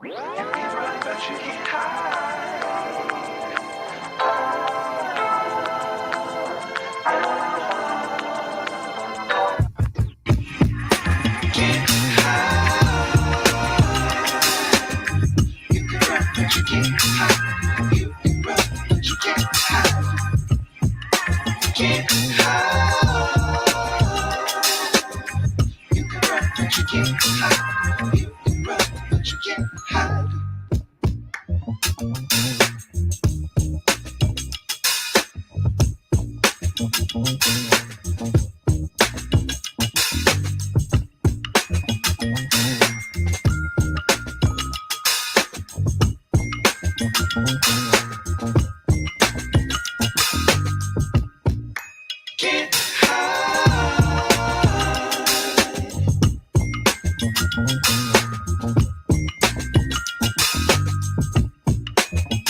You can run, but you can't hide. Can't hide. You can run, but you can't hide. You can run, but you can't hide. Can't hide. You can run, but you can't hide. You can run, but you can't hide. Can't hide.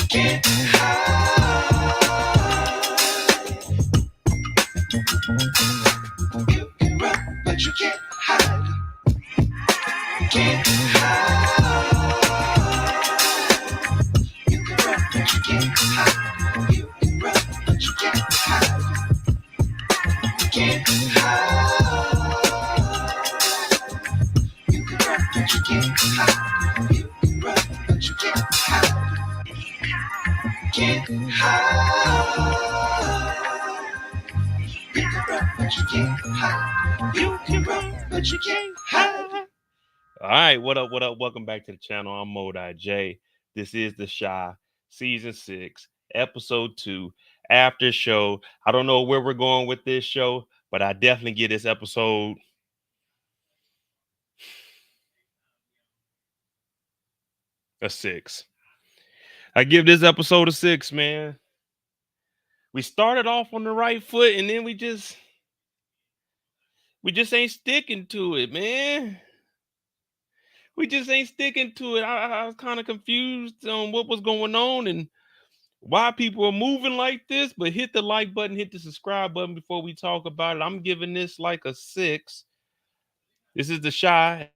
Can't hide. You can run, but you can't hide. Can't hide. You can run, but you can't hide. You can run, but you can't hide. Can't hide. You can run, but you can't hide. You can run, but you can't hide. Can't hide. You can run, but you can't hide. You can run, but you can't hide. All right, what up? What up? Welcome back to the channel. I'm Mo.J. This is the Shy Season 6, Episode 2, After Show. I don't know where we're going with this show, but I definitely give this episode a 6. I give this episode a 6, man. We started off on the right foot, and then we just ain't sticking to it, man. We just ain't sticking to it. I was kind of confused on what was going on and why people are moving like this, but hit the like button, hit the subscribe button before we talk about it. I'm giving this like a 6. This is the Shy,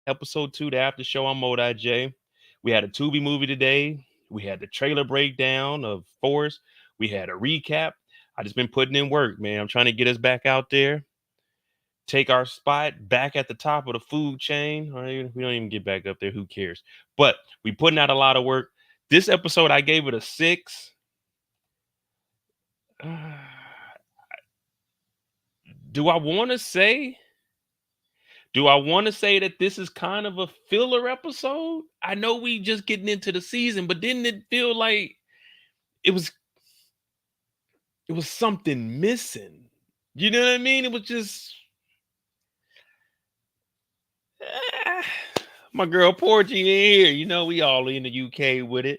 episode 2, the after show. I'm Mo.J. We had a Tubi movie today. We had the trailer breakdown of Force. We had a recap. I just been putting in work, man. I'm trying to get us back out there, take our spot back at the top of the food chain. We don't even get back up there. Who cares? But we putting out a lot of work. This episode, I gave it a 6. Do I want to say that this is kind of a filler episode? I know we just getting into the season, but didn't it feel like it was something missing? You know what I mean? It was just ah, my girl Porgy in here. You know, we all in the UK with it.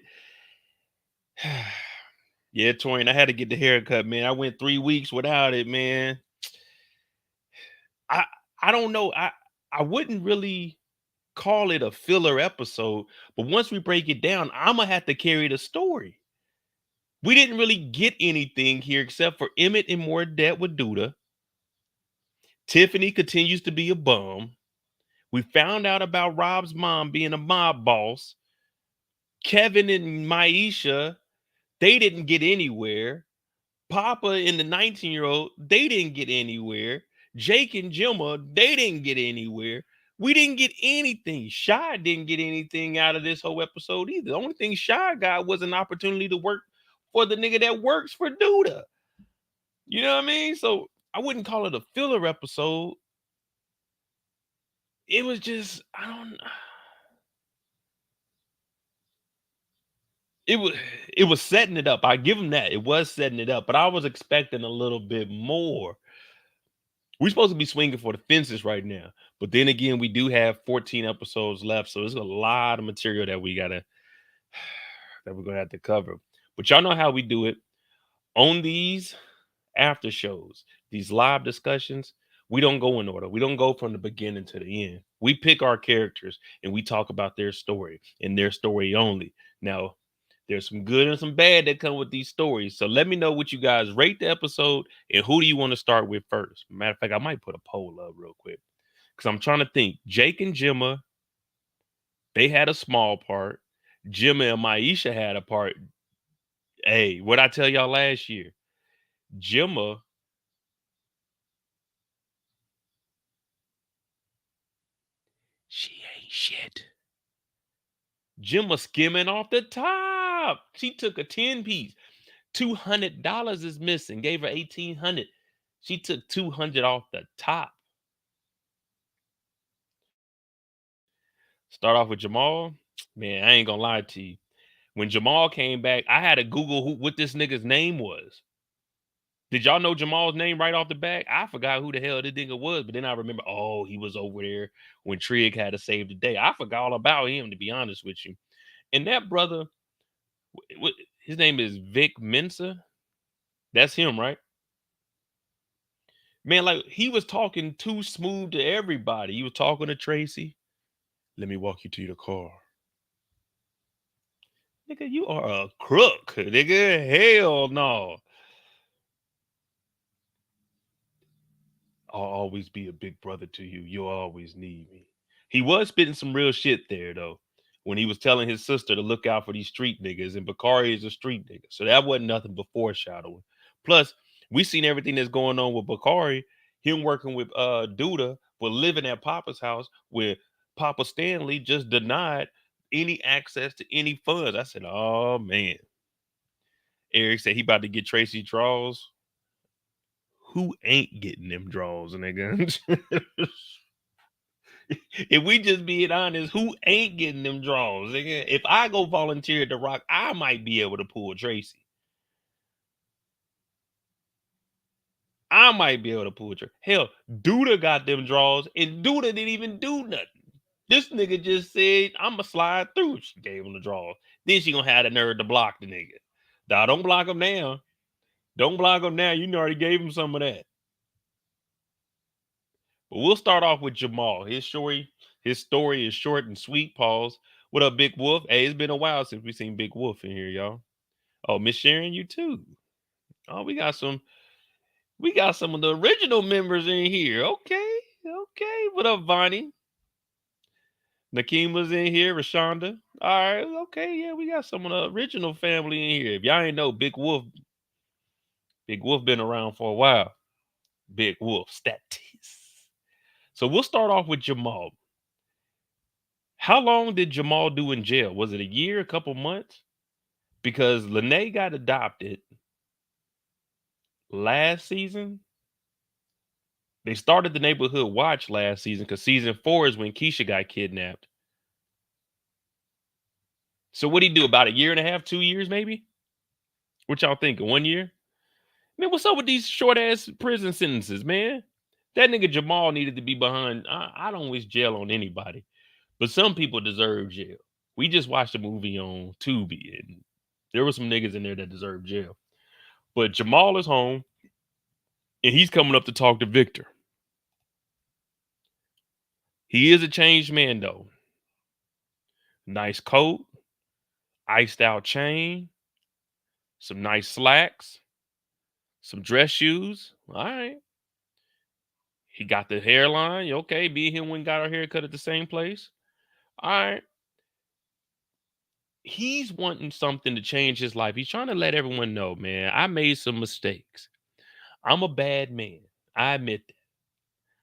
Yeah, Torian, I had to get the haircut, man. I went 3 weeks without it, man. I I don't know. I wouldn't really call it a filler episode, but once we break it down, I'm gonna have to carry the story. We didn't really get anything here except for Emmett in more debt with Douda. Tiffany continues to be a bum. We found out about Rob's mom being a mob boss. Kevin and Maisha, they didn't get anywhere. Papa and the 19-year-old, they didn't get anywhere. Jake and Gemma, they didn't get anywhere. We didn't get anything. Shy didn't get anything out of this whole episode either. The only thing Shy got was an opportunity to work for the nigga that works for Douda. You know what I mean? So I wouldn't call it a filler episode. It was just, I don't know. It was setting it up. I give him that. It was setting it up, but I was expecting a little bit more. We're supposed to be swinging for the fences right now, but then again, we do have 14 episodes left, so there's a lot of material that we're gonna have to cover. But y'all know how we do it on these after shows, these live discussions. We don't go in order. We don't go from the beginning to the end. We pick our characters and we talk about their story and their story only. Now, there's some good and some bad that come with these stories. So let me know what you guys rate the episode and who do you want to start with first. Matter of fact, I might put a poll up real quick because I'm trying to think. Jake and Gemma, They had a small part. Jimma and Maisha had a part. Hey, what I tell y'all last year? Jimma, she ain't shit. Jimma skimming off the top. She took a 10 piece. $200 is missing. Gave her 1,800. She took 200 off the top. Start off with Jamal. Man, I ain't gonna lie to you. When Jamal came back, I had to Google what this nigga's name was. Did y'all know Jamal's name right off the bat? I forgot who the hell this nigga was, but then I remember, oh, he was over there when Trig had to save the day. I forgot all about him, to be honest with you. And that brother, his name is Vic Mensa. That's him, right? Man, like he was talking too smooth to everybody. He was talking to Tracy. Let me walk you to your car. Nigga, you are a crook. Nigga, hell no. I'll always be a big brother to you. You'll always need me. He was spitting some real shit there, though, when he was telling his sister to look out for these street niggas, and Bakari is a street nigga. So that wasn't nothing but foreshadowing. Plus, we seen everything that's going on with Bakari, him working with Douda, but living at Papa's house where Papa Stanley just denied any access to any funds. I said, oh man. Eric said he about to get Tracy draws. Who ain't getting them draws, nigga? If we just being honest, who ain't getting them draws, nigga? If I go volunteer at The Rock, I might be able to pull Tracy. I might be able to pull Tracy. Hell, Douda got them draws, and Douda didn't even do nothing. This nigga just said, I'ma slide through. She gave him the draws. Then she gonna have the nerve to block the nigga. Nah, don't block him now. Don't block him now. You already gave him some of that. But we'll start off with Jamal. His story is short and sweet. Pause. What up, Big Wolf? Hey, it's been a while since we seen Big Wolf in here, y'all. Oh, Miss Sharon, you too. Oh, we got some of the original members in here. Okay. What up, Vonnie? Nakeem was in here. Rashonda. All right. Okay. Yeah, we got some of the original family in here. If y'all ain't know, Big Wolf been around for a while. Big Wolf status. So we'll start off with Jamal. How long did Jamal do in jail? Was it a year, a couple months? Because Lene got adopted last season. They started the Neighborhood Watch last season because season 4 is when Kiesha got kidnapped. So what'd he do? About a year and a half, 2 years maybe? What y'all thinking? 1 year? Man, what's up with these short ass prison sentences, man? That nigga Jamal needed to be behind. I don't wish jail on anybody, but some people deserve jail. We just watched a movie on Tubi, and there were some niggas in there that deserve jail. But Jamal is home, and he's coming up to talk to Victor. He is a changed man, though. Nice coat, iced out chain, some nice slacks, some dress shoes. All right. He got the hairline. Okay, me and him went and got our hair cut at the same place. All right. He's wanting something to change his life. He's trying to let everyone know, man, I made some mistakes. I'm a bad man. I admit that.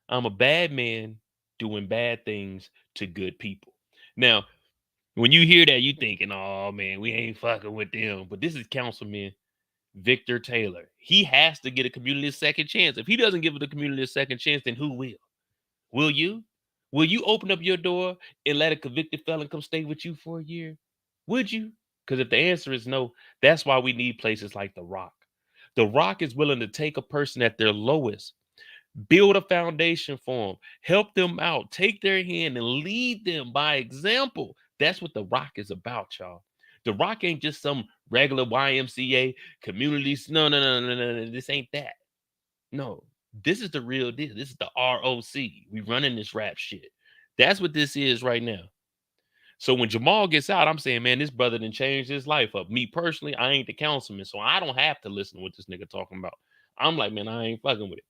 I'm a bad man doing bad things to good people. Now, when you hear that, you thinking, oh man, we ain't fucking with them. But this is Councilman Victor Taylor. He has to get a community a second chance. If he doesn't give the community a second chance, then who will? Will you? Will you open up your door and let a convicted felon come stay with you for a year? Would you? Because if the answer is no, that's why we need places like The Rock. The Rock is willing to take a person at their lowest, build a foundation for them, help them out, take their hand and lead them by example. That's what The Rock is about, y'all. The Rock ain't just some regular YMCA communities. No. This ain't that. No, this is the real deal. This is the ROC. We running this rap shit. That's what this is right now. So when Jamal gets out, I'm saying, man, this brother done changed his life up. Me personally, I ain't the councilman, so I don't have to listen to what this nigga talking about. I'm like, man, I ain't fucking with it.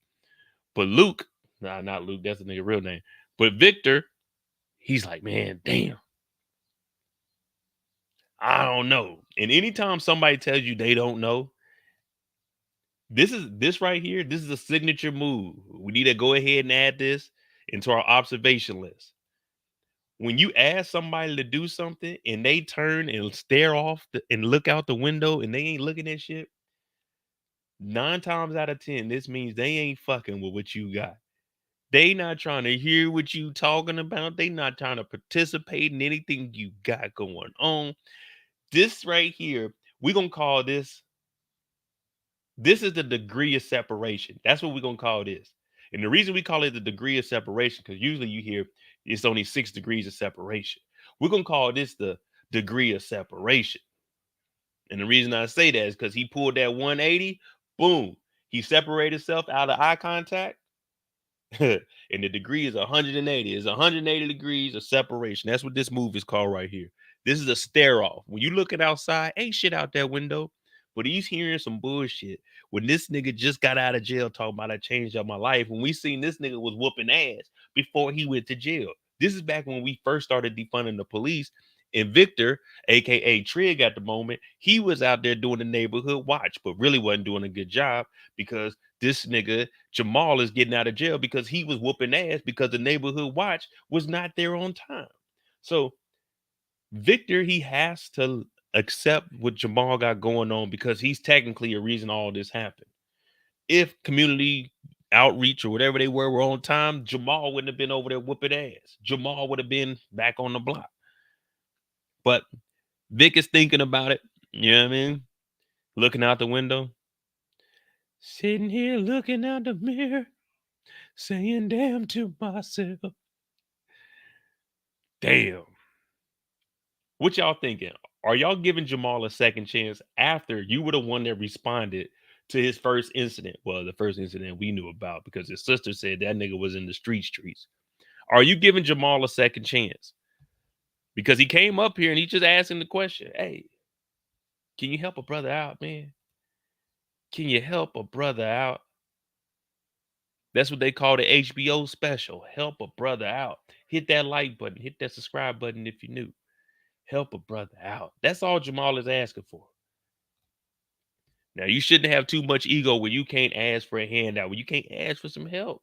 But Luke, nah, not Luke, that's the nigga real name. But Victor, he's like, man, damn. I don't know. And anytime somebody tells you they don't know, this right here. This is a signature move. We need to go ahead and add this into our observation list. When you ask somebody to do something and they turn and stare off and look out the window and they ain't looking at shit, 9 times out of 10, this means they ain't fucking with what you got. They not trying to hear what you talking about. They not trying to participate in anything you got going on. This right here, we're gonna call this is the degree of separation. That's what we're gonna call this. And the reason we call it the degree of separation, because usually you hear it's only 6 degrees of separation. We're gonna call this the degree of separation. And the reason I say that is because he pulled that 180, boom, he separated himself out of eye contact. And the degree is 180. It's 180 degrees of separation. That's what this move is called right here. This is a stare off. When you looking outside, ain't shit out that window, but he's hearing some bullshit. When this nigga just got out of jail talking about I changed up my life, when we seen this nigga was whooping ass before he went to jail. This is back when we first started defunding the police. And Victor, aka Trig at the moment, he was out there doing the neighborhood watch, but really wasn't doing a good job because this nigga Jamal is getting out of jail because he was whooping ass because the neighborhood watch was not there on time. So Victor, he has to accept what Jamal got going on because he's technically a reason all this happened. If community outreach or whatever they were on time, Jamal wouldn't have been over there whooping ass. Jamal would have been back on the block. But Vic is thinking about it. You know what I mean? Looking out the window. Sitting here looking out the mirror, saying damn to myself. Damn. What y'all thinking? Are y'all giving Jamal a second chance after you were the one that responded to his first incident? Well, the first incident we knew about because his sister said that nigga was in the streets. Are you giving Jamal a second chance? Because he came up here and he just asking the question, hey, can you help a brother out, man? Can you help a brother out? That's what they call the HBO special. Help a brother out. Hit that like button. Hit that subscribe button if you're new. Help a brother out. That's all Jamal is asking for. Now, you shouldn't have too much ego when you can't ask for a handout, when you can't ask for some help.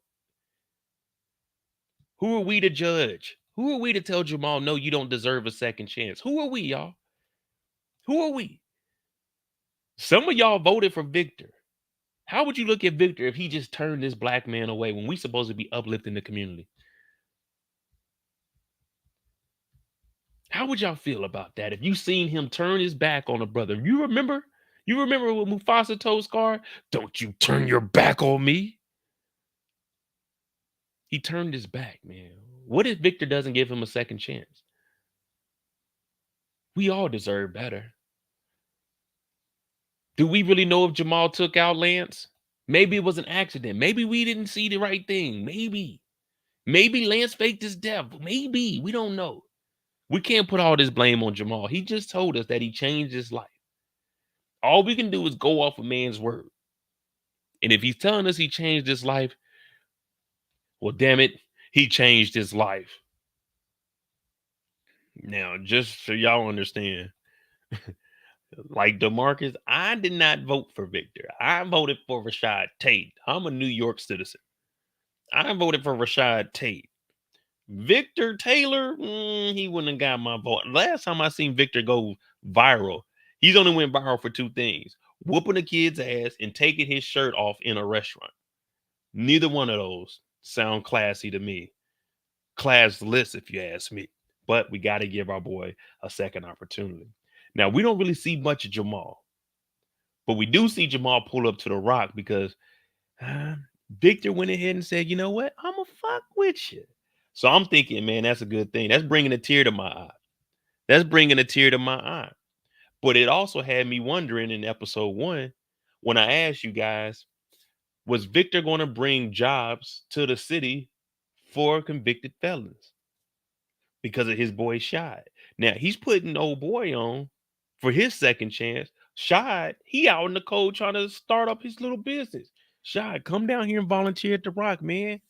Who are we to judge? Who are we to tell Jamal, no, you don't deserve a second chance? Who are we, y'all? Who are we? Some of y'all voted for Victor. How would you look at Victor if he just turned this black man away when we supposed to be uplifting the community? How would y'all feel about that if you seen him turn his back on a brother? You remember? You remember what Mufasa told Scar? Don't you turn your back on me. He turned his back, man. What if Victor doesn't give him a second chance? We all deserve better. Do we really know if Jamal took out Lance? Maybe it was an accident. Maybe we didn't see the right thing. Maybe. Maybe Lance faked his death. Maybe. We don't know. We can't put all this blame on Jamal. He just told us that he changed his life. All we can do is go off a man's word. And if he's telling us he changed his life, well, damn it, he changed his life. Now, just so y'all understand, like DeMarcus, I did not vote for Victor. I voted for Rashad Tate. I'm a New York citizen. I voted for Rashad Tate. Victor Taylor, he wouldn't have got my vote. Last time I seen Victor go viral, he's only went viral for 2 things: whooping a kid's ass and taking his shirt off in a restaurant. Neither one of those sound classy to me. Classless, if you ask me. But we got to give our boy a second opportunity. Now, we don't really see much of Jamal, but we do see Jamal pull up to the rock because Victor went ahead and said, you know what? I'm going to fuck with you. So I'm thinking, man, that's a good thing. That's bringing a tear to my eye. That's bringing a tear to my eye. But it also had me wondering in episode 1, when I asked you guys, was Victor going to bring jobs to the city for convicted felons because of his boy Shad? Now, he's putting old boy on for his second chance. Shad, he out in the cold trying to start up his little business. Shad, come down here and volunteer at the Rock, man.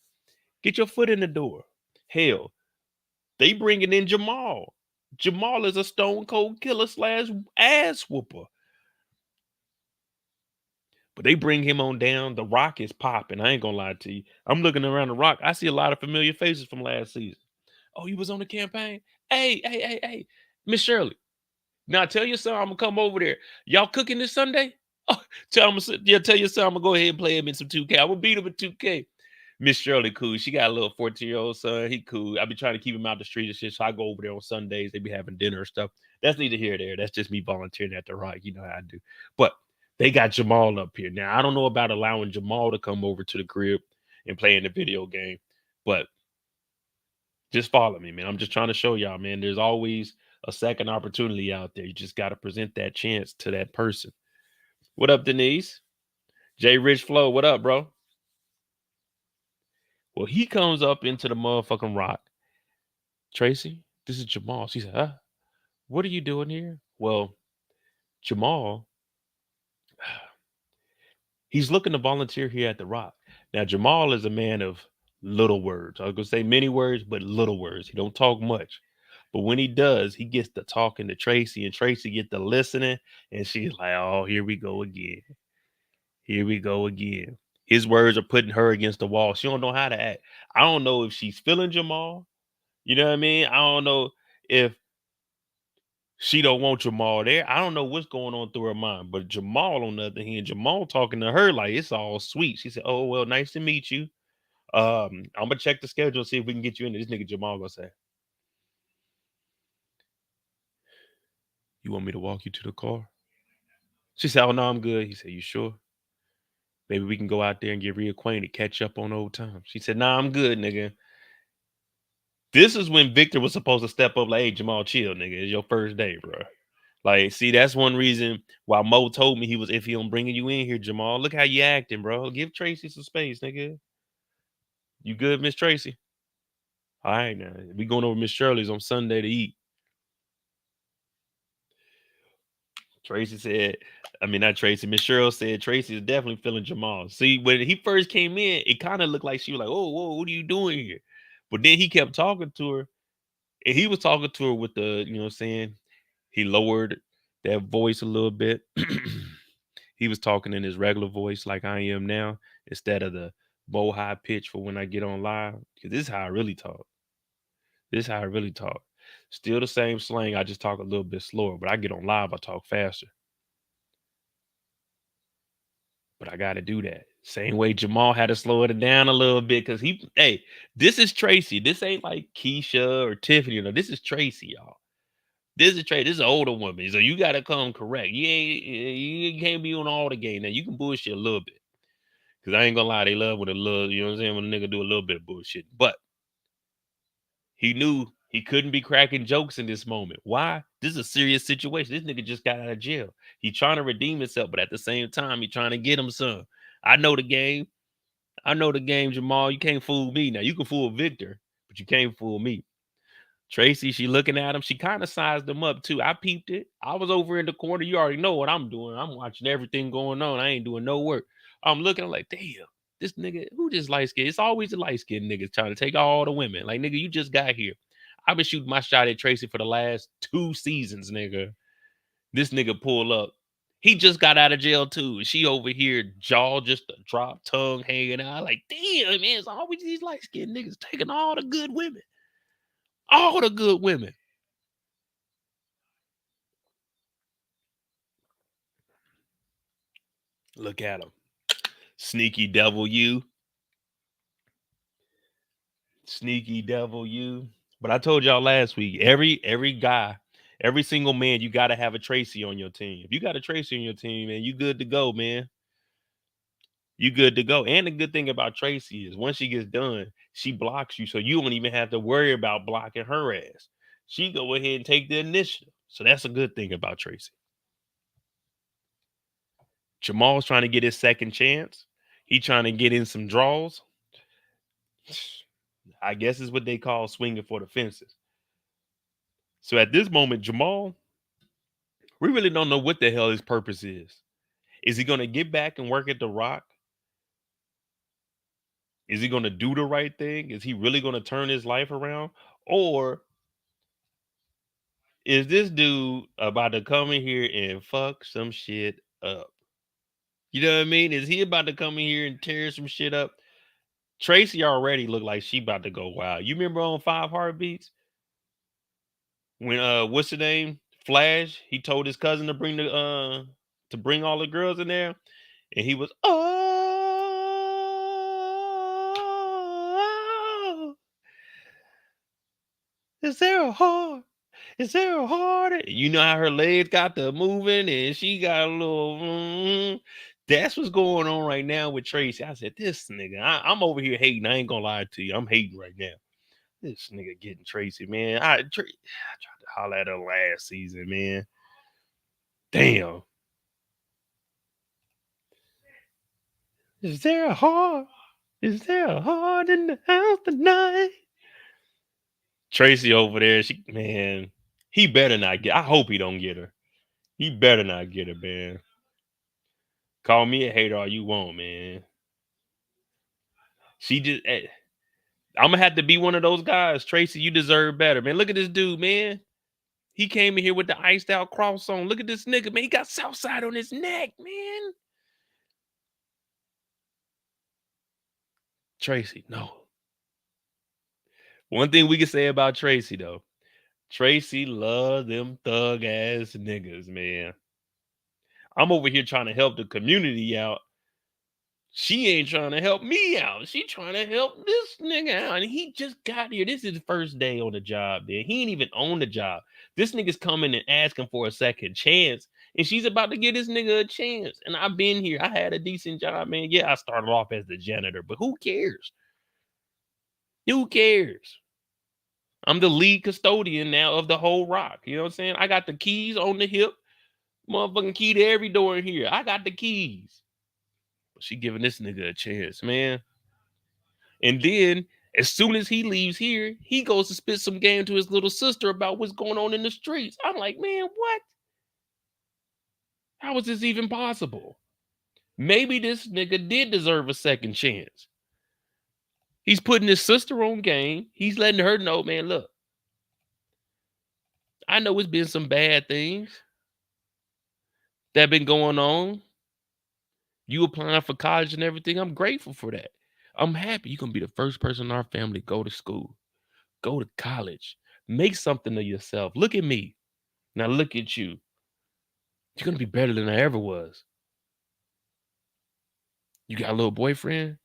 Get your foot in the door. Hell, they bringing in Jamal. Jamal is a stone cold killer slash ass whooper. But they bring him on down. The Rock is popping. I ain't gonna lie to you. I'm looking around the Rock. I see a lot of familiar faces from last season. Oh, you was on the campaign? Hey, Miss Shirley. Now tell your son I'm gonna come over there. Y'all cooking this Sunday? Oh, tell your son I'm gonna go ahead and play him in some 2K. I'm gonna beat him in 2K. Miss Shirley cool. She got a little 14-year-old son. He cool. I be trying to keep him out the street and shit. So I go over there on Sundays. They be having dinner and stuff. That's neither here nor there. That's just me volunteering at the Rock. You know how I do. But they got Jamal up here. Now I don't know about allowing Jamal to come over to the crib and play in the video game, but just follow me, man. I'm just trying to show y'all, man. There's always a second opportunity out there. You just got to present that chance to that person. What up, Denise? J Rich Flow, what up, bro? Well, he comes up into the motherfucking Rock. Tracy, this is Jamal. She said, huh? What are you doing here? Well, Jamal, he's looking to volunteer here at the Rock. Now, Jamal is a man of little words. I was gonna say many words, but little words. He don't talk much. But when he does, he gets to talking to Tracy, and Tracy get to listening, and she's like, "Oh, here we go again. Here we go again." His words are putting her against the wall. She don't know how to act. I don't know if she's feeling Jamal. You know what I mean? I don't know if she don't want Jamal there. I don't know what's going on through her mind. But Jamal, on the other hand, Jamal talking to her like it's all sweet. She said, "Oh well, nice to meet you. I'm gonna check the schedule and see if we can get you in." This nigga Jamal gonna say, "You want me to walk you to the car?" She said, "Oh no, I'm good." He said, "You sure? Maybe we can go out there and get reacquainted, catch up on old times." She said, "Nah, I'm good, nigga." This is when Victor was supposed to step up, like, "Hey, Jamal, chill, nigga. It's your first day, bro." Like, see, that's one reason why Mo told me he was iffy on bringing you in here, Jamal. Look how you acting, bro. Give Tracy some space, nigga. You good, Miss Tracy? All right, now we going over Miss Shirley's on Sunday to eat. Tracy said, I mean, not Tracy. Miss Cheryl said Tracy is definitely feeling Jamal. See, when he first came in, it kind of looked like she was like, "Oh, whoa, what are you doing here?" But then he kept talking to her, and he was talking to her with the, you know what I'm saying? He lowered that voice a little bit. He was talking in his regular voice like I am now, instead of the bow high pitch for when I get on live. Because this is how I really talk. This is how I really talk. Still the same slang. I just talk a little bit slower. But I get on live, I talk faster. But I got to do that. Same way Jamal had to slow it down a little bit because hey, this is Tracy. This ain't like Kiesha or Tiffany. No, this is Tracy, y'all. This is Tracy. This is an older woman. So you got to come correct. You can't be on all the game. Now you can bullshit a little bit. Because I ain't gonna lie, they love when a little, you know what I'm saying, when a nigga do a little bit of bullshit. But he knew he couldn't be cracking jokes in this moment. Why? This is a serious situation. This nigga just got out of jail. He trying to redeem himself, but at the same time, he trying to get him some. I know the game. I know the game, Jamal. You can't fool me. Now you can fool Victor, but you can't fool me. Tracy, she looking at him. She kind of sized him up too. I peeped it. I was over in the corner. You already know what I'm doing. I'm watching everything going on. I ain't doing no work. I'm looking. I'm like, damn, this nigga, who just light skin? It's always the light skinned niggas trying to take all the women. Like, nigga, you just got here. I've been shooting my shot at Tracy for the last 2 seasons, nigga. This nigga pull up. He just got out of jail too. She over here, jaw just a drop, tongue hanging out. Like, damn, man, it's always these light skinned niggas taking all the good women. All the good women. Look at him. Sneaky devil you. Sneaky devil you. But I told y'all last week, every guy, every single man, you gotta have a Tracy on your team. If you got a Tracy on your team, man, you good to go, man. You good to go. And the good thing about Tracy is once she gets done, she blocks you. So you don't even have to worry about blocking her ass. She go ahead and take the initiative. So that's a good thing about Tracy. Jamal's trying to get his second chance. He trying to get in some draws. I guess is what they call swinging for the fences. So at this moment, Jamal, we really don't know what the hell his purpose is. Is he going to get back and work at the Rock? Is he going to do the right thing? Is he really going to turn his life around? Or is this dude about to come in here and fuck some shit up? You know what I mean? Is he about to come in here and tear some shit up? Tracy already looked like she about to go wild. You remember on Five Heartbeats when what's the name? Flash, he told his cousin to bring all the girls in there, and he was oh, is there a heart? Is there a heart? You know how her legs got the moving and she got a little. That's what's going on right now with Tracy. I said, this nigga, I'm over here hating. I ain't gonna lie to you. I'm hating right now. This nigga getting Tracy, man. I tried to holler at her last season, man. Damn. Is there a heart? Is there a heart in the house tonight? Tracy over there, man, he better not get. I hope he don't get her. He better not get her, man. Call me a hater all you want, man. She just, I'm gonna have to be one of those guys. Tracy, you deserve better, man. Look at this dude, man. He came in here with the iced out cross on. Look at this nigga, man. He got Southside on his neck, man. Tracy, no. One thing we can say about Tracy, though, Tracy loves them thug ass niggas, man. I'm over here trying to help the community out. She ain't trying to help me out. She trying to help this nigga out. And he just got here. This is his first day on the job, man. He ain't even on the job. This nigga's coming and asking for a second chance. And she's about to give this nigga a chance. And I've been here. I had a decent job, man. Yeah, I started off as the janitor, but who cares? Who cares? I'm the lead custodian now of the whole rock. You know what I'm saying? I got the keys on the hip. Motherfucking key to every door in here. I got the keys. But she giving this nigga a chance, man. And then as soon as he leaves here, he goes to spit some game to his little sister about what's going on in the streets. I'm like, man, what? How is this even possible? Maybe this nigga did deserve a second chance. He's putting his sister on game. He's letting her know, man, look, I know it's been some bad things that been going on. You applying for college and everything. I'm grateful for that. I'm happy you're going to be the first person in our family to go to school, go to college, make something of yourself. Look at me. Now look at you. You're going to be better than I ever was. You got a little boyfriend?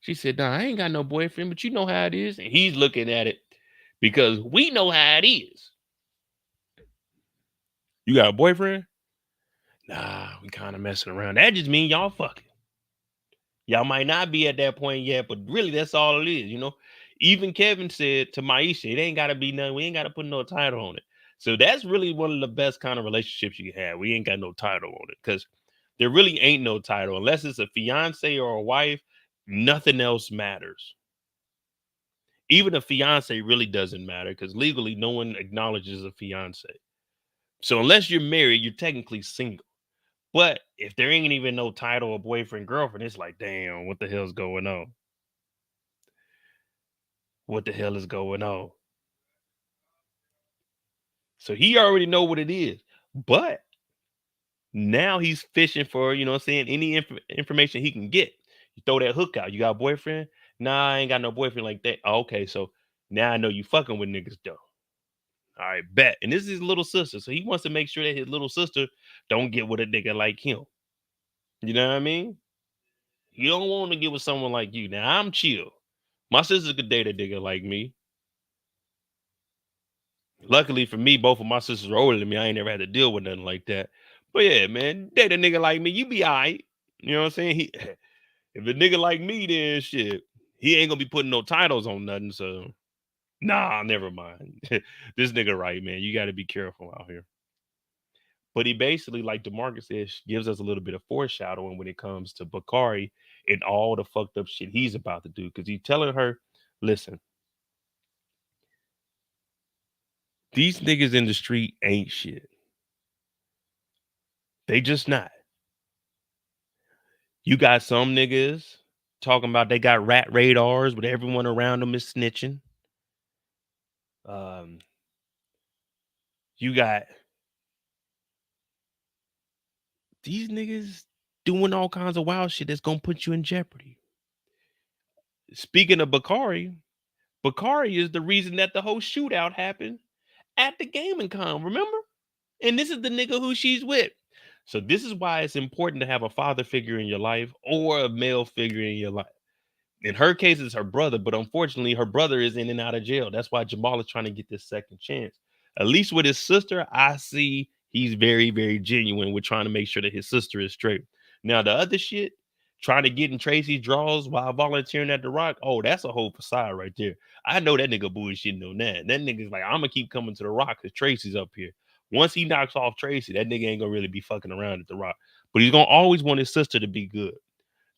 She said, nah, I ain't got no boyfriend, but you know how it is. And he's looking at it because we know how it is. You got a boyfriend? Nah, we kind of messing around. That just means y'all fucking. Y'all might not be at that point yet, but really that's all it is, you know. Even Kevin said to Maisha, it ain't gotta be nothing. We ain't gotta put no title on it. So that's really one of the best kind of relationships you can have. We ain't got no title on it because there really ain't no title unless it's a fiance or a wife. Nothing else matters. Even a fiance really doesn't matter because legally no one acknowledges a fiance. So unless you're married, you're technically single. But if there ain't even no title of boyfriend, girlfriend, it's like, damn, what the hell's going on? What the hell is going on? So he already know what it is. But now he's fishing for, you know what I'm saying, any information he can get. You throw that hook out. You got a boyfriend? Nah, I ain't got no boyfriend like that. Oh, okay, so now I know you fucking with niggas though. All right, bet. And this is his little sister. So he wants to make sure that his little sister don't get with a nigga like him. You know what I mean? You don't want to get with someone like you. Now I'm chill. My sister could date a nigga like me. Luckily for me, both of my sisters are older than me. I ain't never had to deal with nothing like that. But yeah, man, date a nigga like me, you be all right. You know what I'm saying? If a nigga like me, then shit, he ain't gonna be putting no titles on nothing. So nah, never mind. This nigga right, man. You got to be careful out here. But he basically, like DeMarcus says, gives us a little bit of foreshadowing when it comes to Bakari and all the fucked up shit he's about to do. Because he's telling her, listen, these niggas in the street ain't shit. They just not. You got some niggas talking about they got rat radars, but everyone around them is snitching. You got these niggas doing all kinds of wild shit that's gonna put you in jeopardy. Speaking of Bakari, Bakari is the reason that the whole shootout happened at the gaming con, remember? And this is the nigga who she's with. So this is why it's important to have a father figure in your life or a male figure in your life. In her case, it's her brother, but unfortunately, her brother is in and out of jail. That's why Jamal is trying to get this second chance. At least with his sister, I see he's very, very genuine with trying to make sure that his sister is straight. Now, the other shit, trying to get in Tracy's draws while volunteering at the Rock, oh, that's a whole facade right there. I know that nigga bullshitting on that. That nigga's like, I'm gonna keep coming to the Rock because Tracy's up here. Once he knocks off Tracy, that nigga ain't gonna really be fucking around at the Rock. But he's gonna always want his sister to be good.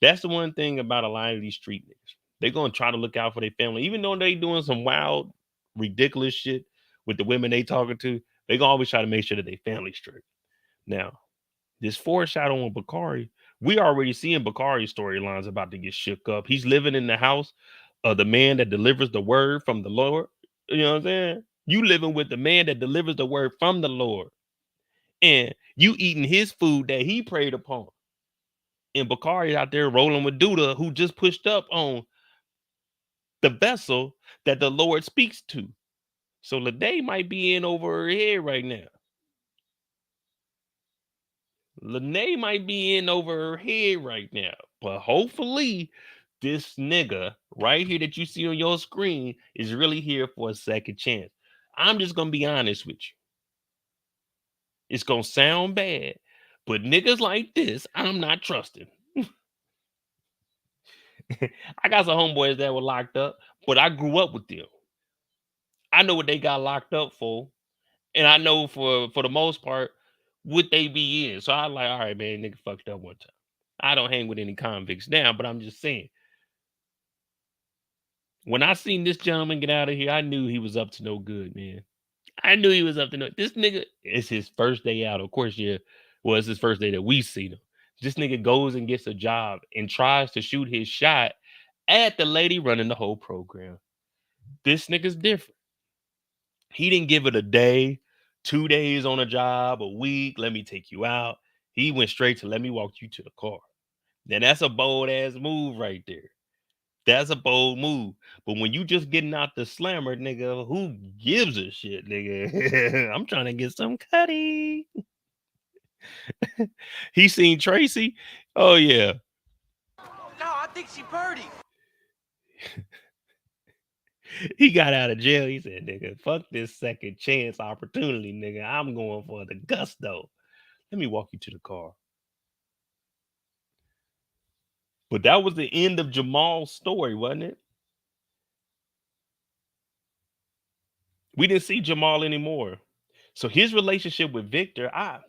That's the one thing about a lot of these street niggas. They're gonna try to look out for their family, even though they doing some wild, ridiculous shit with the women they talking to. They gonna always try to make sure that they family straight. Now, this foreshadowing with Bakari, we already seeing Bakari's storylines about to get shook up. He's living in the house of the man that delivers the word from the Lord. You know what I'm saying? You living with the man that delivers the word from the Lord, and you eating his food that he prayed upon. And Bakari out there rolling with Douda, who just pushed up on the vessel that the Lord speaks to. So Lene might be in over her head right now. Lene might be in over her head right now. But hopefully, this nigga right here that you see on your screen is really here for a second chance. I'm just gonna be honest with you. It's gonna sound bad, but niggas like this, I'm not trusting. I got some homeboys that were locked up, but I grew up with them. I know what they got locked up for, and I know for the most part what they be in. So I like, all right, man, nigga fucked up one time. I don't hang with any convicts now, but I'm just saying. When I seen this gentleman get out of here, I knew he was up to no good, man. I knew he was up to no. This nigga, it's his first day out. Of course, yeah. Well, it's his first day that we seen him. This nigga goes and gets a job and tries to shoot his shot at the lady running the whole program. This nigga's different. He didn't give it a day, 2 days on a job, a week. Let me take you out. He went straight to let me walk you to the car. Now that's a bold ass move right there. That's a bold move. But when you just getting out the slammer, nigga, who gives a shit, nigga? I'm trying to get some cutty. He seen Tracy. Oh yeah. No, I think she birdie. He got out of jail. He said, nigga, fuck this second chance opportunity, nigga. I'm going for the gusto. Let me walk you to the car. But that was the end of Jamal's story, wasn't it? We didn't see Jamal anymore. So his relationship with Victor, I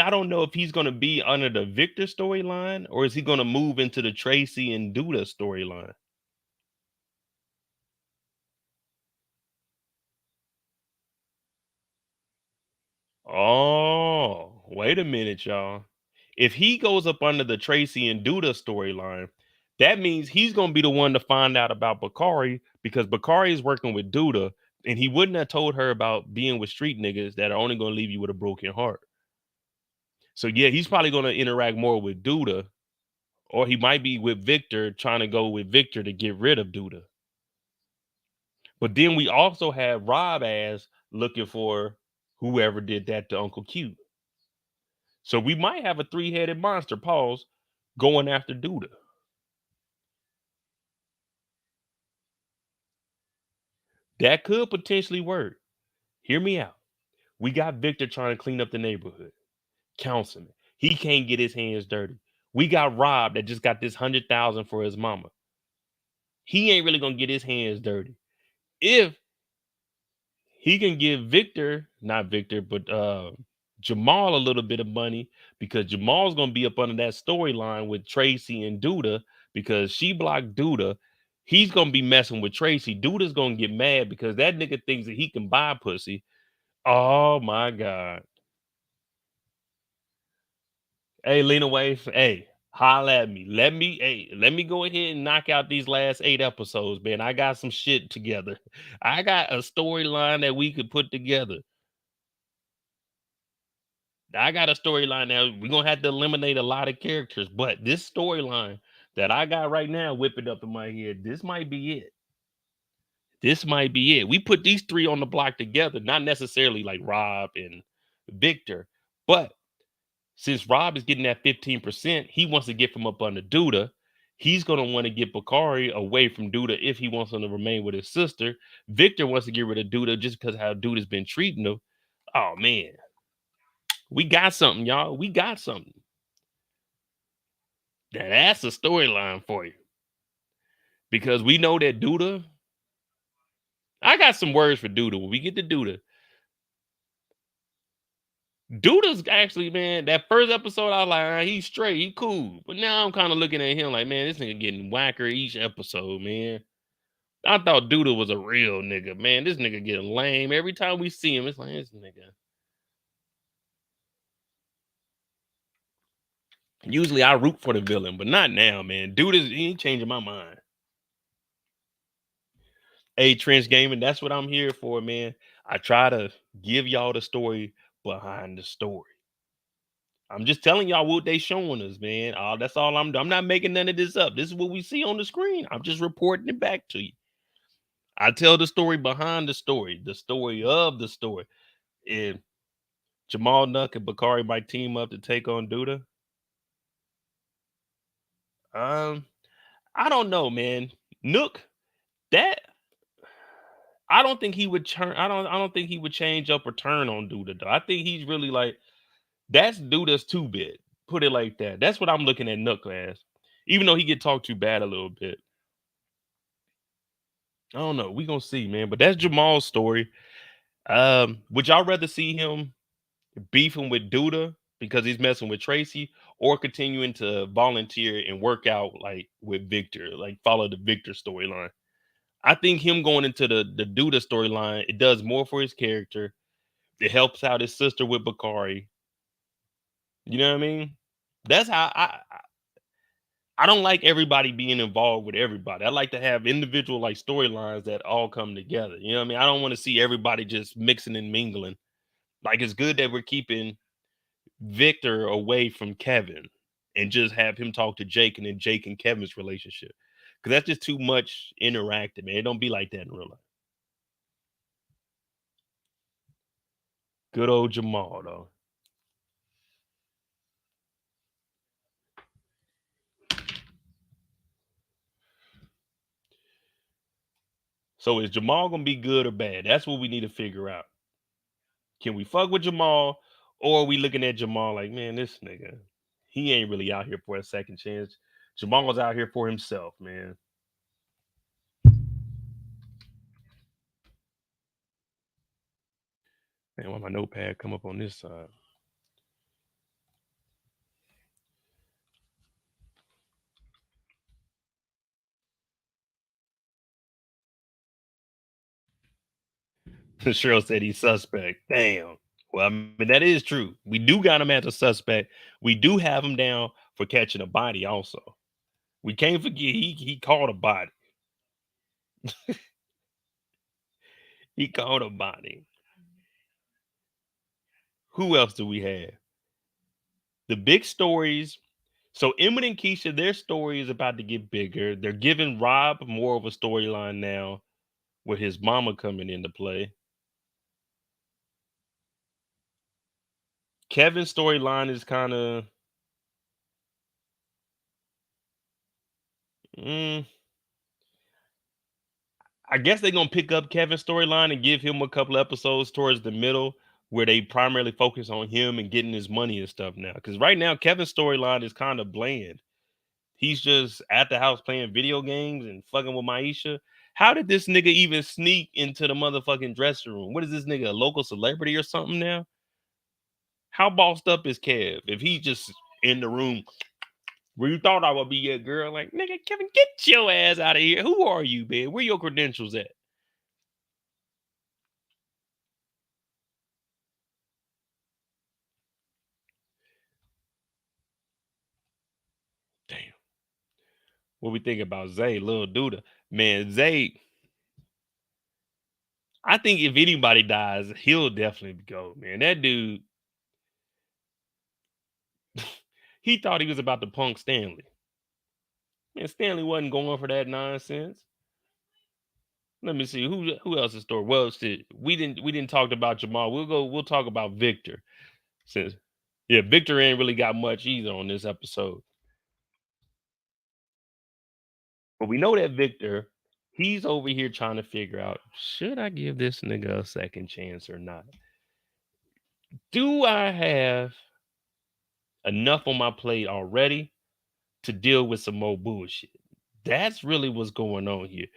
don't know if he's gonna be under the Victor storyline or is he gonna move into the Tracy and Douda storyline. Oh, wait a minute, y'all. If he goes up under the Tracy and Douda storyline, that means he's gonna be the one to find out about Bakari because Bakari is working with Douda, and he wouldn't have told her about being with street niggas that are only gonna leave you with a broken heart. So yeah, he's probably gonna interact more with Douda, or he might be with Victor, trying to go with Victor to get rid of Douda. But then we also have Rob as looking for whoever did that to Uncle Q. So we might have a three-headed monster, pause, going after Douda. That could potentially work. Hear me out. We got Victor trying to clean up the neighborhood. Councilman. He can't get his hands dirty. We got Rob that just got this 100,000 for his mama. He ain't really gonna get his hands dirty. If he can give Victor, not Victor, but Jamal a little bit of money because Jamal's gonna be up under that storyline with Tracy and Douda because she blocked Douda. He's gonna be messing with Tracy. Douda's gonna get mad because that nigga thinks that he can buy pussy. Oh my god. Hey, Lena Waithe, hey, holla at me. Let me go ahead and knock out these last 8 episodes, man. I got some shit together. I got a storyline that we could put together. I got a storyline now. We're gonna have to eliminate a lot of characters, but this storyline that I got right now whipping up in my head, this might be it. This might be it. We put these three on the block together, not necessarily like Rob and Victor, but since Rob is getting that 15%, he wants to get from up under Douda. He's gonna want to get Bakari away from Douda if he wants him to remain with his sister. Victor wants to get rid of Douda just because how Douda's been treating him. Oh man, we got something, y'all. We got something. That's a storyline for you. Because we know that Douda, I got some words for Douda. When we get to Douda, Duda's actually, man, that first episode, I was like, he's straight, he cool. But now I'm kind of looking at him like, man, this nigga getting whacker each episode, man. I thought Douda was a real nigga, man. This nigga getting lame. Every time we see him, it's like, this nigga. Usually I root for the villain, but not now, man. He ain't changing my mind. Hey, Trench Gaming, that's what I'm here for, man. I try to give y'all the story behind the story. I'm just telling y'all what they showing us, man. That's all I'm not making none of this up. This is what we see on the screen. I'm just reporting it back to you. I tell the story behind the story of the story. And Jamal, Nuck, and Bakari might team up to take on Douda. I don't know, man. Nook, that I don't think he would turn. I don't think he would change up or turn on Douda though. I think he's really like that's Douda's too big. Put it like that. That's what I'm looking at Nook as. Even though he get talked too bad a little bit. I don't know. We gonna see, man. But that's Jamal's story. Would y'all rather see him beefing with Douda because he's messing with Tracy, or continuing to volunteer and work out like with Victor, like follow the Victor storyline? I think him going into the Douda storyline, it does more for his character. It helps out his sister with Bakari. You know what I mean? That's how I don't like everybody being involved with everybody. I like to have individual like storylines that all come together. You know what I mean? I don't want to see everybody just mixing and mingling. Like it's good that we're keeping Victor away from Kevin and just have him talk to Jake and then Jake and Kevin's relationship. Cause that's just too much interacting, man. It don't be like that in real life. Good old Jamal though. So is Jamal gonna be good or bad? That's what we need to figure out. Can we fuck with Jamal, or are we looking at Jamal like, man, this nigga, he ain't really out here for a second chance. Jamal's out here for himself, man. Man, why my notepad come up on this side? Cheryl said he's suspect. Damn. Well, I mean, that is true. We do got him as a suspect. We do have him down for catching a body also. We can't forget he caught a body. He caught a body. Who else do we have? The big stories. So Emmett and Keisha, their story is about to get bigger. They're giving Rob more of a storyline now with his mama coming into play. Kevin's storyline is kind of mm, I guess they're gonna pick up Kevin's storyline and give him a couple episodes towards the middle where they primarily focus on him and getting his money and stuff now. Because right now, Kevin's storyline is kind of bland. He's just at the house playing video games and fucking with Maisha. How did this nigga even sneak into the motherfucking dressing room? What is this nigga, a local celebrity or something now? How bossed up is Kev if he just in the room where you thought I would be your girl? Like, nigga, Kevin, get your ass out of here. Who are you, man? Where your credentials at? Damn. What we think about Zay, Lil Douda? Man, Zay, I think if anybody dies, he'll definitely go, man. That dude, He thought he was about to punk Stanley. Man, Stanley wasn't going for that nonsense. Let me see who else's story. Well, shit, we didn't talk about Jamal. We'll talk about Victor. Since yeah, Victor ain't really got much either on this episode. But we know that Victor, he's over here trying to figure out, should I give this nigga a second chance or not? Do I have enough on my plate already to deal with some more bullshit? That's really what's going on here.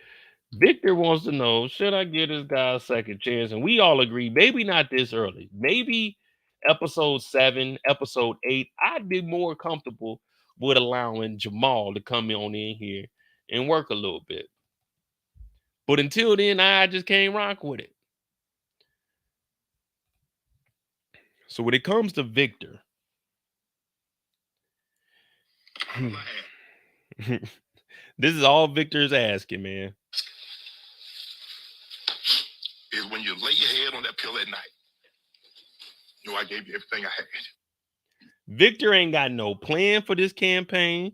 Victor wants to know, should I give this guy a second chance? And we all agree, maybe not this early. Maybe episode 7, episode 8, I'd be more comfortable with allowing Jamal to come on in here and work a little bit. But until then, I just can't rock with it. So when it comes to Victor, this is all Victor's asking, man. Is when you lay your head on that pill at night. You know, I gave you everything I had. Victor ain't got no plan for this campaign.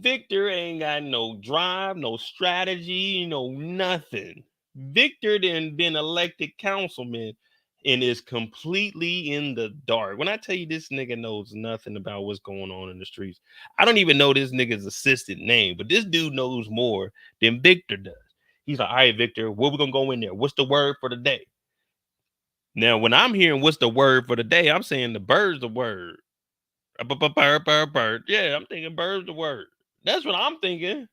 Victor ain't got no drive, no strategy, no nothing. Victor then been elected councilman and is completely in the dark. When I tell you this nigga knows nothing about what's going on in the streets, I don't even know this nigga's assistant name, but this dude knows more than Victor does. He's like, all right, Victor, where we gonna go in there? What's the word for the day? Now, when I'm hearing what's the word for the day, I'm saying the bird's the word. Bird. Yeah, I'm thinking bird's the word. That's what I'm thinking.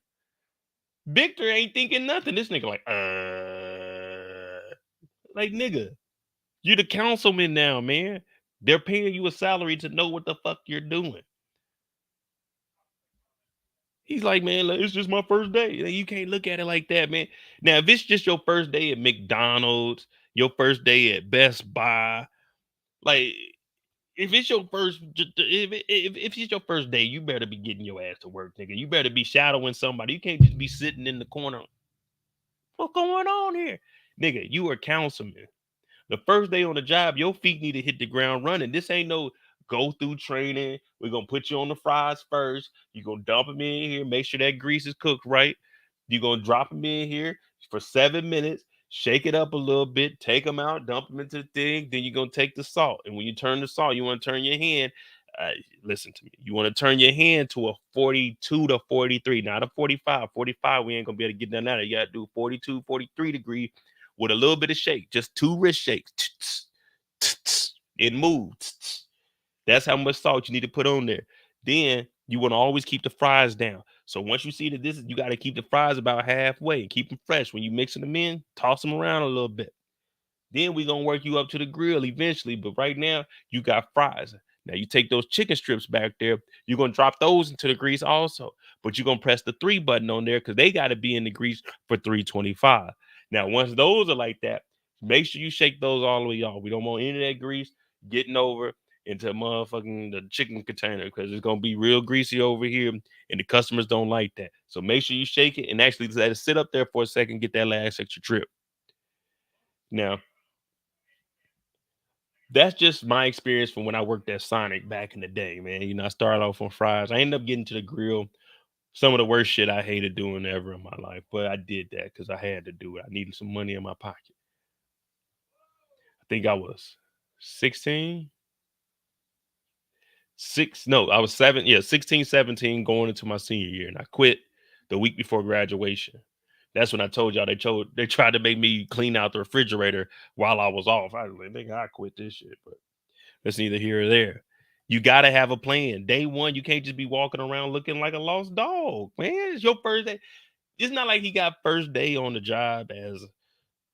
Victor ain't thinking nothing. This nigga like nigga, you the councilman now, man. They're paying you a salary to know what the fuck you're doing. He's like, man, it's just my first day. You can't look at it like that, man. Now, if it's just your first day at McDonald's, your first day at Best Buy, like if it's your first, if it's your first day, you better be getting your ass to work, nigga. You better be shadowing somebody. You can't just be sitting in the corner. What's going on here, nigga? You are councilman. The first day on the job, your feet need to hit the ground running. This ain't no go through training. We're gonna put you on the fries first. You're gonna dump them in here, make sure that grease is cooked right. You're gonna drop them in here for 7 minutes, shake it up a little bit, take them out, dump them into the thing. Then you're gonna take the salt. And when you turn the salt, you want to turn your hand. Listen to me. You want to turn your hand to a 42 to 43, not a 45. 45, we ain't gonna be able to get down there. You gotta do 42, 43 degree with a little bit of shake, just 2 wrist shakes. It moves. That's how much salt you need to put on there. Then you want to always keep the fries down. So once you see that this is, you got to keep the fries about halfway. Keep them fresh. When you mixing them in, toss them around a little bit. Then we're gonna work you up to the grill eventually. But right now, you got fries. Now you take those chicken strips back there, you're gonna drop those into the grease also. But you're gonna press the 3 button on there because they gotta be in the grease for 325. Now, once those are like that, make sure you shake those all the way off. We don't want any of that grease getting over into motherfucking the chicken container because it's gonna be real greasy over here, and the customers don't like that. So make sure you shake it and actually let it sit up there for a second, get that last extra trip. Now, that's just my experience from when I worked at Sonic back in the day, man. You know, I started off on fries. I ended up getting to the grill. Some of the worst shit I hated doing ever in my life, but I did that because I had to do it. I needed some money in my pocket. I think I was 16. I was 7. Yeah, 16, 17 going into my senior year. And I quit the week before graduation. That's when I told y'all they tried to make me clean out the refrigerator while I was off. I was like, nigga, I quit this shit, but that's neither here or there. You gotta have a plan. Day one, you can't just be walking around looking like a lost dog, man. It's your first day. It's not like he got first day on the job as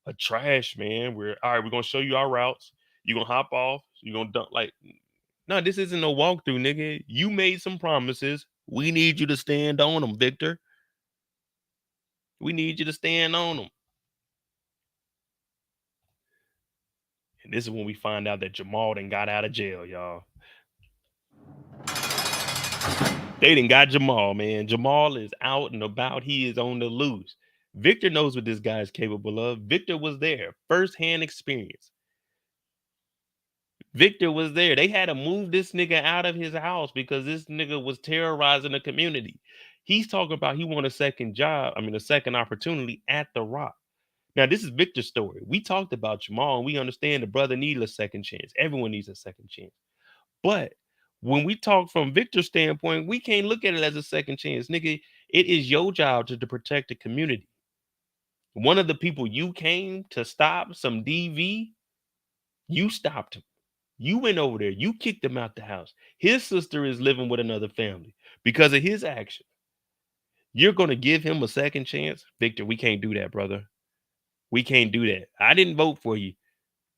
a trash man. We're all right, we're gonna show you our routes. You're gonna hop off, you're gonna dump like no, this isn't no walkthrough, nigga. You made some promises. We need you to stand on them, Victor. We need you to stand on them. And this is when we find out that Jamal done got out of jail, y'all. They done got Jamal, man. Jamal is out and about. He is on the loose. Victor knows what this guy is capable of. Victor was there. First-hand experience. Victor was there. They had to move this nigga out of his house because this nigga was terrorizing the community. He's talking about he want a second job, I mean a second opportunity at the Rock. Now, this is Victor's story. We talked about Jamal and we understand the brother needs a second chance. Everyone needs a second chance. But when we talk from Victor's standpoint, we can't look at it as a second chance. Nigga, it is your job to protect the community. One of the people you came to stop, some DV, you stopped him. You went over there. You kicked him out the house. His sister is living with another family because of his action. You're going to give him a second chance? Victor, we can't do that, brother. We can't do that. I didn't vote for you,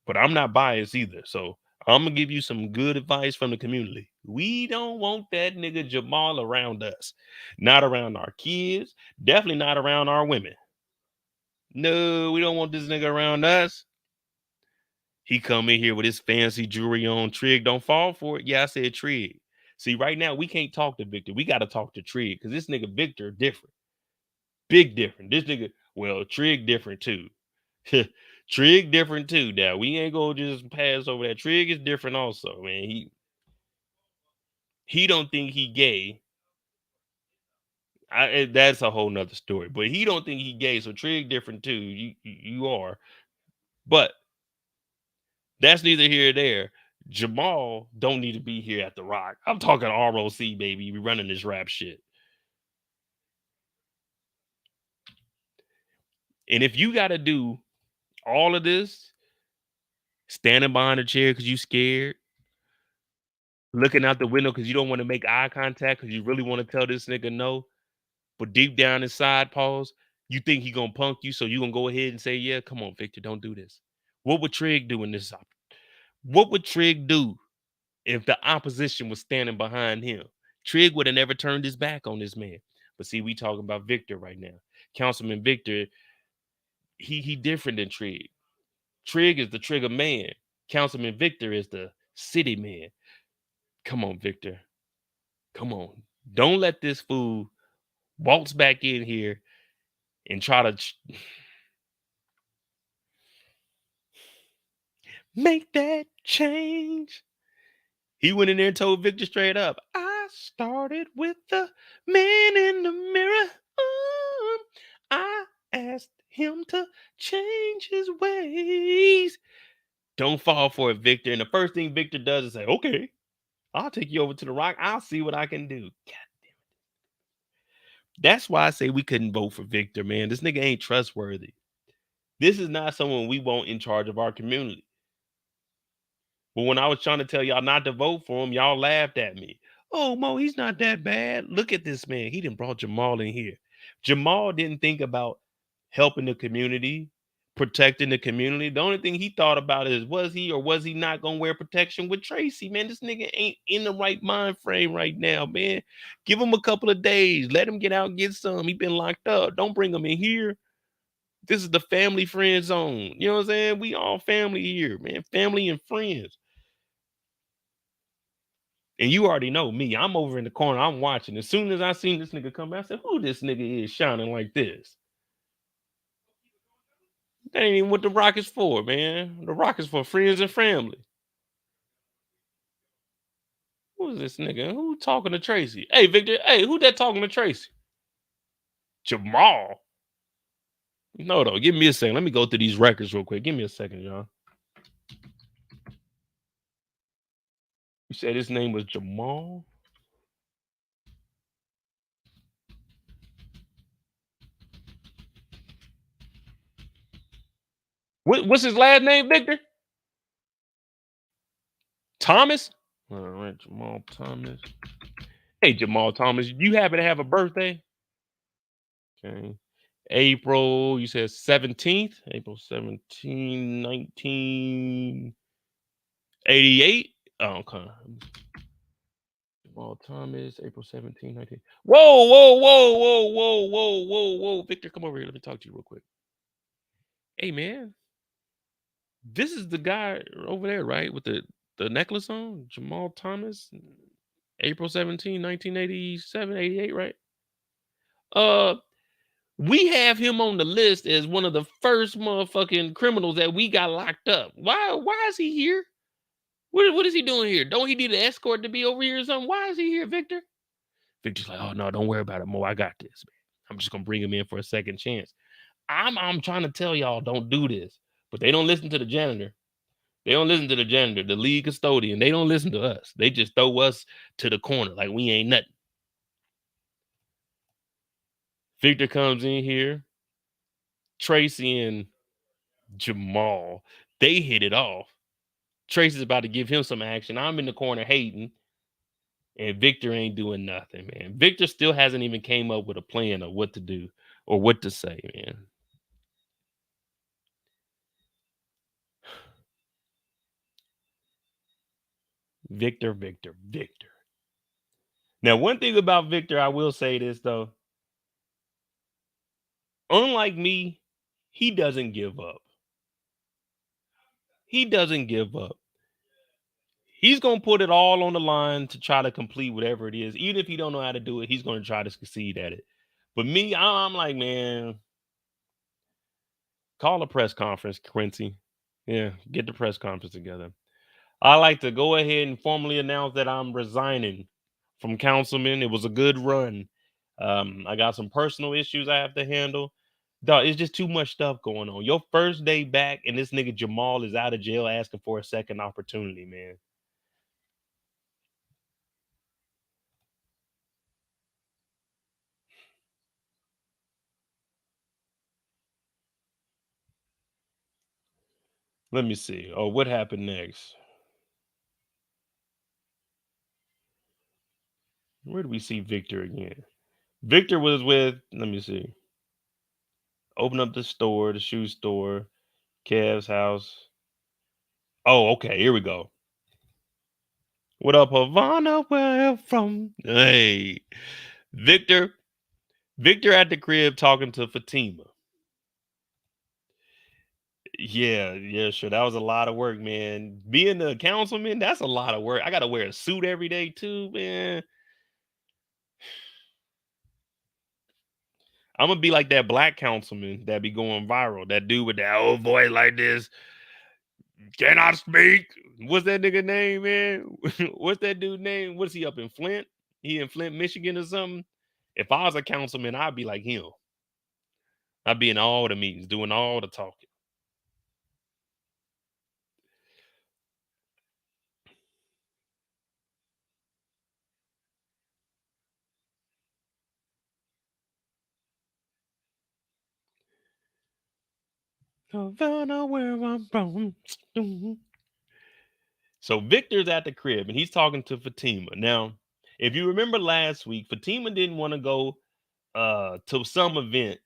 but I'm not biased either. So I'm going to give you some good advice from the community. We don't want that nigga Jamal around us. Not around our kids. Definitely not around our women. No, we don't want this nigga around us. He come in here with his fancy jewelry on. Trig, don't fall for it. Yeah, I said Trig. See, right now, we can't talk to Victor. We got to talk to Trig because this nigga Victor different. Big different. This nigga, well, Trig different too. Trig different too. Now, we ain't going to just pass over that. Trig is different also, man. He don't think he gay. That's a whole nother story. But he don't think he gay, so Trig different too. You are. But that's neither here or there. Jamal don't need to be here at the Rock. I'm talking ROC, baby. We running this rap shit. And if you got to do all of this, standing behind a chair because you scared, looking out the window because you don't want to make eye contact because you really want to tell this nigga no, but deep down inside, pause, you think he gonna punk you, so you gonna go ahead and say, yeah, come on, Victor, don't do this. What would Trig do in this? What would Trig do if the opposition was standing behind him? Trig would have never turned his back on this man. But see, we talking about Victor right now. Councilman Victor, he different than Trig. Trig is the trigger man. Councilman Victor is the city man. Come on, Victor. Come on. Don't let this fool waltz back in here and try to make that change. He went in there and told Victor straight up, I started with the man in the mirror. I asked him to change his ways. Don't fall for it, Victor. And the first thing Victor does is say, okay, I'll take you over to the Rock. I'll see what I can do. God damn it. That's why I say we couldn't vote for Victor, man. This nigga ain't trustworthy. This is not someone we want in charge of our community. But when I was trying to tell y'all not to vote for him, y'all laughed at me. Oh, Mo, he's not that bad. Look at this man. He done brought Jamal in here. Jamal didn't think about helping the community, protecting the community. The only thing he thought about is, was he or was he not going to wear protection with Tracy? Man, this nigga ain't in the right mind frame right now, man. Give him a couple of days. Let him get out and get some. He been locked up. Don't bring him in here. This is the family friend zone. You know what I'm saying? We all family here, man. Family and friends. And you already know me. I'm over in the corner. I'm watching. As soon as I seen this nigga come out, I said, who this nigga is shining like this? That ain't even what the Rock is for, man. The Rock is for friends and family. Who is this nigga? Who talking to Tracy? Hey, Victor. Hey, who that talking to Tracy? Jamal. No, though. Give me a second. Let me go through these records real quick. Give me a second, y'all. You said his name was Jamal? What's his last name, Victor? Thomas? All right, Jamal Thomas. Hey, Jamal Thomas, you happen to have a birthday? Okay. April, you said 17th? April 17, 1988? Oh, okay. Jamal Thomas, April 17, 19. Whoa, whoa, whoa, whoa, whoa, whoa, whoa, whoa. Victor, come over here. Let me talk to you real quick. Hey, man. This is the guy over there, right? With the necklace on? Jamal Thomas, April 17, 1987, 88, right? We have him on the list as one of the first motherfucking criminals that we got locked up. Why is he here? What is he doing here? Don't he need an escort to be over here or something? Why is he here, Victor? Victor's like, oh no, don't worry about it, Mo. I got this, man. I'm just gonna bring him in for a second chance. I'm trying to tell y'all, don't do this. But they don't listen to the janitor. They don't listen to the janitor, the lead custodian. They don't listen to us. They just throw us to the corner like we ain't nothing. Victor comes in here. Tracy and Jamal, they hit it off. Tracy's about to give him some action. I'm in the corner hating. And Victor ain't doing nothing, man. Victor still hasn't even came up with a plan of what to do or what to say, man. Victor, Victor, Victor. Now, one thing about Victor, I will say this though. Unlike me, he doesn't give up. He doesn't give up. He's gonna put it all on the line to try to complete whatever it is. Even if he don't know how to do it, he's gonna try to succeed at it. But me, I'm like, man, call a press conference, Quincy. Yeah, get the press conference together. I like to go ahead and formally announce that I'm resigning from councilman. It was a good run. I got some personal issues I have to handle. Dog, it's just too much stuff going on. Your first day back, and this nigga Jamal is out of jail asking for a second opportunity, man. Let me see. Oh, what happened next? Where do we see Victor again? Victor was with, let me see. Open up the store, the shoe store, Kev's house. Oh, okay. Here we go. What up, Havana? Where I'm from? Hey, Victor. Victor at the crib talking to Fatima. Yeah, sure. That was a lot of work, man. Being a councilman, that's a lot of work. I gotta wear a suit every day too, man. I'm gonna be like that black councilman that be going viral. That dude with that old voice like this. Can I speak? What's that nigga name, man? What's that dude name? What's he up in Flint? He in Flint, Michigan or something? If I was a councilman, I'd be like him. I'd be in all the meetings, doing all the talking. Havana, where I'm from. So Victor's at the crib and he's talking to Fatima. Now, if you remember last week, Fatima didn't want to go to some event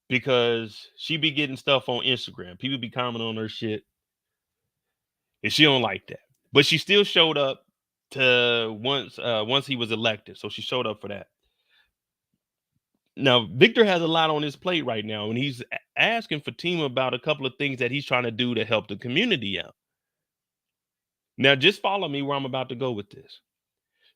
because she be getting stuff on Instagram. People be commenting on her shit, and she don't like that. But she still showed up to once he was elected. So she showed up for that. Now, Victor has a lot on his plate right now, and he's asking Fatima about a couple of things that he's trying to do to help the community out. Now, just follow me where I'm about to go with this.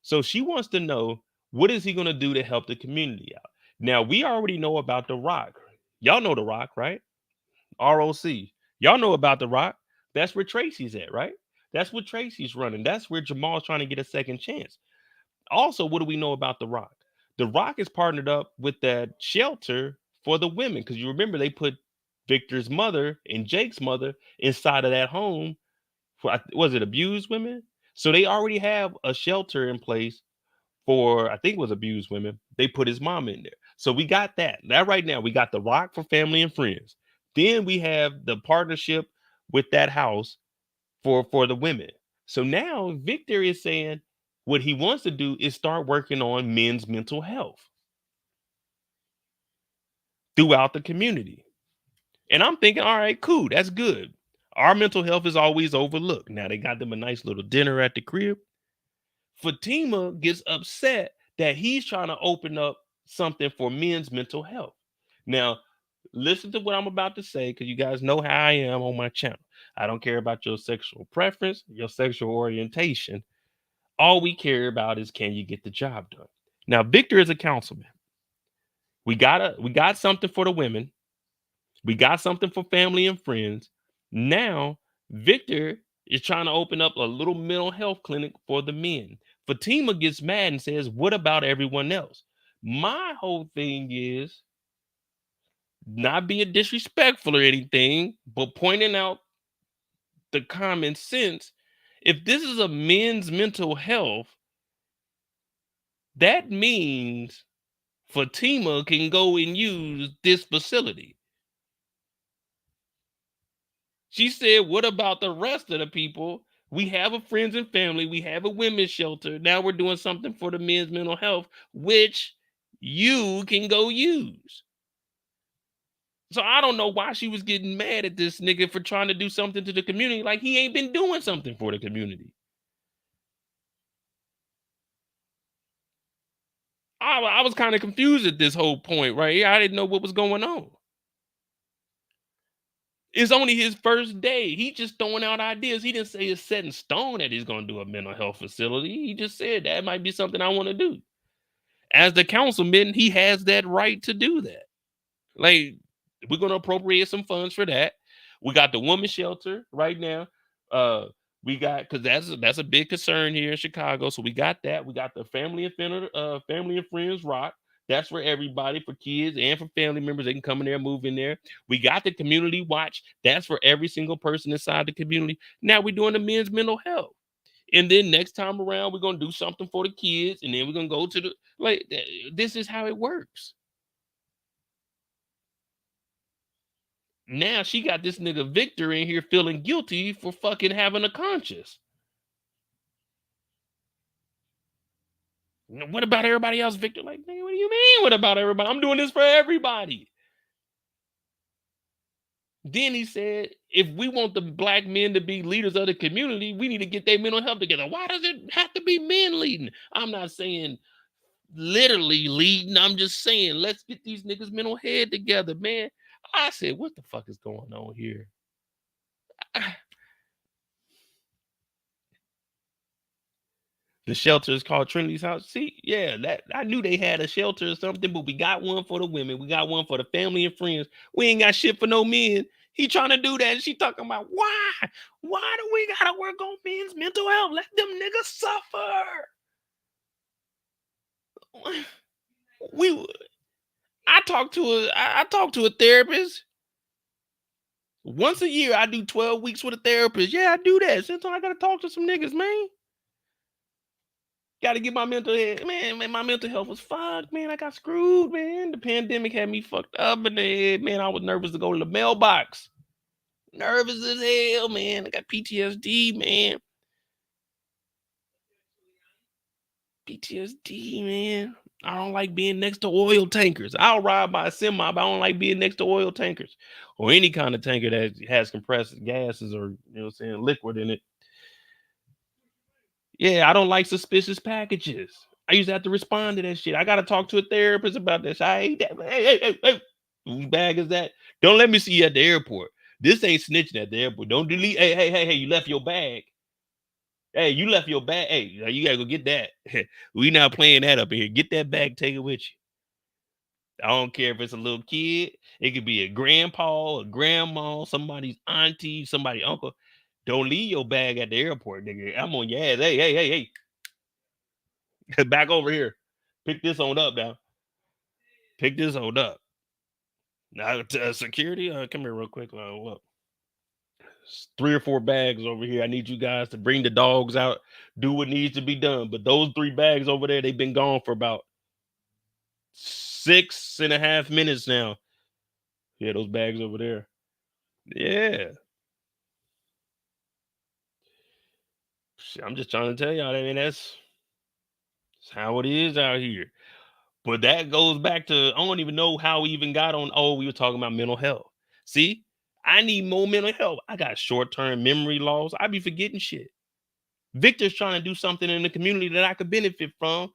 So she wants to know, what is he going to do to help the community out? Now, we already know about The Rock. Y'all know The Rock, right? ROC. Y'all know about The Rock. That's where Tracy's at, right? That's what Tracy's running. That's where Jamal's trying to get a second chance. Also, what do we know about The Rock? The Rock is partnered up with that shelter for the women, because you remember they put Victor's mother and Jake's mother inside of that home for, was it abused women? So they already have a shelter in place for, I think it was abused women. They put his mom in there. So we got that. That right now, we got The Rock for family and friends. Then we have the partnership with that house for the women. So now Victor is saying what he wants to do is start working on men's mental health throughout the community. And I'm thinking, all right, cool, that's good. Our mental health is always overlooked. Now they got them a nice little dinner at the crib. Fatima gets upset that he's trying to open up something for men's mental health. Now, listen to what I'm about to say, because you guys know how I am on my channel. I don't care about your sexual preference, your sexual orientation. All we care about is, can you get the job done? Now, Victor is a councilman. We got something for the women. We got something for family and friends. Now, Victor is trying to open up a little mental health clinic for the men. Fatima gets mad and says, "What about everyone else?" My whole thing is not being disrespectful or anything, but pointing out the common sense. If this is a men's mental health, that means Fatima can go and use this facility. She said, "What about the rest of the people? We have a friends and family. We have a women's shelter. Now we're doing something for the men's mental health, which you can go use." So I don't know why she was getting mad at this nigga for trying to do something to the community, like he ain't been doing something for the community. I was kind of confused at this whole point right here. I didn't know what was going on. It's only his first day. He just throwing out ideas. He didn't say it's set in stone that he's going to do a mental health facility. He just said that might be something I want to do. As the councilman, he has that right to do that. Like, we're going to appropriate some funds for that. We got the women's shelter right now. We got, because that's a big concern here in Chicago. So we got that. We got the family and friends rock. That's for everybody, for kids and for family members. They can come in there, move in there. We got the community watch. That's for every single person inside the community. Now we're doing the men's mental health. And then next time around, we're going to do something for the kids. And then we're going to go to the, like, this is how it works. Now she got this nigga Victor in here feeling guilty for fucking having a conscience. What about everybody else, Victor? Like, nigga, what do you mean? What about everybody? I'm doing this for everybody. Then he said, if we want the black men to be leaders of the community, we need to get their mental health together. Why does it have to be men leading? I'm not saying literally leading. I'm just saying, let's get these niggas' mental head together, man. I said, what the fuck is going on here? The shelter is called Trinity's House. See, yeah, that I knew they had a shelter or something, but we got one for the women. We got one for the family and friends. We ain't got shit for no men. He trying to do that, and she talking about why? Why do we gotta work on men's mental health? Let them niggas suffer. We, I talked to a therapist once a year. I do 12 weeks with a therapist. Yeah, I do that. Sometimes I gotta talk to some niggas, man. Got to get my mental health, man. My mental health was fucked, man. I got screwed, man. The pandemic had me fucked up in the head, man. I was nervous to go to the mailbox. Nervous as hell, man. I got PTSD, man. PTSD, man. I don't like being next to oil tankers. I'll ride by a semi, but I don't like being next to oil tankers or any kind of tanker that has compressed gases or, liquid in it. Yeah, I don't like suspicious packages. I used to have to respond to that shit. I gotta talk to a therapist about this. I hate that. Hey. Whose bag is that? Don't let me see you at the airport. This ain't snitching at the airport. Don't delete. Hey, you left your bag. Hey, you left your bag. Hey, you gotta go get that. We not playing that up in here. Get that bag, take it with you. I don't care if it's a little kid. It could be a grandpa, a grandma, somebody's auntie, somebody's uncle. Don't leave your bag at the airport, nigga. I'm on your ass. Hey. Back over here. Pick this on up now. Pick this on up. Now, security, come here real quick. Look, 3 or 4 bags over here. I need you guys to bring the dogs out, do what needs to be done. But those 3 bags over there, they've been gone for about 6.5 minutes now. Yeah, those bags over there. Yeah. I'm just trying to tell y'all. I mean, that's how it is out here. But that goes back to, I don't even know how we even got on. Oh, we were talking about mental health. See, I need more mental health. I got short-term memory loss. I be forgetting shit. Victor's trying to do something in the community that I could benefit from.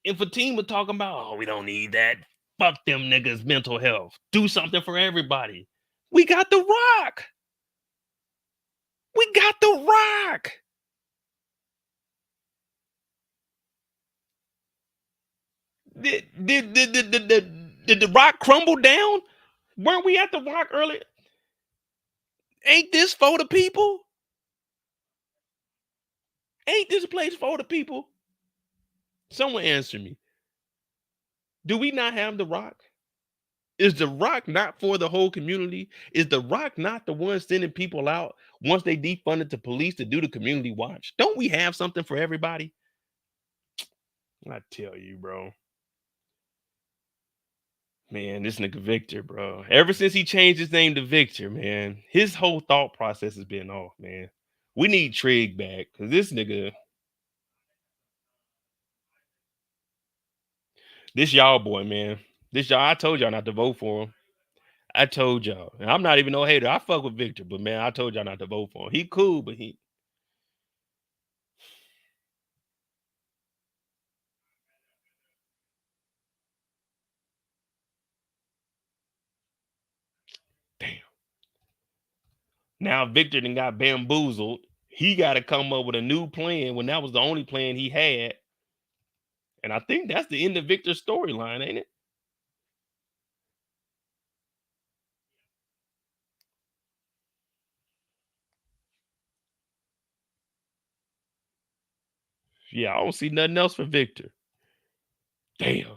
And Fatima talking about, oh, we don't need that. Fuck them niggas' mental health. Do something for everybody. We got the rock. We got the rock. Did the rock crumble down? Weren't we at the rock earlier? Ain't this for the people? Ain't this a place for older people? Someone answer me. Do we not have The Rock? Is The Rock not for the whole community? Is The Rock not the one sending people out once they defunded the police to do the community watch? Don't we have something for everybody? I tell you, bro. Man, this nigga Victor, bro. Ever since he changed his name to Victor, man, his whole thought process has been off, man. We need Trig back because this nigga, this y'all boy, man. This y'all, I told y'all not to vote for him. I told y'all. And I'm not even no hater. I fuck with Victor, but man, I told y'all not to vote for him. He cool, but he damn. Now Victor done got bamboozled. He got to come up with a new plan when that was the only plan he had. And I think that's the end of Victor's storyline, ain't it? Yeah, I don't see nothing else for Victor. Damn.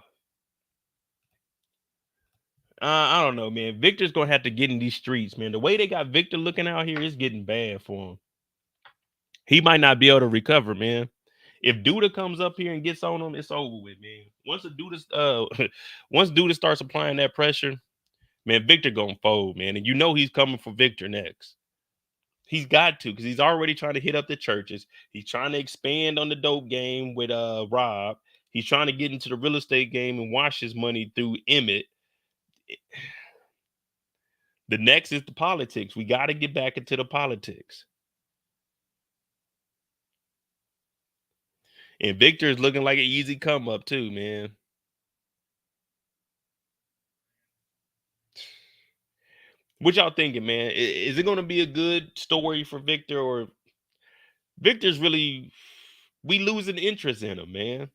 I don't know, man. Victor's gonna have to get in these streets, man. The way they got Victor looking out here is getting bad for him. He might not be able to recover, man. If Douda comes up here and gets on him, it's over with, man. Once Douda starts applying that pressure, man, Victor gonna fold, man. And you know he's coming for Victor next. He's got to, because he's already trying to hit up the churches. He's trying to expand on the dope game with Rob. He's trying to get into the real estate game and wash his money through Emmett. The next is the politics. We got to get back into the politics. And Victor is looking like an easy come up too, man. What y'all thinking, man? Is it going to be a good story for Victor, or Victor's really we losing interest in him, man?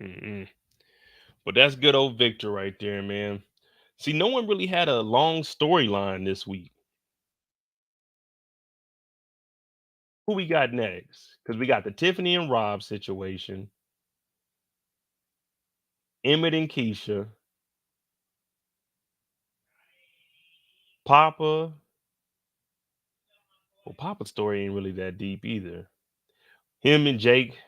Mm-mm. But that's good old Victor right there, man. See, no one really had a long storyline this week. Who we got next? Because we got the Tiffany and Rob situation, Emmett and Keisha, Papa. Well, Papa's story ain't really that deep either. Him and Jake.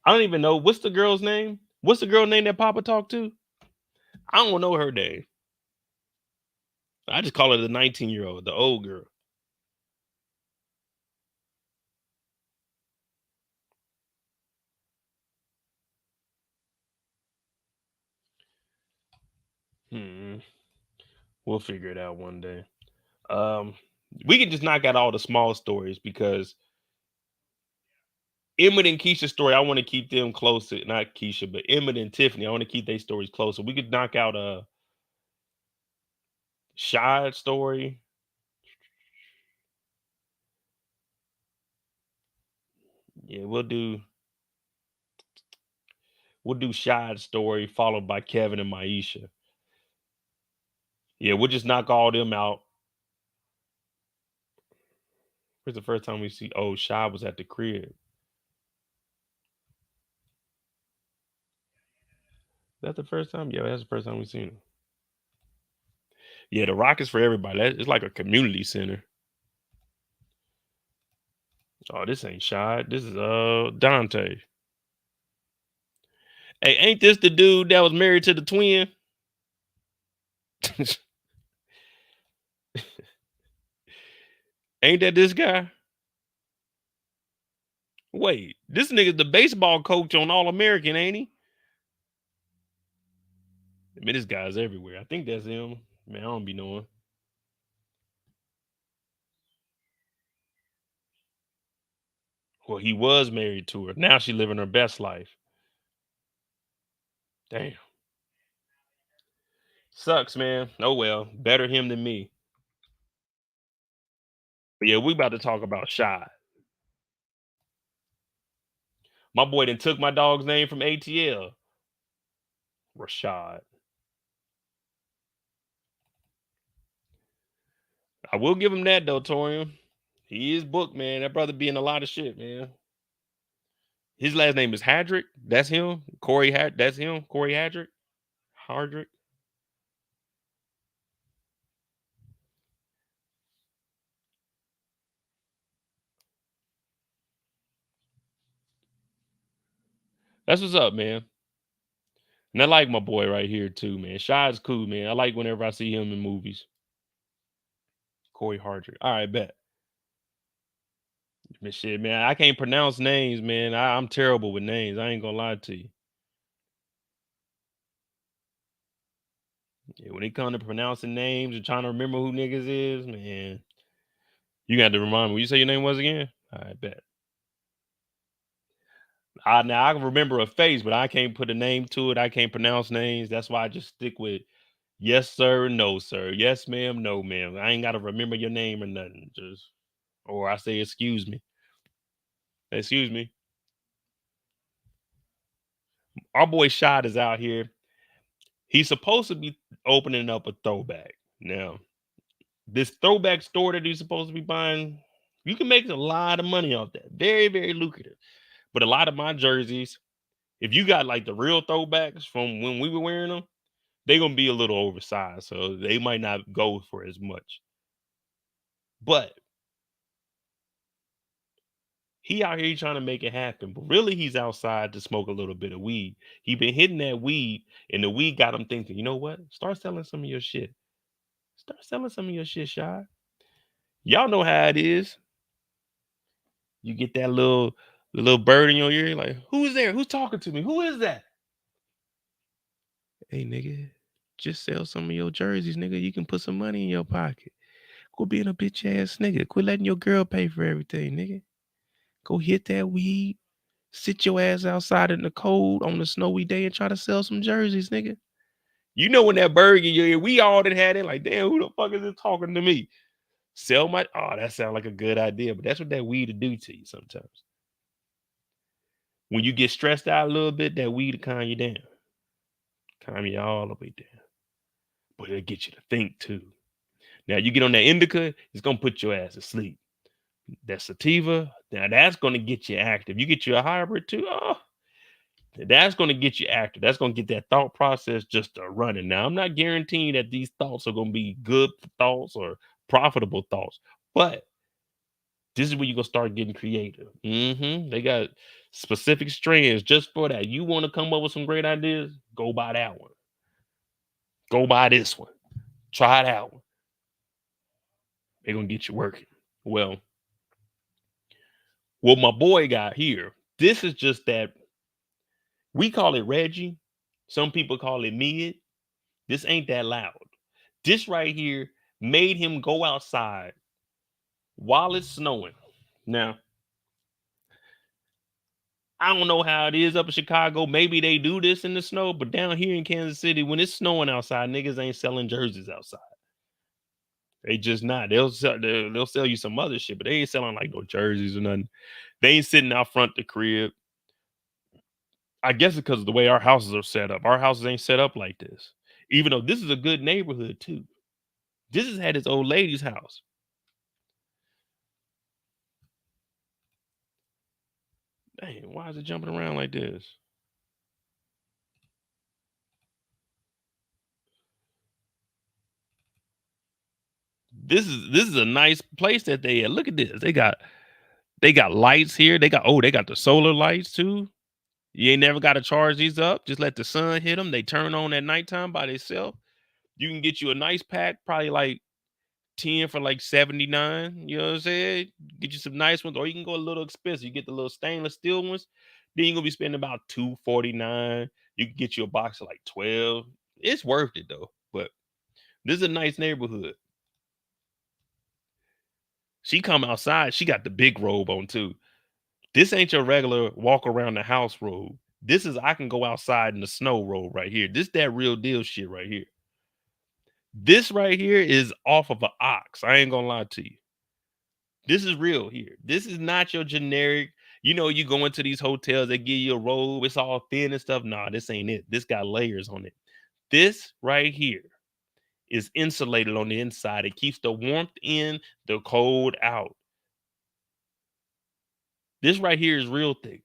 I don't even know what's the girl's name. What's the girl name that Papa talked to? I don't know her name. I just call her the 19-year-old, the old girl. Hmm. We'll figure it out one day. Um, we can just knock out all the small stories because Emmett and Keisha's story, I want to keep them closer. Not Keisha, but Emmett and Tiffany. I want to keep their stories closer. We could knock out a Shy story. Yeah, we'll do Shy's story followed by Kevin and Maisha. Yeah, we'll just knock all them out. Where's the first time we see? Oh, Shy was at the crib. That the first time? Yeah, that's the first time we seen him. Yeah, the Rock is for everybody. It's like a community center. Oh, this ain't Shy. This is Dante. Hey, ain't this the dude that was married to the twin? Ain't that this guy? Wait, this nigga's the baseball coach on All American, ain't he? I mean, this guy's everywhere. I think that's him. Man, I don't be knowing. Well, he was married to her. Now she living her best life. Damn. Sucks, man. Oh well. Better him than me. But yeah, we about to talk about Shy. My boy done took my dog's name from ATL. Rashad. I will give him that though, Torium. He is booked, man. That brother be in a lot of shit, man. His last name is Hadrick. That's him. That's him. Corey Hadrick. Hardrick. That's what's up, man. And I like my boy right here too, man. Shy's cool, man. I like whenever I see him in movies. Corey Hardrick. All right, bet. Man, shit, man. I can't pronounce names, man. I'm terrible with names. I ain't gonna lie to you. Yeah, when it comes to pronouncing names and trying to remember who niggas is, man, you got to remind me. What you say your name was again? I bet. Now I can remember a face, but I can't put a name to it. I can't pronounce names. That's why I just stick with yes, sir, no, sir. Yes, ma'am, no, ma'am. I ain't got to remember your name or nothing. Just or I say excuse me. Excuse me. Our boy Shot is out here. He's supposed to be opening up a throwback. Now, this throwback store that he's supposed to be buying, you can make a lot of money off that. Very, very lucrative. But a lot of my jerseys, if you got like the real throwbacks from when we were wearing them, they're gonna be a little oversized. So they might not go for as much. But he out here trying to make it happen. But really he's outside to smoke a little bit of weed. He been hitting that weed, and the weed got him thinking, you know what? Start selling some of your shit. Start selling some of your shit, Shy. Y'all know how it is. You get that little bird in your ear, like, who's there? Who's talking to me? Who is that? Hey nigga, just sell some of your jerseys, nigga. You can put some money in your pocket. Go being a bitch ass nigga. Quit letting your girl pay for everything, nigga. Go hit that weed. Sit your ass outside in the cold on a snowy day and try to sell some jerseys, nigga. You know when that bird in your ear, we all done had it. Like, damn, who the fuck is this talking to me? Sell my that sounds like a good idea, but that's what that weed will do to you sometimes. When you get stressed out a little bit, that weed will calm you down. Calm you all the way down. But it'll get you to think too. Now you get on that indica, it's gonna put your ass to sleep. That sativa, now that's gonna get you active. You get you a hybrid too. Oh, that's gonna get you active. That's gonna get that thought process just running. Now I'm not guaranteeing that these thoughts are gonna be good thoughts or profitable thoughts, but this is where you're gonna start getting creative. They got specific strands just for that. You want to come up with some great ideas? Go buy that one. Go buy this one. Try that one. They're gonna get you working. Well, what my boy got here, this is just that we call it Reggie. Some people call it mid. This ain't that loud. This right here made him go outside while it's snowing. Now, I don't know how it is up in Chicago. Maybe they do this in the snow, but down here in Kansas City, when it's snowing outside, niggas ain't selling jerseys outside. They just not. They'll sell you some other shit, but they ain't selling like no jerseys or nothing. They ain't sitting out front the crib. I guess it's because of the way our houses are set up. Our houses ain't set up like this. Even though this is a good neighborhood too. This has had his old lady's house. Dang, why is it jumping around like this? This is a nice place that they at. Look at this. They got lights here. They got the solar lights too. You ain't never got to charge these up. Just let the sun hit them. They turn on at nighttime by themselves. You can get you a nice pack, probably like 10 for like 79. You know what I'm saying? Get you some nice ones, or you can go a little expensive. You get the little stainless steel ones. Then you're gonna be spending about 249. You can get you a box of like 12. It's worth it though. But this is a nice neighborhood. She come outside, she got the big robe on too. This ain't your regular walk around the house robe. This is I can go outside in the snow robe right here. This that real deal shit right here. This right here is off of an ox. I ain't gonna lie to you. This is real here. This is not your generic. You know, you go into these hotels, they give you a robe, it's all thin and stuff. Nah, this ain't it. This got layers on it. This right here is insulated on the inside. It keeps the warmth in, the cold out. This right here is real thick.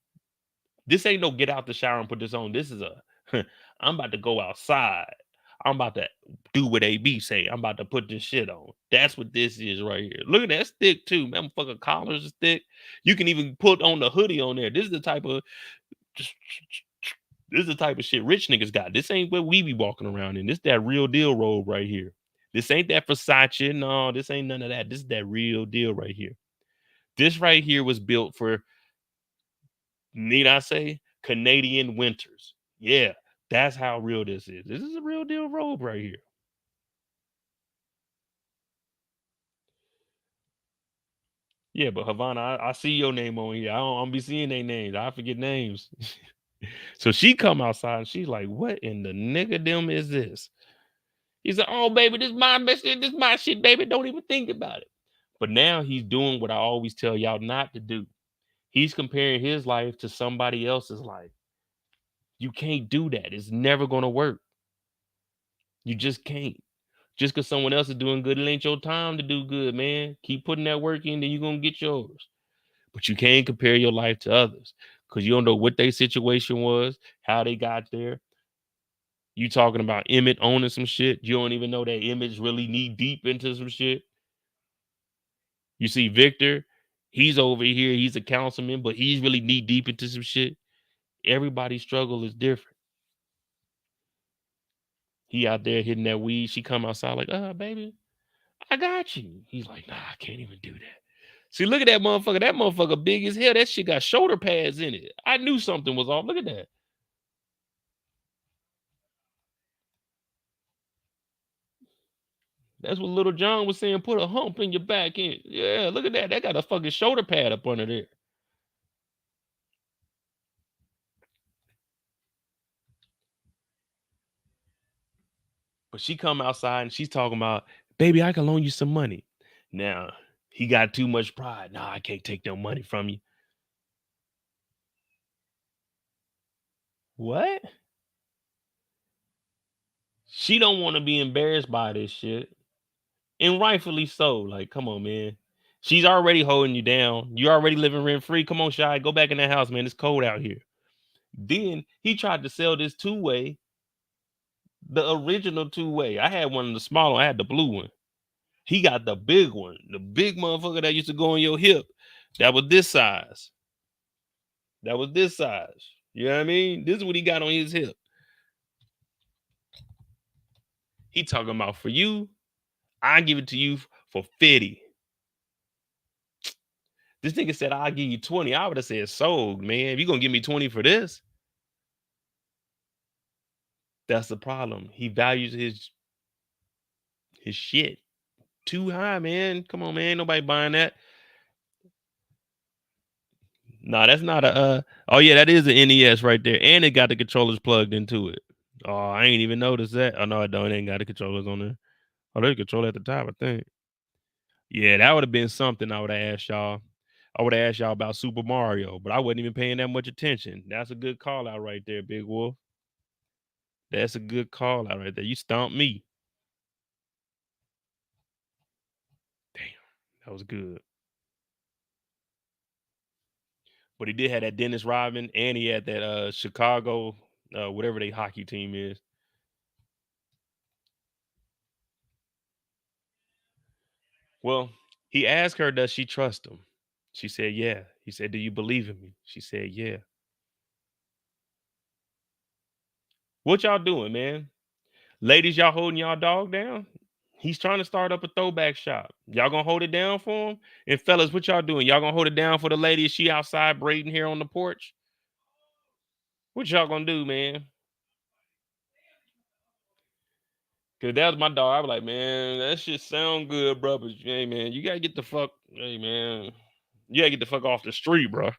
This ain't no get out the shower and put this on. This is a I'm about to go outside. I'm about to do what AB say. I'm about to put this shit on. That's what this is right here. Look at that, it's thick too. Man, fucking collars is thick. You can even put on the hoodie on there. This is the type of this is the type of shit rich niggas got. This ain't what we be walking around in. This that real deal robe right here. This ain't that Versace. No, this ain't none of that. This is that real deal right here. This right here was built for, need I say, Canadian winters. Yeah, that's how real this is. This is a real deal robe right here. Yeah, but Havana, I see your name on here. I don't be seeing their names. I forget names. So she come outside and she's like, "What in the nigga them is this?" He's like, "Oh baby, this my shit. This my shit, baby. Don't even think about it." But now he's doing what I always tell y'all not to do. He's comparing his life to somebody else's life. You can't do that. It's never gonna work. You just can't. Just because someone else is doing good, it ain't your time to do good, man. Keep putting that work in, then you're gonna get yours. But you can't compare your life to others because you don't know what their situation was, how they got there. You talking about Emmett owning some shit. You don't even know that Emmett's really knee deep into some shit. You see Victor, he's over here, he's a councilman, but he's really knee deep into some shit. Everybody's struggle is different. He out there hitting that weed. She come outside like, baby, I got you. He's like, nah, I can't even do that. See, look at that motherfucker. That motherfucker big as hell. That shit got shoulder pads in it. I knew something was off. Look at that. That's what Little John was saying. Put a hump in your back end. Yeah, look at that. That got a fucking shoulder pad up under there. But she come outside and she's talking about, baby, I can loan you some money. Now, he got too much pride. Nah, I can't take no money from you. What? She don't want to be embarrassed by this shit. And rightfully so. Like, come on, man. She's already holding you down. You already living rent free. Come on, Shy. Go back in that house, man. It's cold out here. Then he tried to sell this two-way, the original two-way. I had one of the small one. I had the blue one. He got the big one, the big motherfucker that used to go on your hip. That was this size. That was this size. You know what I mean? This is what he got on his hip. He talking about for you, I give it to you for 50. This nigga said I'll give you 20. I would have said sold, man. If you're gonna give me 20 for this, that's the problem. He values his shit too high, man. Come on, man. Nobody buying that. Nah, that's not a oh yeah, that is an NES right there. And it got the controllers plugged into it. Oh, I ain't even noticed that. Oh no, it don't. It ain't got the controllers on there. Oh, there's a controller at the top, I think. Yeah, that would have been something I would have asked y'all. I would have asked y'all about Super Mario, but I wasn't even paying that much attention. That's a good call out right there, Big Wolf. That's a good call out right there. You stumped me. Damn, that was good. But he did have that Dennis Rodman, and he had that Chicago, whatever they hockey team is. Well, he asked her, does she trust him? She said, yeah. He said, do you believe in me? She said, yeah. What y'all doing, man? Ladies, y'all holding y'all dog down? He's trying to start up a throwback shop. Y'all gonna hold it down for him? And fellas, what y'all doing? Y'all gonna hold it down for the lady? Is she outside braiding here on the porch? What y'all gonna do, man? Cause that was my dog. I was like, man, that shit sound good, bro. But hey, man, you gotta get the fuck, hey, man, you gotta get the fuck off the street, bro.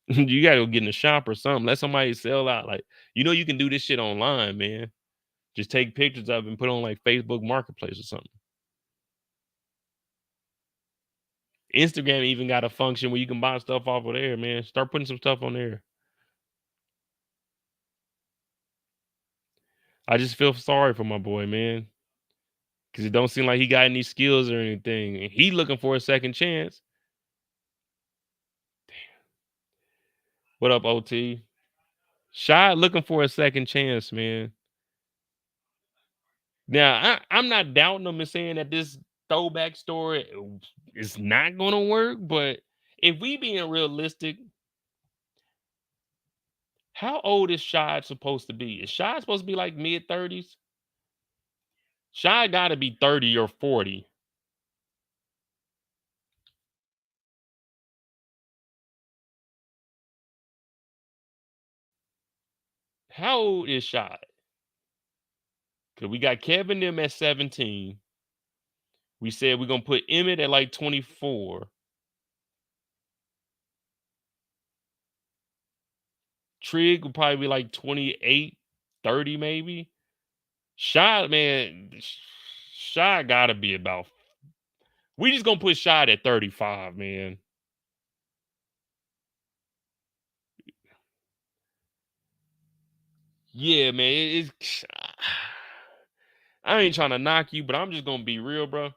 You gotta go get in the shop or something. Let somebody sell out. Like, you can do this shit online, man. Just take pictures of it and put on like Facebook Marketplace or something. Instagram even got a function where you can buy stuff off of there, man. Start putting some stuff on there. I just feel sorry for my boy, man. Because it don't seem like he got any skills or anything. And he looking for a second chance. What up, OT? Shy looking for a second chance, man. Now, I'm not doubting him and saying that this throwback story is not going to work, but if we being realistic, how old is Shy supposed to be? Is Shy supposed to be like mid-30s? Shy got to be 30 or 40. How old is Shy? Because we got Kevin them at 17. We said we're going to put Emmett at like 24. Trig would probably be like 28, 30 maybe. Shy, man, Shy got to be about. We just going to put Shy at 35, man. Yeah, man. It's I ain't trying to knock you, but I'm just going to be real, bro.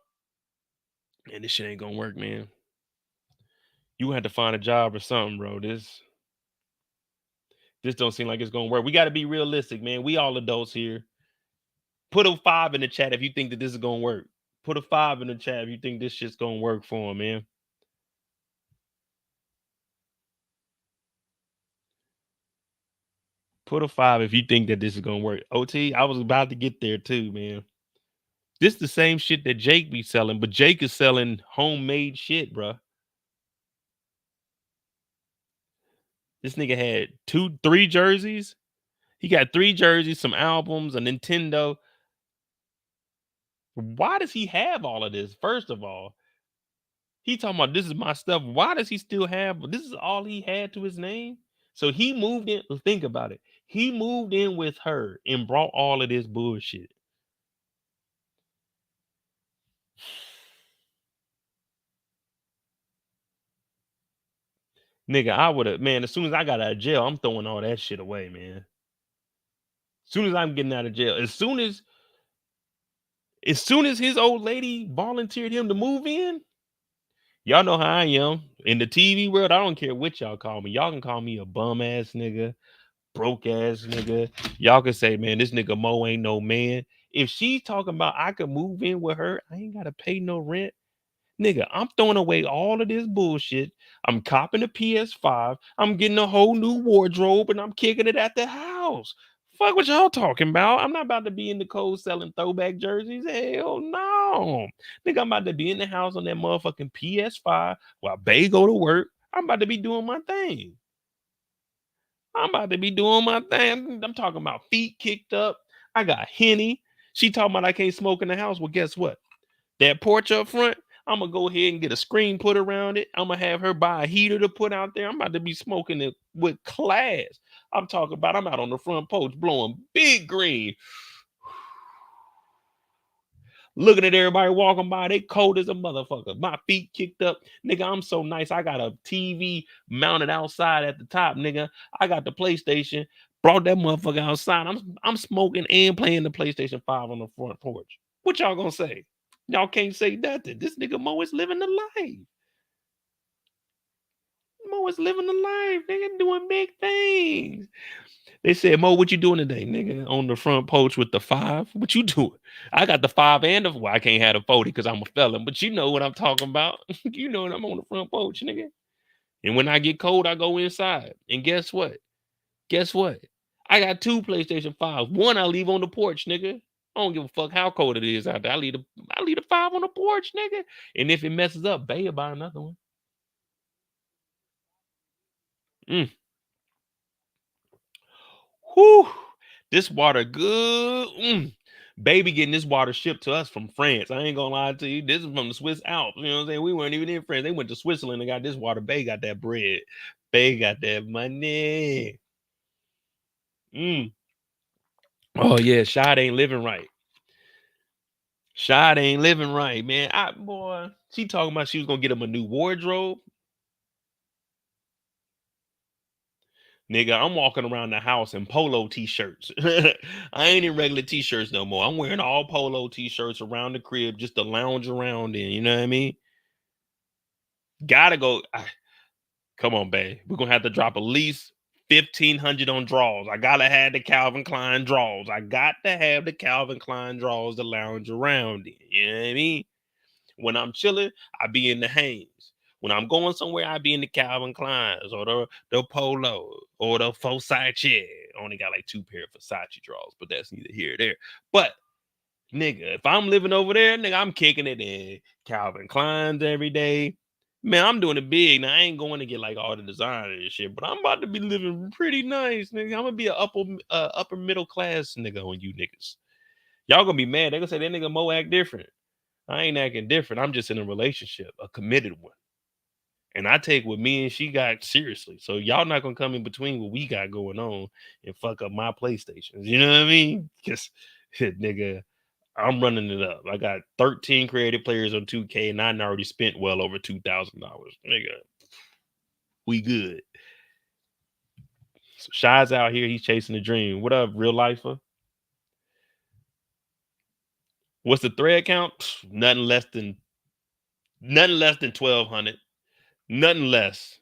Man, this shit ain't going to work, man. You had to find a job or something, bro. This don't seem like it's going to work. We got to be realistic, man. We all adults here. Put a 5 in the chat if you think that this is going to work. Put a 5 in the chat if you think this shit's going to work for him, man. Put a 5 if you think that this is going to work. OT, I was about to get there too, man. This the same shit that Jake be selling, but Jake is selling homemade shit, bro. This nigga had 3 jerseys. He got 3 jerseys, some albums, a Nintendo. Why does he have all of this? First of all, he talking about this is my stuff. Why does he still have this? Is all he had to his name? So he moved in. Think about it. He moved in with her and brought all of this bullshit. Nigga, I would have, man, as soon as I got out of jail, I'm throwing all that shit away, man. As soon as I'm getting out of jail, as soon as his old lady volunteered him to move in, y'all know how I am. In the TV world, I don't care what y'all call me. Y'all can call me a bum ass nigga, broke ass nigga. Y'all can say, man, this nigga Mo ain't no man. If she's talking about I could move in with her, I ain't gotta pay no rent. Nigga, I'm throwing away all of this bullshit. I'm copping a PS5. I'm getting a whole new wardrobe and I'm kicking it at the house. Fuck what y'all talking about. I'm not about to be in the cold selling throwback jerseys. Hell no. Nigga, I'm about to be in the house on that motherfucking PS5 while Bay go to work. I'm about to be doing my thing. I'm about to be doing my thing. I'm talking about feet kicked up. I got Henny. She talking about I can't smoke in the house. Well, guess what? That porch up front, I'm gonna go ahead and get a screen put around it. I'm gonna have her buy a heater to put out there. I'm about to be smoking it with class. I'm talking about I'm out on the front porch blowing big green. Looking at everybody walking by, they cold as a motherfucker. My feet kicked up. Nigga, I'm so nice. I got a TV mounted outside at the top, nigga. I got the PlayStation. Brought that motherfucker outside. I'm smoking and playing the PlayStation 5 on the front porch. What y'all gonna say? Y'all can't say nothing. This nigga Mo is living the life. Mo is living the life, nigga, doing big things. They said, Mo, what you doing today, nigga? On the front porch with the 5? What you doing? I got the 5 and the, well, I can't have the 40 because I'm a felon, but you know what I'm talking about. You know what I'm on the front porch, nigga. And when I get cold, I go inside. And guess what? Guess what? I got 2 PlayStation 5s. One I leave on the porch, nigga. I don't give a fuck how cold it is out there. I leave the 5 on the porch, nigga. And if it messes up, Bay buy another one. Mm. Whew. This water good. Baby getting this water shipped to us from France. I ain't gonna lie to you. This is from the Swiss Alps. You know what I'm saying? We weren't even in France. They went to Switzerland and got this water. Bay got that bread. Bay got that money. Oh yeah, Shad ain't living right. Shad ain't living right, man. Boy, she talking about she was gonna get him a new wardrobe. Nigga, I'm walking around the house in polo t-shirts. I ain't in regular t-shirts no more. I'm wearing all polo t-shirts around the crib just to lounge around in. You know what I mean? Gotta go. Come on, babe. We're gonna have to drop at least 1,500 on draws. I gotta have the Calvin Klein draws. I got to have the Calvin Klein draws to lounge around in. You know what I mean? When I'm chilling, I be in the Hanes. When I'm going somewhere, I be in the Calvin Kleins or the Polo or the Versace. I only got like 2 pair of Versace drawers, but that's neither here nor there. But nigga, if I'm living over there, nigga, I'm kicking it in Calvin Kleins every day. Man, I'm doing it big. Now I ain't going to get like all the designer and shit, but I'm about to be living pretty nice, nigga. I'm gonna be an upper middle class nigga on you niggas. Y'all gonna be mad. They gonna say that nigga Mo act different. I ain't acting different. I'm just in a relationship, a committed one. And I take what me and she got seriously. So y'all not gonna come in between what we got going on and fuck up my PlayStations. You know what I mean? Because nigga, I'm running it up. I got 13 creative players on 2K and I already spent well over $2,000. Nigga, we good. So Shy's out here, he's chasing the dream. What up, real lifer? What's the thread count? Nothing less than 1,200. Nothing less.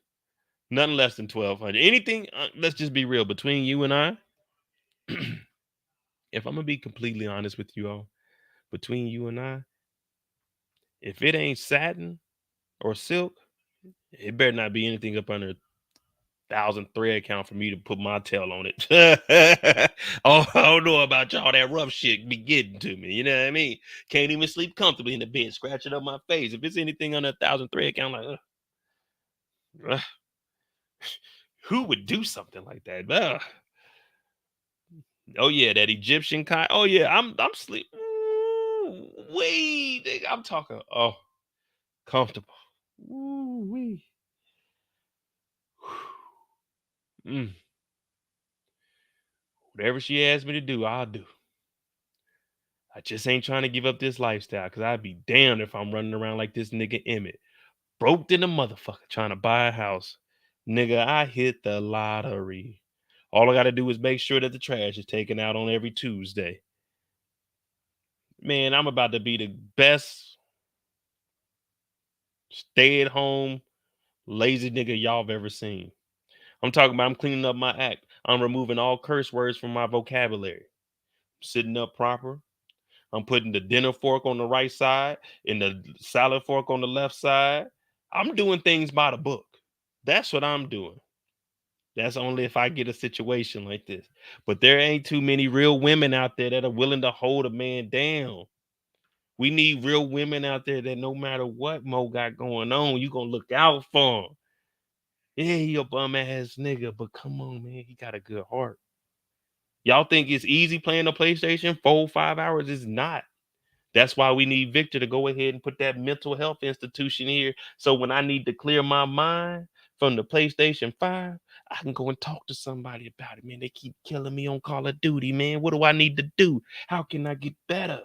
Nothing less than 1,200. Anything, let's just be real. Between you and I, if I'm going to be completely honest with you all, between you and I, if it ain't satin or silk, it better not be anything up under 1,000 thread count for me to put my tail on it. Oh, I don't know about y'all. That rough shit be getting to me. You know what I mean? Can't even sleep comfortably in the bed, scratching up my face. If it's anything under 1,000 thread count, like, ugh, who would do something like that? Ugh. Oh yeah, that Egyptian kind. Oh yeah, I'm sleep. Wait, I'm talking. Oh, comfortable. Ooh wee. Mm. Whatever she asks me to do, I'll do. I just ain't trying to give up this lifestyle because I'd be damned if I'm running around like this nigga Emmett, broke than a motherfucker trying to buy a house. Nigga, I hit the lottery. All I got to do is make sure that the trash is taken out on every Tuesday. Man, I'm about to be the best stay at home lazy nigga y'all have ever seen. I'm talking about I'm cleaning up my act. I'm removing all curse words from my vocabulary. Sitting up proper. I'm putting the dinner fork on the right side and the salad fork on the left side. I'm doing things by the book. That's what I'm doing. That's only if I get a situation like this. But there ain't too many real women out there that are willing to hold a man down. We need real women out there that no matter what Mo got going on, you gonna look out for him. Yeah, he a bum ass nigga, but come on, man, he got a good heart. Y'all think it's easy playing the PlayStation 4 5 hours? It's not. That's why we need Victor to go ahead and put that mental health institution here. So when I need to clear my mind from the PlayStation 5, I can go and talk to somebody about it. Man, they keep killing me on Call of Duty, man. What do I need to do? How can I get better?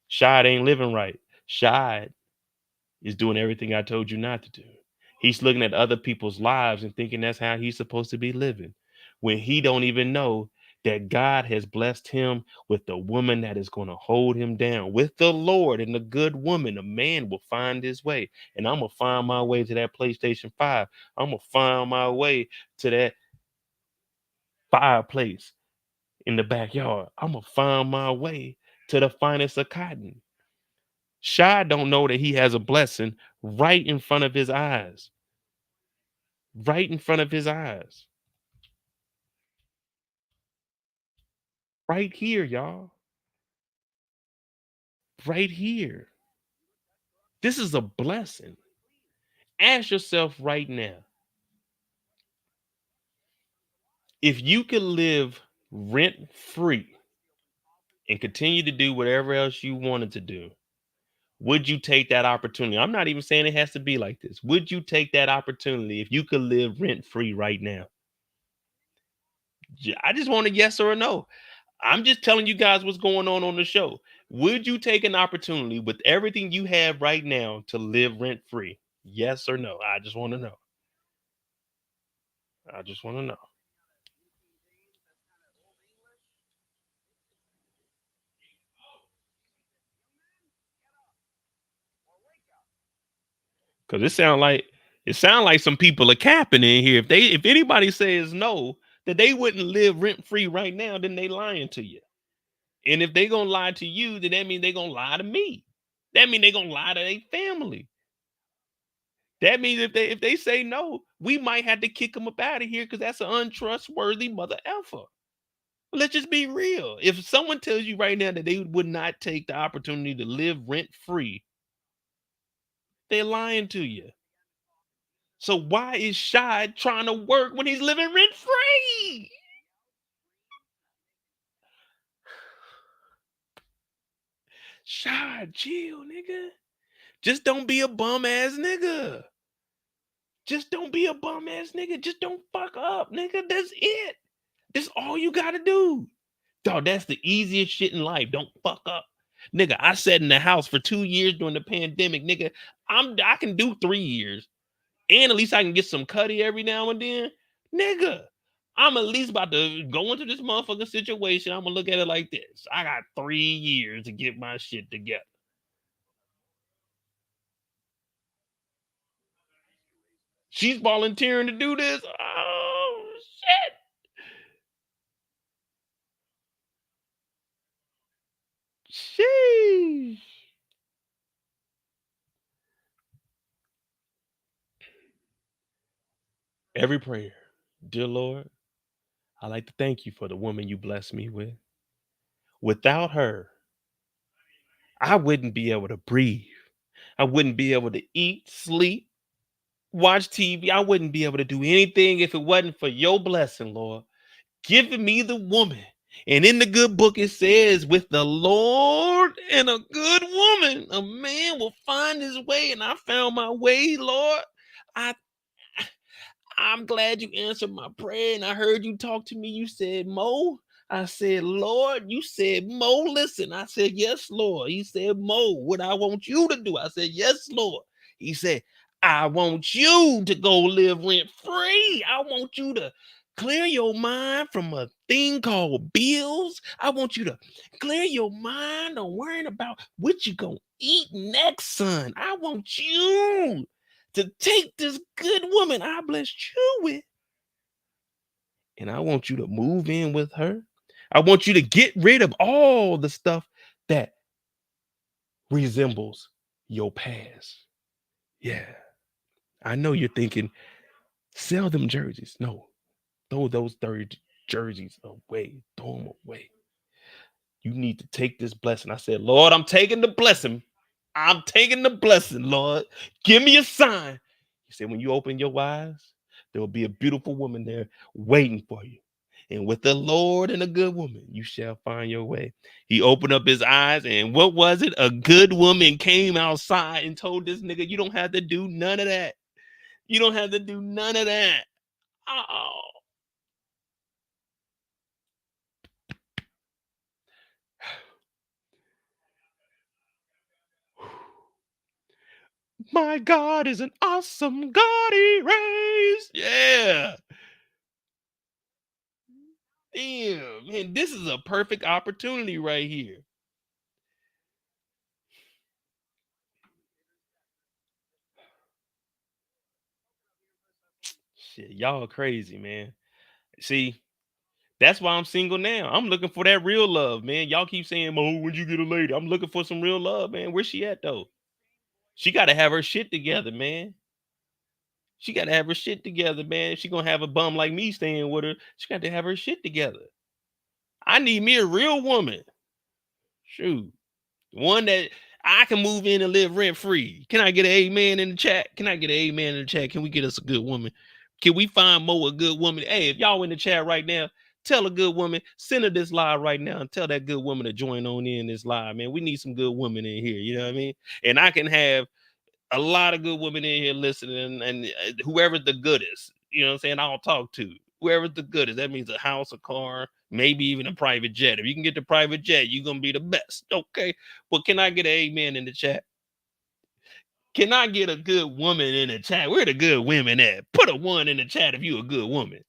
Shad ain't living right. Shad is doing everything I told you not to do. He's looking at other people's lives and thinking that's how he's supposed to be living, when he don't even know that God has blessed him with the woman that is going to hold him down. With the Lord and the good woman, a man will find his way. And I'm going to find my way to that PlayStation 5. I'm going to find my way to that fireplace in the backyard. I'm going to find my way to the finest of cotton. Shy don't know that he has a blessing right in front of his eyes. Right in front of his eyes. Right here, y'all. Right here. This is a blessing. Ask yourself right now, if you could live rent free and continue to do whatever else you wanted to do, would you take that opportunity? I'm not even saying it has to be like this. Would you take that opportunity if you could live rent free right now? I just want a yes or a no. I'm just telling you guys what's going on the show. Would you take an opportunity with everything you have right now to live rent free? Yes or no? I just want to know. I just want to know. Cause it sound like some people are capping in here. If anybody says no, that they wouldn't live rent free right now, then they lying to you. And if they gonna lie to you, then that means they gonna lie to me. That means they gonna lie to their family. That means if they say no, we might have to kick them up out of here because that's an untrustworthy mother effer. Let's just be real. If someone tells you right now that they would not take the opportunity to live rent free, they're lying to you. So why is Shy trying to work when he's living rent free? Shy, chill, nigga. Just don't be a bum ass nigga. Just don't be a bum ass nigga. Just don't fuck up, nigga. That's it. That's all you gotta do. Dog, that's the easiest shit in life. Don't fuck up. Nigga, I sat in the house for 2 years during the pandemic. Nigga, I can do 3 years. And at least I can get some cutty every now and then. Nigga, I'm at least about to go into this motherfucking situation. I'm gonna look at it like this. I got 3 years to get my shit together. She's volunteering to do this. Oh shit. Sheesh. Every prayer. Dear Lord, I'd like to thank you for the woman you blessed me with. Without her, I wouldn't be able to breathe. I wouldn't be able to eat, sleep, watch TV. I wouldn't be able to do anything if it wasn't for your blessing, Lord. Giving me the woman. And in the good book, it says, with the Lord and a good woman, a man will find his way. And I found my way, Lord. I I'm glad you answered my prayer and I heard you talk to me. You said, Mo. I said, Lord. You said, Mo, listen. I said, yes, Lord. He said, Mo, what I want you to do. I said, yes, Lord. He said, I want you to go live rent free. I want you to clear your mind from a thing called bills. I want you to clear your mind on worrying about what you gonna eat next, son. I want you to take this good woman I blessed you with, and I want you to move in with her. I want you to get rid of all the stuff that resembles your past. Yeah, I know you're thinking, sell them jerseys. No, throw those 30 jerseys away. Throw them away. You need to take this blessing. I said, Lord, I'm taking the blessing. I'm taking the blessing, Lord. Give me a sign. He said, when you open your eyes, there will be a beautiful woman there waiting for you. And with the Lord and a good woman, you shall find your way. He opened up his eyes, and what was it? A good woman came outside and told this nigga, you don't have to do none of that. You don't have to do none of that. Oh, my God is an awesome God he raised. Yeah. Damn, man, this is a perfect opportunity right here. Shit, y'all crazy, man. See, that's why I'm single now. I'm looking for that real love, man. Y'all keep saying, Mo, when you get a lady? I'm looking for some real love, man. Where's she at, though? She got to have her shit together, man. She got to have her shit together, man. If she going to have a bum like me staying with her, she got to have her shit together. I need me a real woman. Shoot. One that I can move in and live rent free. Can I get an amen in the chat? Can I get an amen in the chat? Can we get us a good woman? Can we find Mo a good woman? Hey, if y'all in the chat right now, tell a good woman, send her this live right now and tell that good woman to join on in this live, man. We need some good women in here. You know what I mean? And I can have a lot of good women in here listening, and whoever's the goodest, you know what I'm saying? I'll talk to whoever's the goodest. That means a house, a car, Maybe even a private jet. If you can get the private jet, you're gonna be the best. Okay. But can I get an amen in the chat? Can I get a good woman in the chat? Where the good women at? Put a one in the chat if you a good woman.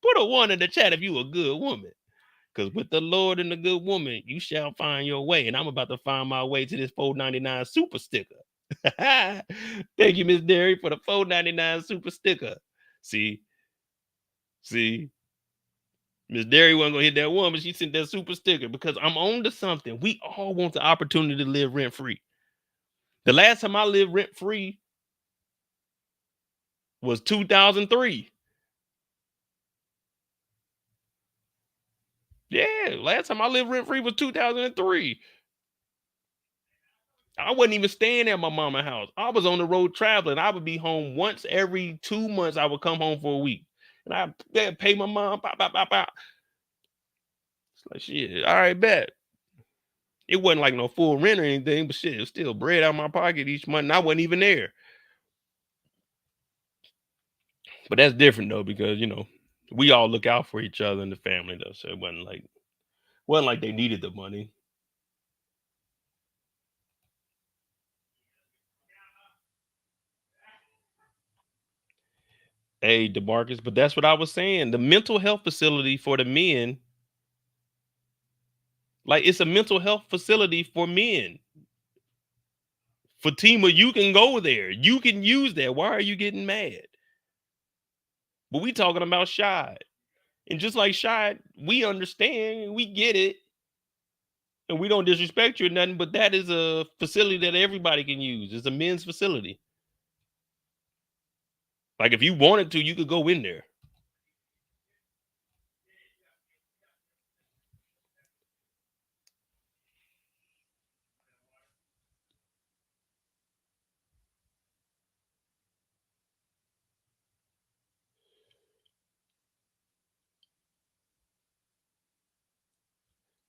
Put a one in the chat if you a good woman. Because with the Lord and the good woman, you shall find your way. And I'm about to find my way to this $4.99 super sticker. Thank you, Miss Derry, for the $4.99 super sticker. See, Miss Derry wasn't gonna hit that one, but she sent that super sticker because I'm on to something. We all want the opportunity to live rent free. The last time I lived rent free was 2003. Yeah, last time I lived rent free was 2003. I wasn't even staying at my mama's house. I was on the road traveling. I would be home once every 2 months. I would come home for a week, and I'd pay my mom. Pop, pop, pop, pop. It's like shit. All right, bet. It wasn't like no full rent or anything, but shit, it was still bread out of my pocket each month, and I wasn't even there. But that's different though, because we all look out for each other in the family though. So it wasn't like they needed the money. Hey, DeMarcus, but that's what I was saying. The mental health facility for the men, like it's a mental health facility for men. Fatima, you can go there. You can use that. Why are you getting mad? But we talking about Shad. And just like Shad, we understand, we get it, and we don't disrespect you or nothing, but that is a facility that everybody can use. It's a men's facility. Like if you wanted to, you could go in there.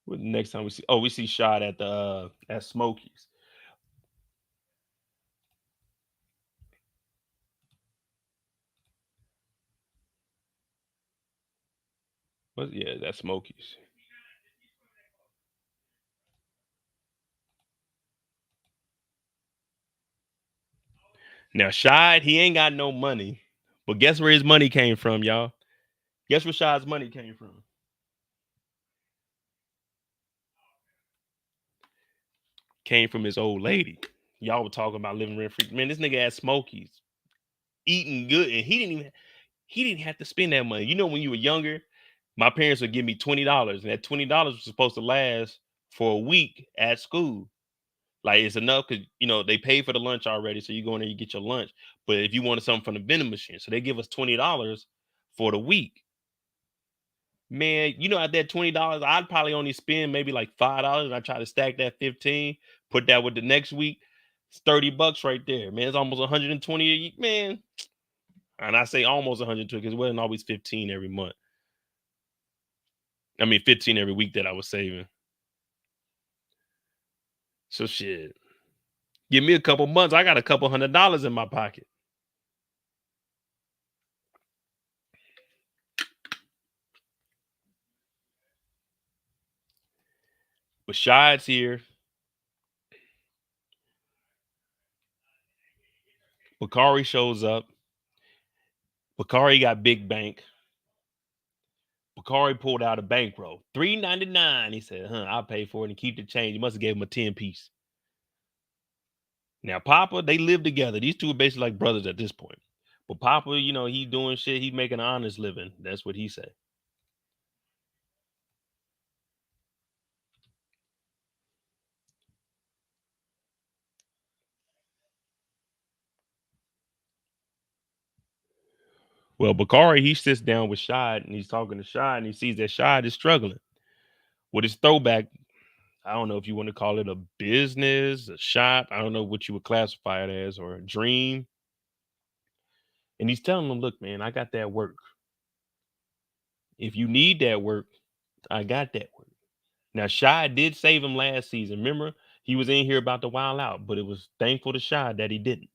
Next time we see Shad at the at Smokies. But yeah, that's Smokies. Now Shad, he ain't got no money. But guess where his money came from, y'all? Guess where Shad's money came from? Came from his old lady. Y'all were talking about living rent free. Man, this nigga had Smokies, eating good, and he didn't have to spend that money. When you were younger, my parents would give me $20, and that $20 was supposed to last for a week at school. Like it's enough because they pay for the lunch already, so you go in there, you get your lunch. But if you wanted something from the vending machine, so they give us $20 for the week. Man, at that $20, I'd probably only spend maybe like $5. I try to stack that 15, put that with the next week. It's $30 right there, man. It's almost 120 man. And I say almost 120 because it wasn't always 15 every month. I mean 15 every week that I was saving. So shit. Give me a couple months. I got a couple $100 in my pocket. But Shad's here. Bakari shows up. Bakari got big bank. Bakari pulled out a bankroll. $3.99. He said, I'll pay for it and keep the change. He must have gave him a 10 piece. Now, Papa, they live together. These two are basically like brothers at this point. But Papa, he doing shit. He making an honest living. That's what he said. Well, Bakari, he sits down with Shad and he's talking to Shad and he sees that Shad is struggling with his throwback. I don't know if you want to call it a business, a shop. I don't know what you would classify it as, or a dream. And he's telling them, look, man, I got that work. If you need that work, I got that work. Now, Shy did save him last season. Remember, he was in here about to wild out, but it was thankful to Shy that he didn't.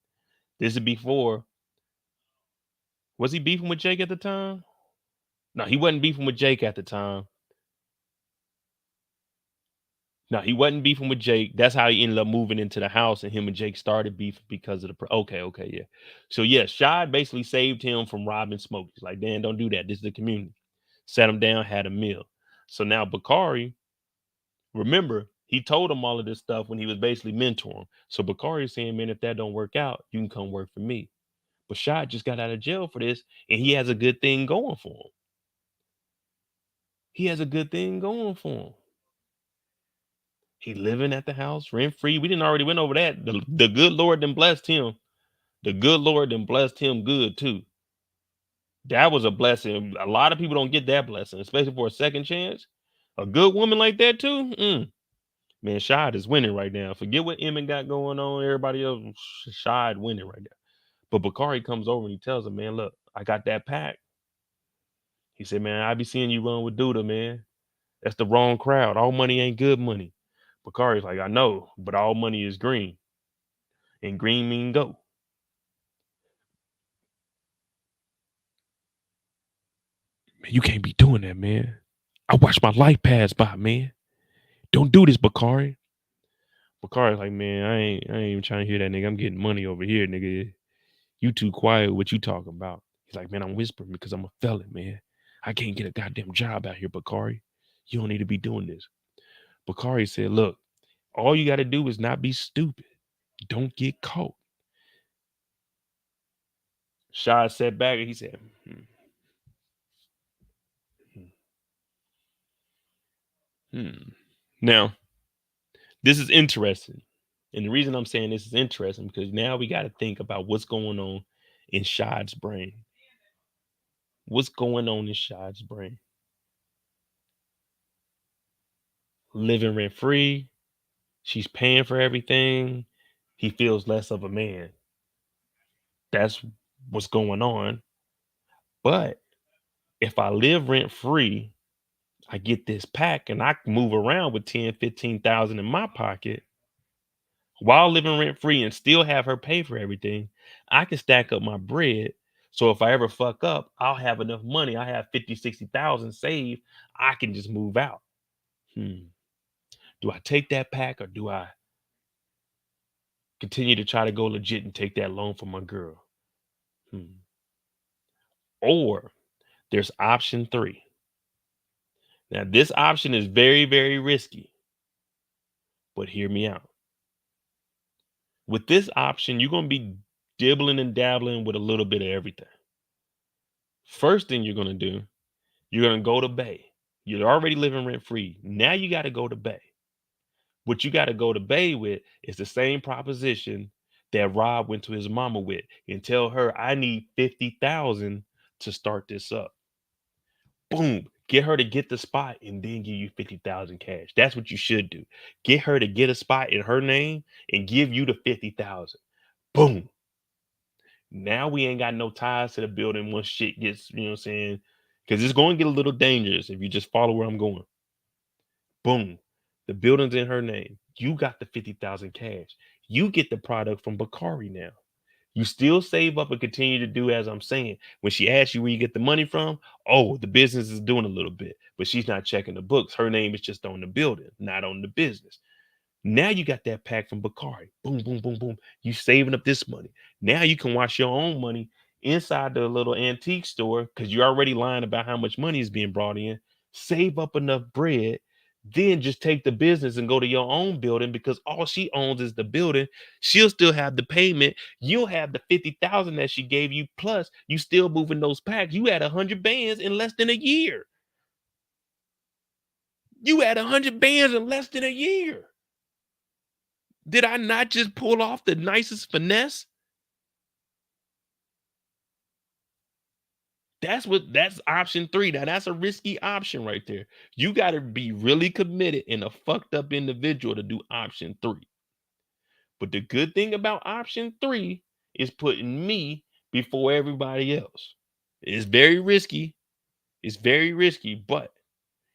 This is before. Was he beefing with Jake at the time? No, he wasn't beefing with Jake at the time. No, he wasn't beefing with Jake. That's how he ended up moving into the house, and him and Jake started beefing because of the. Okay, yeah. So yeah, Shad basically saved him from robbing Smokey. He's like, Dan, don't do that. This is the community. Sat him down, had a meal. So now Bakari, remember, he told him all of this stuff when he was basically mentoring. So Bakari is saying, man, if that don't work out, you can come work for me. But Shad just got out of jail for this, and he has a good thing going for him. He has a good thing going for him. He living at the house rent free. We didn't already went over that. The good Lord then blessed him. The good Lord then blessed him good too. That was a blessing. A lot of people don't get that blessing, especially for a second chance. A good woman like that too. Man, Shad is winning right now. Forget what Emmett got going on. Everybody else, Shad winning right now. But Bakari comes over and he tells him, man, look, I got that pack. He said, man, I be seeing you run with Douda, man. That's the wrong crowd. All money ain't good money. Bakari's like, I know, but all money is green. And green mean go. Man, you can't be doing that, man. I watched my life pass by, man. Don't do this, Bakari. Bakari's like, man, I ain't even trying to hear that, nigga. I'm getting money over here, nigga. You too quiet. What you talking about? He's like, man, I'm whispering because I'm a felon, man. I can't get a goddamn job out here, Bakari. You don't need to be doing this. Bakari said, look, all you got to do is not be stupid. Don't get caught. Shad sat back and he said, Now, this is interesting. And the reason I'm saying this is interesting because now we got to think about what's going on in Shad's brain. What's going on in Shad's brain? Living rent free. She's paying for everything. He feels less of a man. That's what's going on. But if I live rent free, I get this pack and I can move around with 10, 15,000 in my pocket while living rent free and still have her pay for everything. I can stack up my bread. So if I ever fuck up, I'll have enough money. I have 50, 60,000 saved. I can just move out. Do I take that pack or do I continue to try to go legit and take that loan from my girl? Or there's option 3. Now, this option is very, very risky, but hear me out. With this option, you're going to be dibbling and dabbling with a little bit of everything. First thing you're going to do, you're going to go to Bay. You're already living rent free. Now you got to go to Bay. What you got to go to Bay with is the same proposition that Rob went to his mama with and tell her, I need 50,000 to start this up. Boom. Get her to get the spot and then give you 50,000 cash. That's what you should do. Get her to get a spot in her name and give you the 50,000. Boom. Now we ain't got no ties to the building once shit gets, you know what I'm saying? Because it's going to get a little dangerous if you just follow where I'm going. Boom. The building's in her name. You got the 50,000 cash. You get the product from Bakari now. You still save up and continue to do as I'm saying. When she asks you where you get the money from, oh, the business is doing a little bit, but she's not checking the books. Her name is just on the building, not on the business. Now you got that pack from Bakari. Boom, boom, boom, boom. You saving up this money. Now you can wash your own money inside the little antique store because you're already lying about how much money is being brought in. Save up enough bread, then just take the business and go to your own building because all she owns is the building. She'll still have the payment. You'll have the 50,000 that she gave you. Plus, you still moving those packs. You had 100 bands in less than a year. You had 100 bands in less than a year. Did I not just pull off the nicest finesse? That's option 3. Now that's a risky option right there. You got to be really committed and a fucked up individual to do option 3. But the good thing about option 3 is putting me before everybody else. It's very risky. It's very risky, but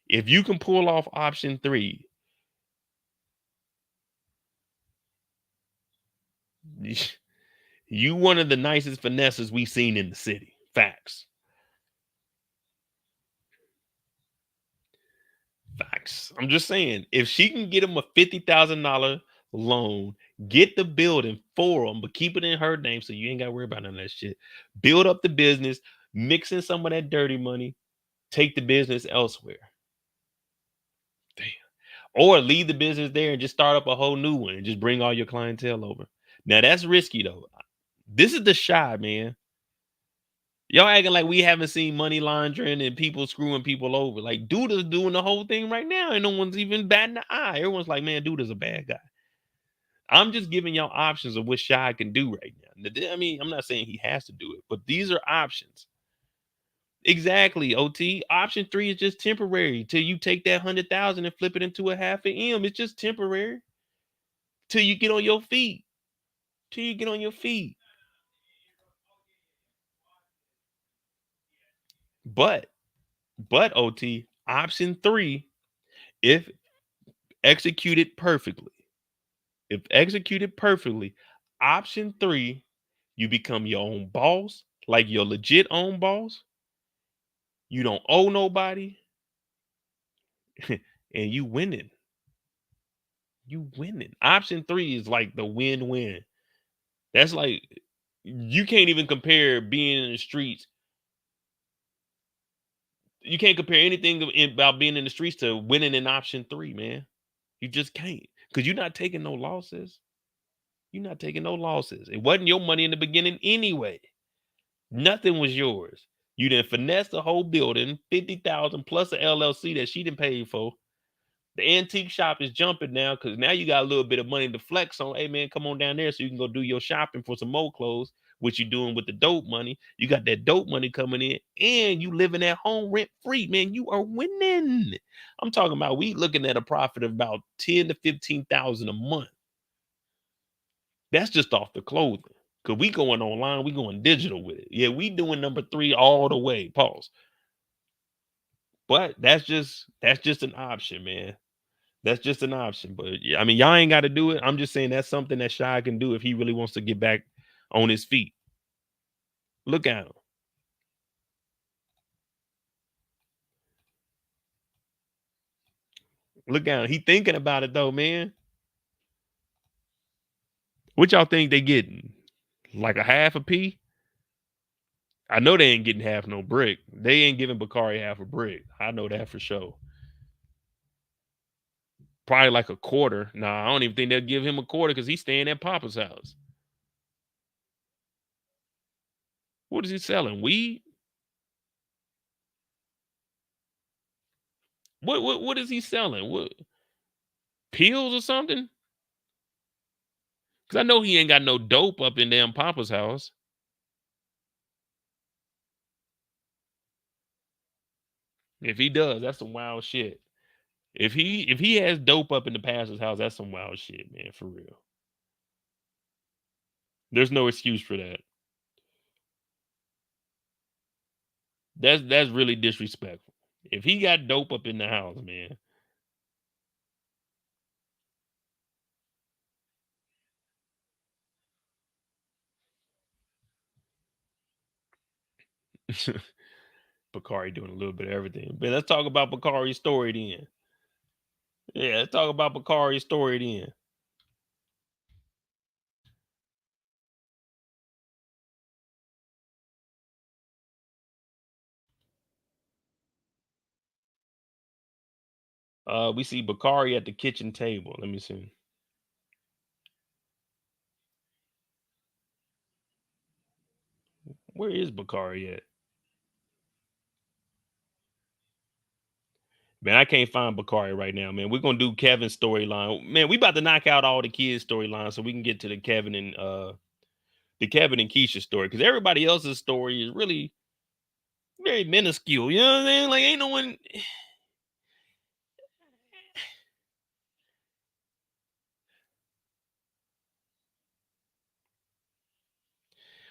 if you can pull off option 3, you one of the nicest finesses we've seen in the city. Facts. Facts. I'm just saying, if she can get him a $50,000 loan, get the building for him, but keep it in her name so you ain't got to worry about none of that shit. Build up the business, mix in some of that dirty money, take the business elsewhere. Damn. Or leave the business there and just start up a whole new one and just bring all your clientele over. Now that's risky though. This is the Shy, man. Y'all acting like we haven't seen money laundering and people screwing people over. Like Douda's doing the whole thing right now, and no one's even batting an eye. Everyone's like, man, Douda's a bad guy. I'm just giving y'all options of what Shy can do right now. I mean, I'm not saying he has to do it, but these are options. Exactly, OT. Option 3 is just temporary till you take that 100,000 and flip it into a half an M. It's just temporary till you get on your feet. Till you get on your feet. But OT, option 3, if executed perfectly, if executed perfectly, option 3, you become your own boss, like your legit own boss. You don't owe nobody, and you winning. You winning. Option 3 is like the win-win. That's like you can't even compare being in the streets. You can't compare anything about being in the streets to winning in option 3, man. You just can't, because you're not taking no losses. You're not taking no losses. It wasn't your money in the beginning anyway. Nothing was yours. You didn't finesse the whole building, 50,000 plus a LLC that she didn't pay for. The antique shop is jumping now because now you got a little bit of money to flex on. Hey man, come on down there so you can go do your shopping for some more clothes, which you're doing with the dope money. You got that dope money coming in, and you living at home rent free. Man, you are winning. I'm talking about we looking at a profit of about 10 to 15,000 a month. That's just off the clothing. Cause we going online, we going digital with it. Yeah, we doing number 3 all the way. Pause. But that's just an option, man. That's just an option. But yeah, I mean, y'all ain't got to do it. I'm just saying that's something that Shy can do if he really wants to get back on his feet. Look at him. Look at him. He thinking about it though, man. What y'all think they getting? Like a half a P? I know they ain't getting half no brick. They ain't giving Bakari half a brick. I know that for sure. Probably like a quarter. Nah, I don't even think they'll give him a quarter because he's staying at Papa's house. What is he selling? Weed? What is he selling? What, pills or something? Because I know he ain't got no dope up in damn Papa's house. If he does, that's some wild shit. If he has dope up in the pastor's house, that's some wild shit, man, for real. There's no excuse for that. That's really disrespectful. If he got dope up in the house, man. Bakari doing a little bit of everything. But let's talk about Bakari's story then. Yeah, let's talk about Bakari's story then. We see Bakari at the kitchen table. Let me see. Where is Bakari at? Man, I can't find Bakari right now, man. We're gonna do Kevin's storyline. Man, we about to knock out all the kids' storylines so we can get to the Kevin and Kiesha story. Because everybody else's story is really very minuscule. You know what I'm saying? Like ain't no one.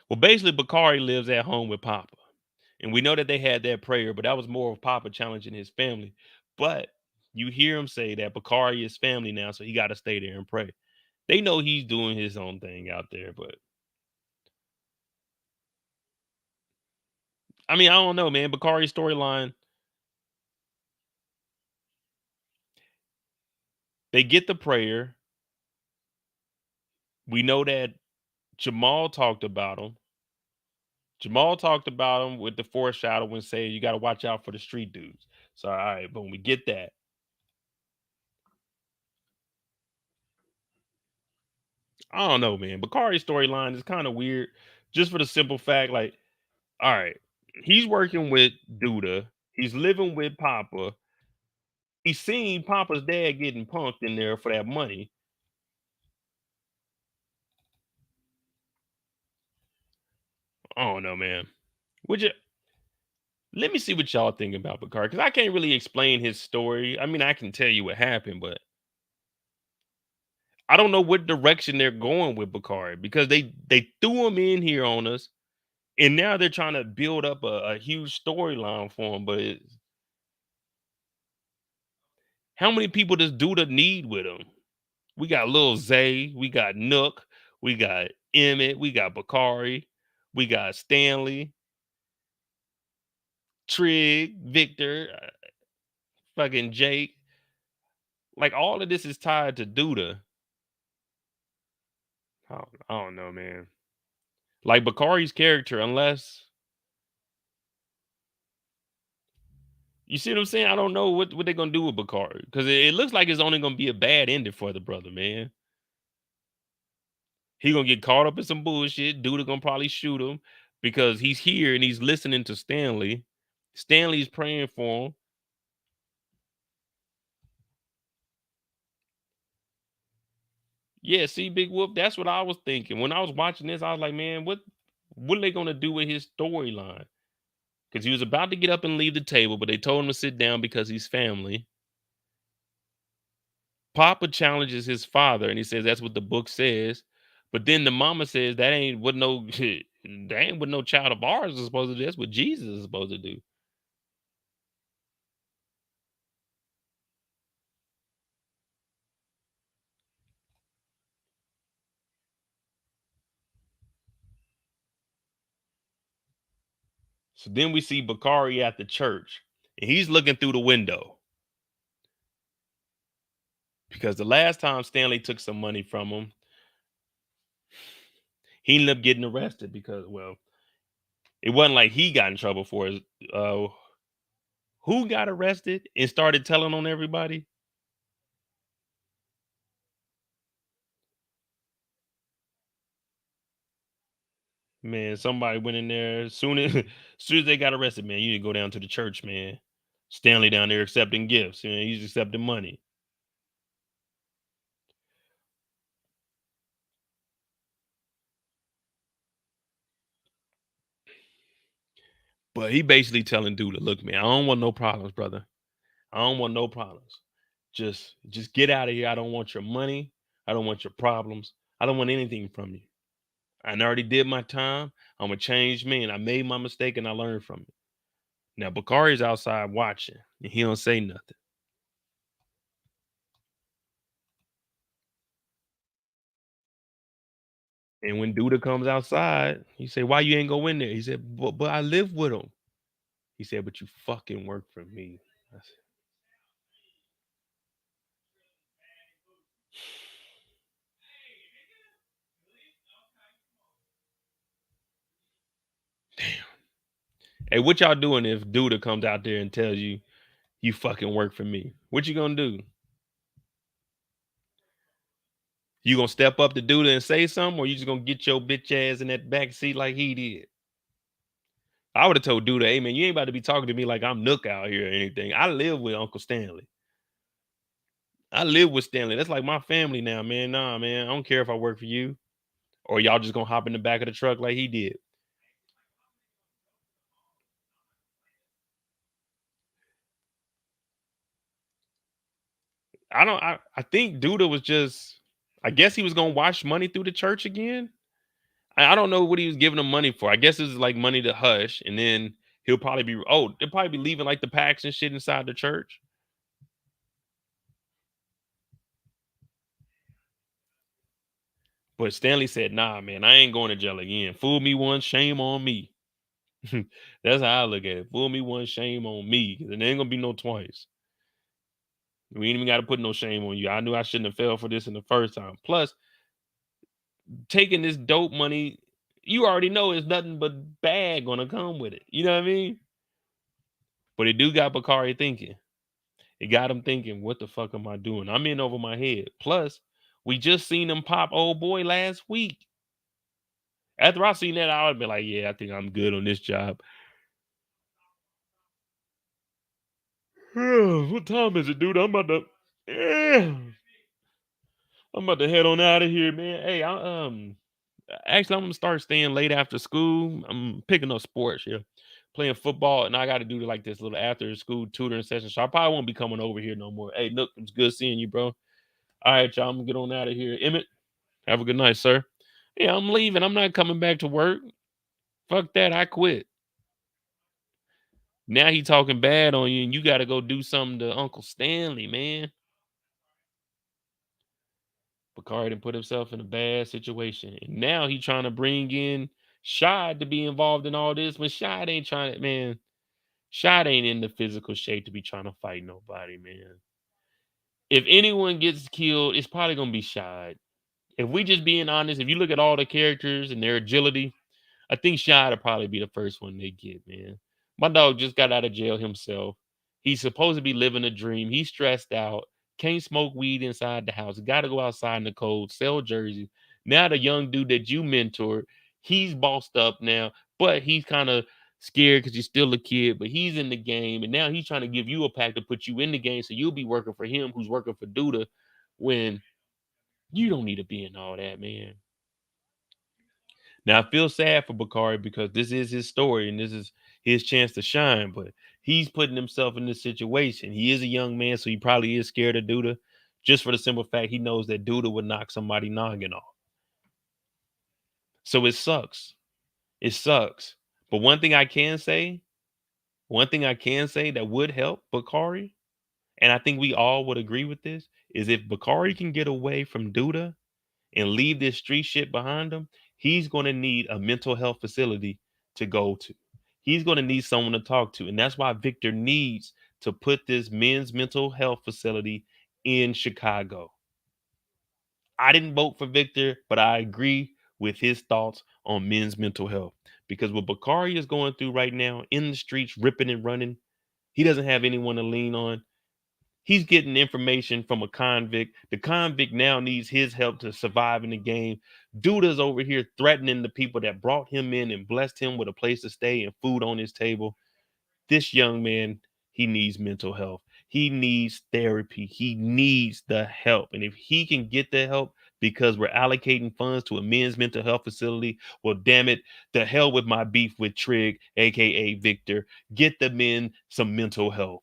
Well, basically, Bakari lives at home with Papa. And we know that they had that prayer, but that was more of Papa challenging his family. But you hear him say that Bakari is family now, so he got to stay there and pray. They know he's doing his own thing out there, but I mean, I don't know, man. Bakari's storyline, They get the prayer. We know that Jamal talked about him. Jamal talked about him with the foreshadowing saying you got to watch out for the street dudes. So all right, boom, we get that. I don't know, man. Bakari's storyline is kind of weird, just for the simple fact, like, all right, he's working with Douda. He's living with Papa. He's seen Papa's dad getting punked in there for that money. I don't know, man. Would you let me see what y'all think about Bakari? Because I can't really explain his story. I mean, I can tell you what happened, but I don't know what direction they're going with Bakari because they threw him in here on us, and now they're trying to build up a huge storyline for him. But how many people does Douda need with him? We got Lil Zay, we got Nook, we got Emmett, we got Bakari, we got Stanley, Trig, Victor, fucking Jake. Like all of this is tied to Douda. I don't know, man. Like Bakari's character, unless you see what I'm saying, I don't know what they're gonna do with Bakari because it looks like it's only gonna be a bad ending for the brother, man. He gonna get caught up in some bullshit. Dude gonna probably shoot him because he's here and he's listening to Stanley. Stanley's praying for him. Yeah, see, Big Whoop, that's what I was thinking. When I was watching this, I was like, man, what are they gonna do with his storyline? Because he was about to get up and leave the table, but they told him to sit down because he's family. Papa challenges his father and he says that's what the book says. But then the mama says that ain't what no that ain't what no child of ours is supposed to do. That's what Jesus is supposed to do. So then we see Bakari at the church and he's looking through the window because the last time Stanley took some money from him, he ended up getting arrested because, well, it wasn't like he got in trouble for it. Uh, who got arrested and started telling on everybody? Man, somebody went in there as soon as they got arrested. Man, you need to go down to the church, man. Stanley down there accepting gifts. Man, he's accepting money. But he basically telling Duda, look, man, I don't want no problems, brother. I don't want no problems. Just get out of here. I don't want your money. I don't want your problems. I don't want anything from you. I already did my time. I'm a changed man. I made my mistake and I learned from it. Now Bakari's outside watching and he don't say nothing. And when Duda comes outside, he say, "Why you ain't go in there?" He said, "But I live with him." He said, "But you fucking work for me." I said, "Damn." Hey, what y'all doing if Duda comes out there and tells you you fucking work for me? What you gonna do? You gonna step up to Duda and say something, or you just gonna get your bitch ass in that back seat like he did? I would have told Duda, "Hey man, you ain't about to be talking to me like I'm Nook out here or anything. I live with Uncle Stanley. I live with Stanley. That's like my family now, man. Nah, man. I don't care if I work for you or y'all just gonna hop in the back of the truck like he did." I think Duda was just I guess he was gonna wash money through the church again. I don't know what he was giving them money for. I guess it was like money to hush, and then he'll probably be they'll probably be leaving like the packs and shit inside the church. But Stanley said, "Nah, man, I ain't going to jail again. Fool me once, shame on me." That's how I look at it. Fool me once, shame on me. 'Cause there ain't gonna be no twice. We ain't even got to put no shame on you. I knew I shouldn't have fell for this in the first time. Plus, taking this dope money, you already know it's nothing but bad gonna come with it. You know what I mean? But it do got Bakari thinking. It got him thinking, what the fuck am I doing? I'm in over my head. Plus, we just seen him pop old boy last week. After I seen that, I would be like, yeah, I think I'm good on this job. What time is it, dude? I'm about to head on out of here, man. Hey, actually, I'm gonna start staying late after school. I'm picking up sports here, playing football, and I got to do like this little after school tutoring session. So I probably won't be coming over here no more. Hey, look, it's good seeing you, bro. All right, y'all, I'm gonna get on out of here. Emmett, have a good night, sir. Yeah, I'm leaving. I'm not coming back to work. Fuck that. I quit. Now he talking bad on you, and you got to go do something to Uncle Stanley, man. Bakari done put himself in a bad situation. And now he trying to bring in Shad to be involved in all this. But Shad ain't trying to, man. Shad ain't in the physical shape to be trying to fight nobody, man. If anyone gets killed, it's probably gonna be Shad. If we just being honest, if you look at all the characters and their agility, I think Shad will probably be the first one they get, man. My dog just got out of jail himself. He's supposed to be living a dream. He's stressed out. Can't smoke weed inside the house. Got to go outside in the cold, sell jerseys. Now the young dude that you mentored, he's bossed up now, but he's kind of scared because he's still a kid, but he's in the game. And now he's trying to give you a pack to put you in the game so you'll be working for him who's working for Douda when you don't need to be in all that, man. Now I feel sad for Bakari because this is his story and this is his chance to shine, but he's putting himself in this situation. He is a young man, so he probably is scared of Douda, just for the simple fact he knows that Douda would knock somebody noggin off. So it sucks. It sucks. But one thing I can say that would help Bakari, and I think we all would agree with this, is if Bakari can get away from Douda and leave this street shit behind him, he's going to need a mental health facility to go to. He's going to need someone to talk to. And that's why Victor needs to put this men's mental health facility in Chicago. I didn't vote for Victor, but I agree with his thoughts on men's mental health. Because what Bakari is going through right now in the streets, ripping and running, he doesn't have anyone to lean on. He's getting information from a convict. The convict now needs his help to survive in the game. Douda's over here threatening the people that brought him in and blessed him with a place to stay and food on his table. This young man, he needs mental health. He needs therapy. He needs the help. And if he can get the help because we're allocating funds to a men's mental health facility, well, damn it, the hell with my beef with Trig, aka Victor. Get the men some mental health.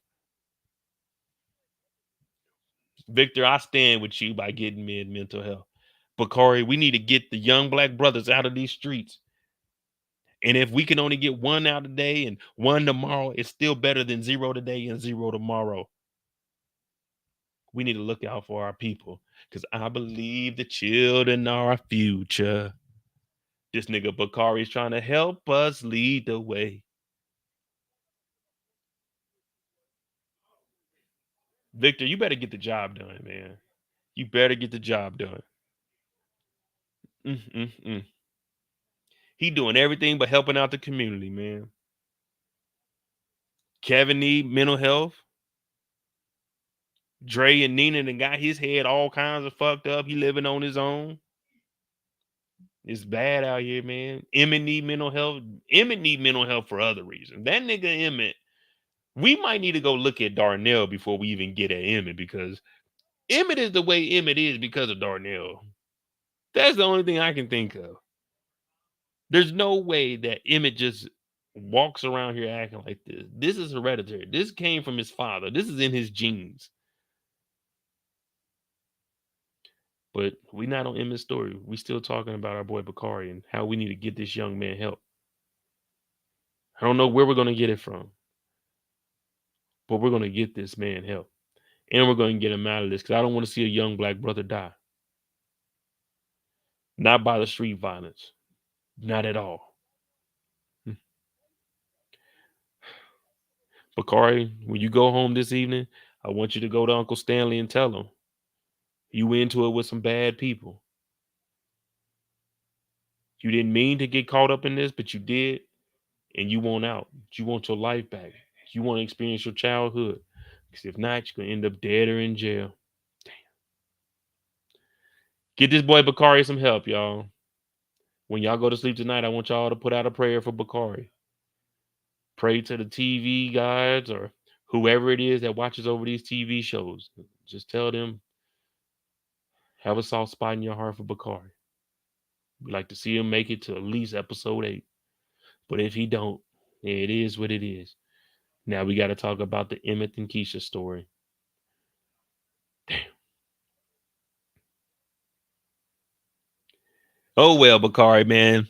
Victor, I stand with you by getting men mental health. Bakari, we need to get the young black brothers out of these streets. And if we can only get one out today and one tomorrow, it's still better than zero today and zero tomorrow. We need to look out for our people because I believe the children are our future. This nigga Bakari is trying to help us lead the way. Victor, you better get the job done, man. You better get the job done. Mm-mm-mm. He doing everything but helping out the community, man. Kevin need mental health. Dre and Nina and got his head all kinds of fucked up. He living on his own. It's bad out here, man. Emmett need mental health. Emmett need mental health for other reasons. That nigga Emmett, we might need to go look at Darnell before we even get at Emmett because Emmett is the way Emmett is because of Darnell. That's the only thing I can think of. There's no way that Emmett just walks around here acting like this. This is hereditary. This came from his father. This is in his genes. But we not on Emmett's story. We still talking about our boy Bakari and how we need to get this young man help. I don't know where we're gonna get it from, but we're gonna get this man help, and we're gonna get him out of this because I don't want to see a young black brother die. Not by the street violence, not at all. Hmm. Bakari, when you go home this evening, I want you to go to Uncle Stanley and tell him you into it with some bad people. You didn't mean to get caught up in this, but you did, and you want out. You want your life back. You want to experience your childhood. Because if not, you're gonna end up dead or in jail. Get this boy Bakari some help, y'all. When y'all go to sleep tonight, I want y'all to put out a prayer for Bakari. Pray to the TV guys or whoever it is that watches over these TV shows. Just tell them, have a soft spot in your heart for Bakari. We like to see him make it to at least episode 8. But if he don't, it is what it is. Now we got to talk about the Emmett and Keisha story. Damn. Oh well, Bakari, man.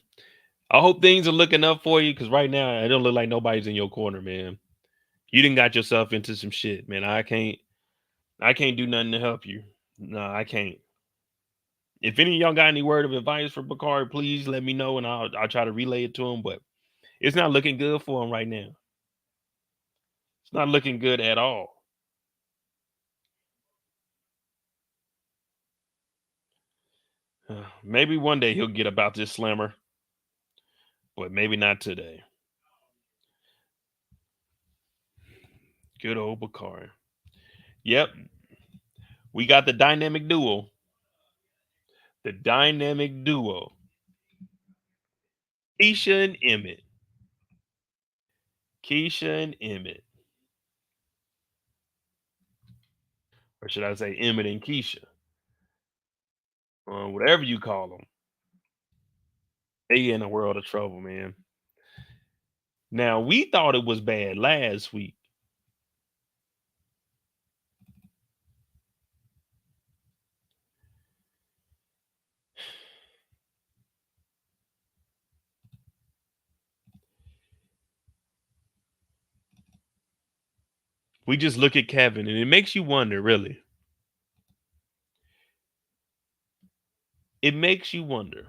I hope things are looking up for you because right now it don't look like nobody's in your corner, man. You done got yourself into some shit, man. I can't do nothing to help you. No, I can't. If any of y'all got any word of advice for Bakari, please let me know and I'll try to relay it to him. But it's not looking good for him right now. It's not looking good at all. Maybe one day he'll get about this slammer, but maybe not today. Good old Bakari. Yep, we got the dynamic duo. The dynamic duo. Keisha and Emmett. Keisha and Emmett. Or should I say Emmett and Keisha? Whatever you call them. They in a world of trouble, man. Now, we thought it was bad last week. We just look at Kevin and it makes you wonder, really. It makes you wonder.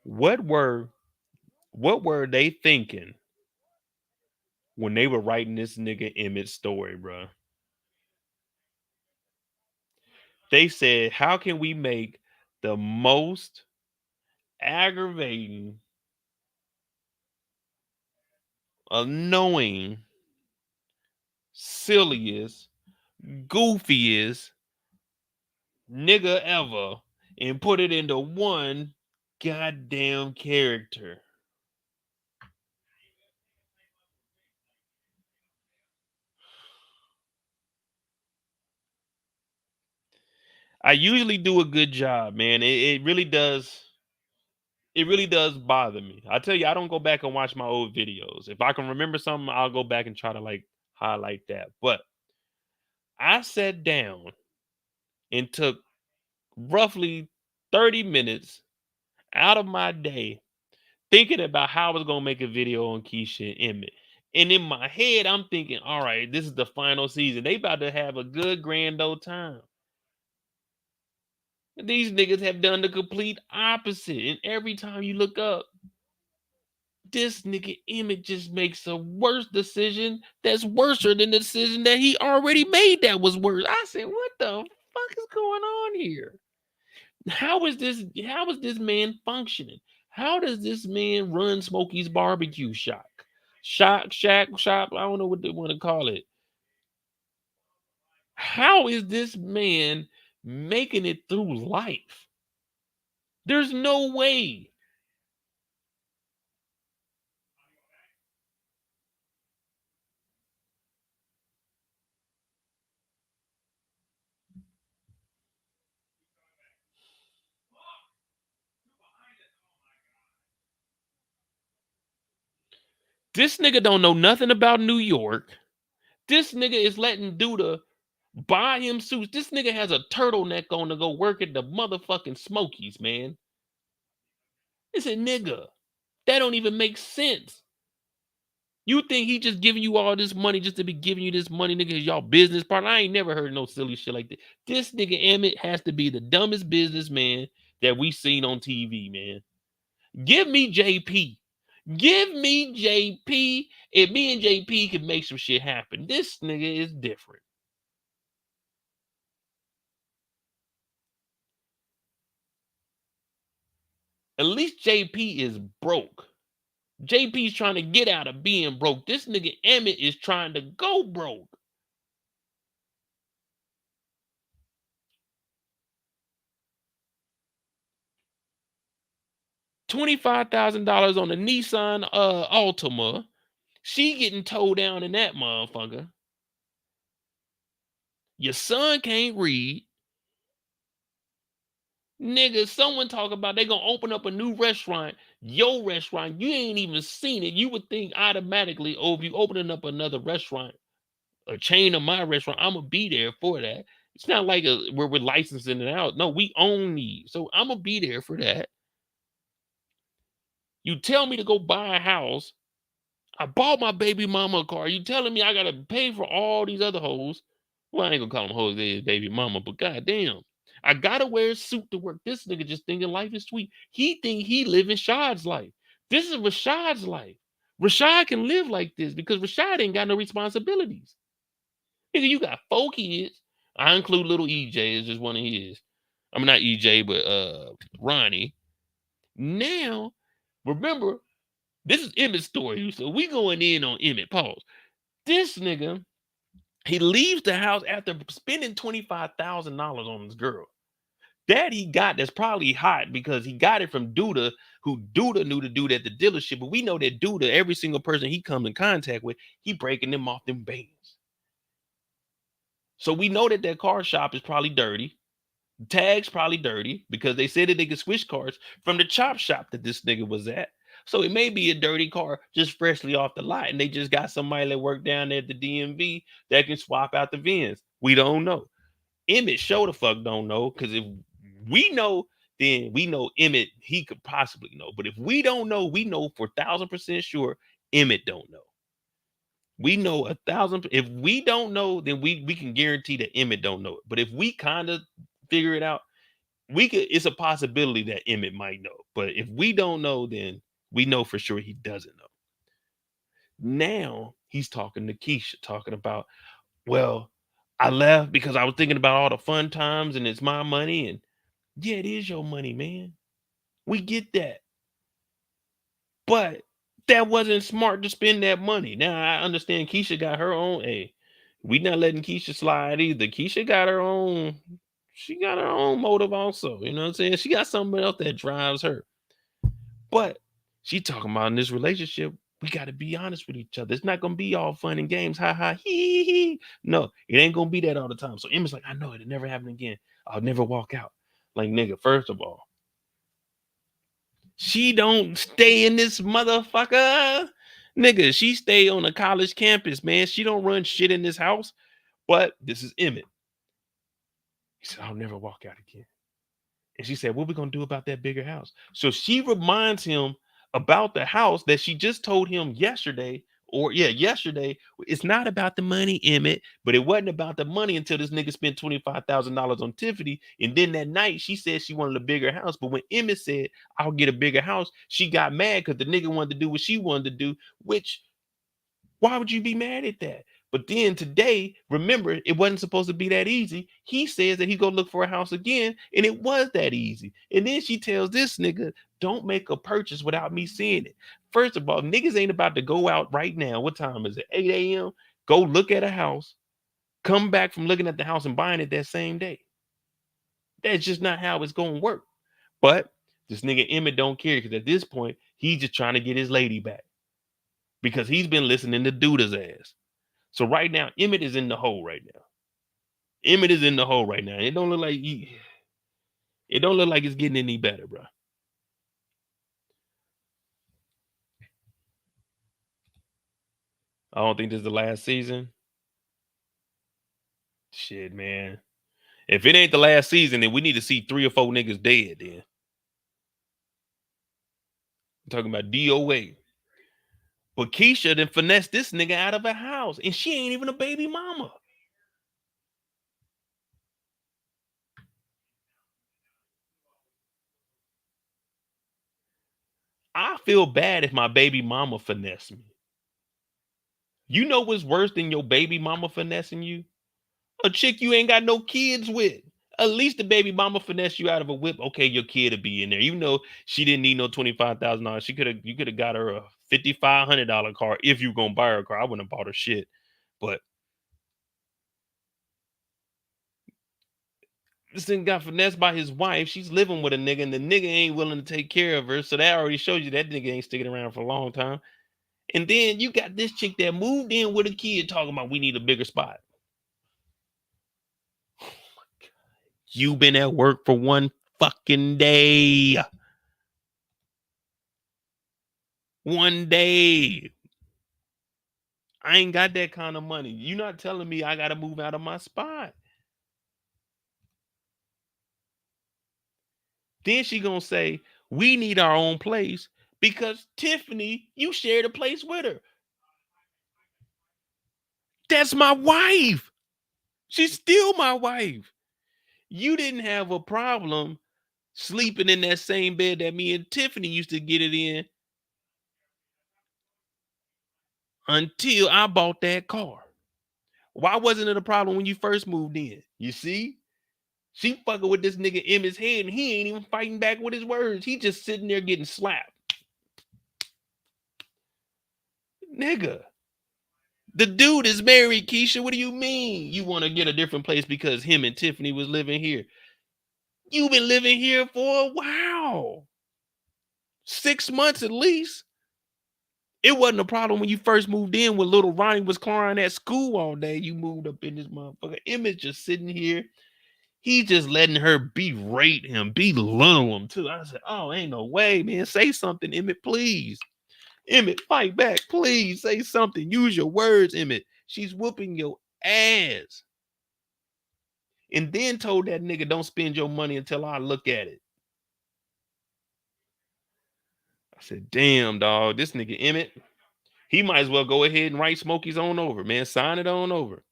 What were they thinking when they were writing this nigga Emmett's story, bro? They said, how can we make the most aggravating, annoying, silliest, goofiest nigga ever and put it into one goddamn character? I usually do a good job, man. It really does. It really does bother me. I tell you, I don't go back and watch my old videos. If I can remember something, I'll go back and try to like highlight that. But I sat down and took roughly 30 minutes out of my day thinking about how I was gonna make a video on Keisha and Emmett. And in my head, I'm thinking, all right, this is the final season. They about to have a good grand old time. These niggas have done the complete opposite. And every time you look up, this nigga Emmett just makes a worse decision that's worse than the decision that he already made that was worse. I said, what the fuck is going on here? How is this man functioning? How does this man run Smokey's barbecue shop? Shop, I don't know what they want to call it. How is this man making it through life? There's no way. This nigga don't know nothing about New York. This nigga is letting Douda buy him suits. This nigga has a turtleneck on to go work at the motherfucking Smokies, man. It's a nigga. That don't even make sense. You think he just giving you all this money just to be giving you this money, nigga, as y'all business partner? I ain't never heard no silly shit like that. This nigga Emmett has to be the dumbest businessman that we seen on TV, man. Give me JP. Give me JP. If me and JP can make some shit happen, this nigga is different. At least JP is broke. JP's trying to get out of being broke. This nigga Emmett is trying to go broke. $25,000 on a Nissan Altima. She getting towed down in that motherfucker. Your son can't read. Nigga, someone talk about they gonna open up a new restaurant. Your restaurant, you ain't even seen it. You would think automatically, oh, if you opening up another restaurant, a chain of my restaurant, I'm gonna be there for that. It's not like where we're licensing it out. No, we own these. So I'm gonna be there for that. You tell me to go buy a house. I bought my baby mama a car. You telling me I gotta pay for all these other hoes? Well, I ain't gonna call them hoes, they baby mama, but goddamn, I gotta wear a suit to work. This nigga just thinking life is sweet. He think he living Shad's life. This is Rashad's life. Rashad can live like this because Rashad ain't got no responsibilities. Nigga, you got 4 kids. I include little EJ as just one of his. I mean, not EJ, but Ronnie. Now, remember, this is Emmett's story. So we going in on Emmett. Pause. This nigga, he leaves the house after spending $25,000 on this girl. That he got that's probably hot because he got it from Douda, who Douda knew the dude at the dealership. But we know that Douda, every single person he comes in contact with, he breaking them off them bands. So we know that that car shop is probably dirty. Tags probably dirty because they said that they could switch cars from the chop shop that this nigga was at. So it may be a dirty car just freshly off the lot, and they just got somebody that worked down there at the DMV that can swap out the VINs. We don't know. Emmett show the fuck don't know, because if we know, then we know Emmett, he could possibly know. But if we don't know, we know for 1,000% sure Emmett don't know. We know 1,000. If we don't know, then we can guarantee that Emmett don't know it. But if we kind of figure it out, we could. It's a possibility that Emmett might know. But if we don't know, then we know for sure he doesn't know. Now he's talking to Kiesha, talking about, well, I left because I was thinking about all the fun times and it's my money. And yeah, it is your money, man. We get that. But that wasn't smart to spend that money. Now I understand Kiesha got her own. Hey, we not letting Kiesha slide either. Kiesha got her own. She got her own motive also. You know what I'm saying? She got something else that drives her. But she talking about in this relationship, we got to be honest with each other. It's not gonna be all fun and games. Ha ha hee hee. No, it ain't gonna be that all the time. So Emma's like, I know it'll never happen again. I'll never walk out. Like, nigga, first of all, she don't stay in this motherfucker. Nigga, she stay on a college campus, man. She don't run shit in this house. But this is Emmett. He said, I'll never walk out again. And she said, what we gonna do about that bigger house? So she reminds him about the house that she just told him yesterday, or yeah, yesterday. It's not about the money, Emmett, but it wasn't about the money until this nigga spent $25,000 on Tiffany. And then that night she said she wanted a bigger house. But when Emmett said, I'll get a bigger house, she got mad because the nigga wanted to do what she wanted to do, which, why would you be mad at that? But then today, remember, it wasn't supposed to be that easy. He says that he's gonna look for a house again, and it was that easy. And then she tells this nigga, don't make a purchase without me seeing it. First of all, niggas ain't about to go out right now. What time is it? 8 a.m. Go look at a house, come back from looking at the house and buying it that same day. That's just not how it's gonna work. But this nigga Emmett don't care, because at this point, he's just trying to get his lady back, because he's been listening to Douda's ass. So right now, Emmett is in the hole right now. Emmett is in the hole right now. It don't look like it don't look like it's getting any better, bro. I don't think this is the last season. Shit, man. If it ain't the last season, then we need to see 3 or 4 niggas dead then. talking about DOA. But Kiesha then finessed this nigga out of a house, and she ain't even a baby mama. I feel bad if my baby mama finesse me. You know what's worse than your baby mama finessing you? A chick you ain't got no kids with. At least the baby mama finesse you out of a whip. Okay, your kid will be in there. Even though she didn't need no $25,000. You could have got her a $5,500 car if you gonna buy her a car. I wouldn't have bought her shit. But this thing got finessed by his wife. She's living with a nigga, and the nigga ain't willing to take care of her. So that already shows you that nigga ain't sticking around for a long time. And then you got this chick that moved in with a kid talking about we need a bigger spot. You been at work for one fucking day. One day. I ain't got that kind of money. You not telling me I gotta move out of my spot. Then she gonna say, we need our own place because Tiffany, you shared a place with her. That's my wife. She's still my wife. You didn't have a problem sleeping in that same bed that me and Tiffany used to get it in until I bought that car. Why wasn't it a problem when you first moved in? You see? She fucking with this nigga Emmett's head and he ain't even fighting back with his words. He just sitting there getting slapped. Nigga. The dude is married, Kiesha. What do you mean? You want to get a different place because him and Tiffany was living here? You've been living here for a while. 6 months at least. It wasn't a problem when you first moved in when little Ronnie was crying at school all day. You moved up in this motherfucker. Emmett's just sitting here. He's just letting her berate him, belittle him too. I said, oh, ain't no way, man. Say something, Emmett, please. Emmett, fight back, please. Say something. Use your words, Emmett. She's whooping your ass. And then told that nigga, don't spend your money until I look at it. I said, damn, dog, this nigga Emmett, he might as well go ahead and write Smokey's on over, man. Sign it on over.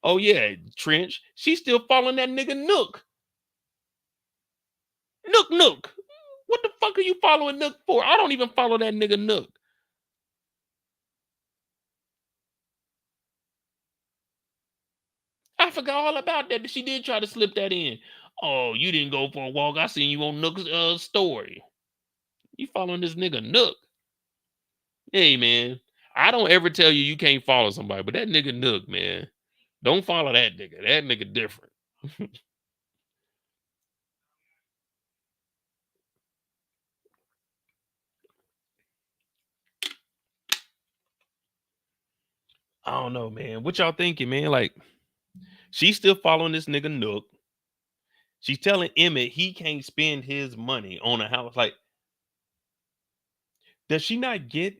Oh, yeah, Trench. She's still following that nigga Nook. Nook. What the fuck are you following Nook for? I don't even follow that nigga Nook. I forgot all about that. She did try to slip that in. Oh, you didn't go for a walk. I seen you on Nook's story. You following this nigga Nook. Hey, man. I don't ever tell you can't follow somebody, but that nigga Nook, man. Don't follow that nigga. That nigga different. I don't know, man. What y'all thinking, man? Like, she's still following this nigga Nook. She's telling Emmett he can't spend his money on a house. Like, does she not get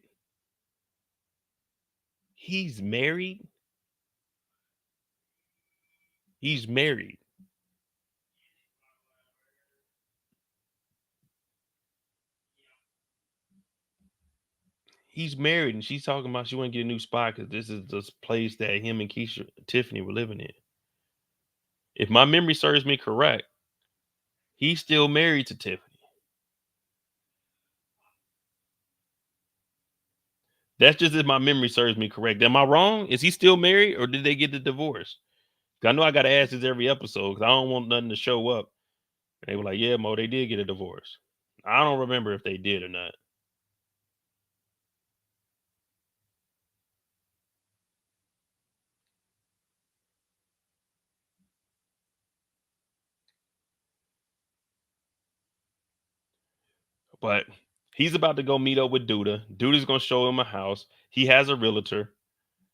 he's married? He's married. He's married, and she's talking about she want to get a new spot because this is this place that him and Keisha, Tiffany were living in. If my memory serves me correct, he's still married to Tiffany. That's just if my memory serves me correct. Am I wrong? Is he still married, or did they get the divorce? I know I got to ask this every episode because I don't want nothing to show up. They were like, "Yeah, Mo, they did get a divorce." I don't remember if they did or not. But he's about to go meet up with Douda. Duda's gonna show him a house. He has a realtor.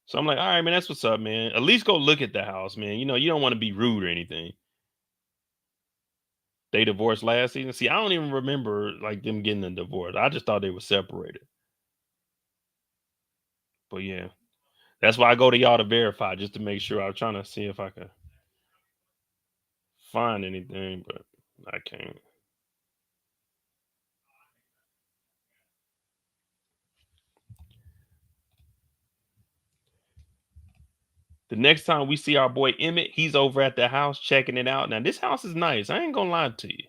So I'm like, all right, man, that's what's up, man. At least go look at the house, man. You know, you don't want to be rude or anything. They divorced last season. See, I don't even remember like them getting a divorce. I just thought they were separated. But yeah, that's why I go to y'all to verify just to make sure. I was trying to see if I could find anything, but I can't. The next time we see our boy Emmett, he's over at the house checking it out. Now, this house is nice. I ain't gonna lie to you.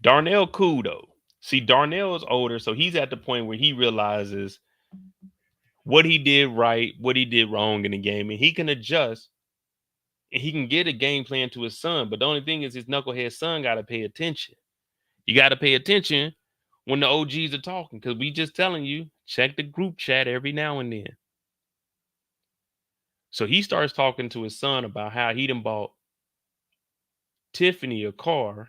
Darnell cool though. See, Darnell is older, so he's at the point where he realizes what he did right, what he did wrong in the game, and he can adjust and he can get a game plan to his son. But the only thing is his knucklehead son gotta pay attention. You gotta pay attention when the OGs are talking, because we just telling you, check the group chat every now and then. So he starts talking to his son about how he done bought Tiffany a car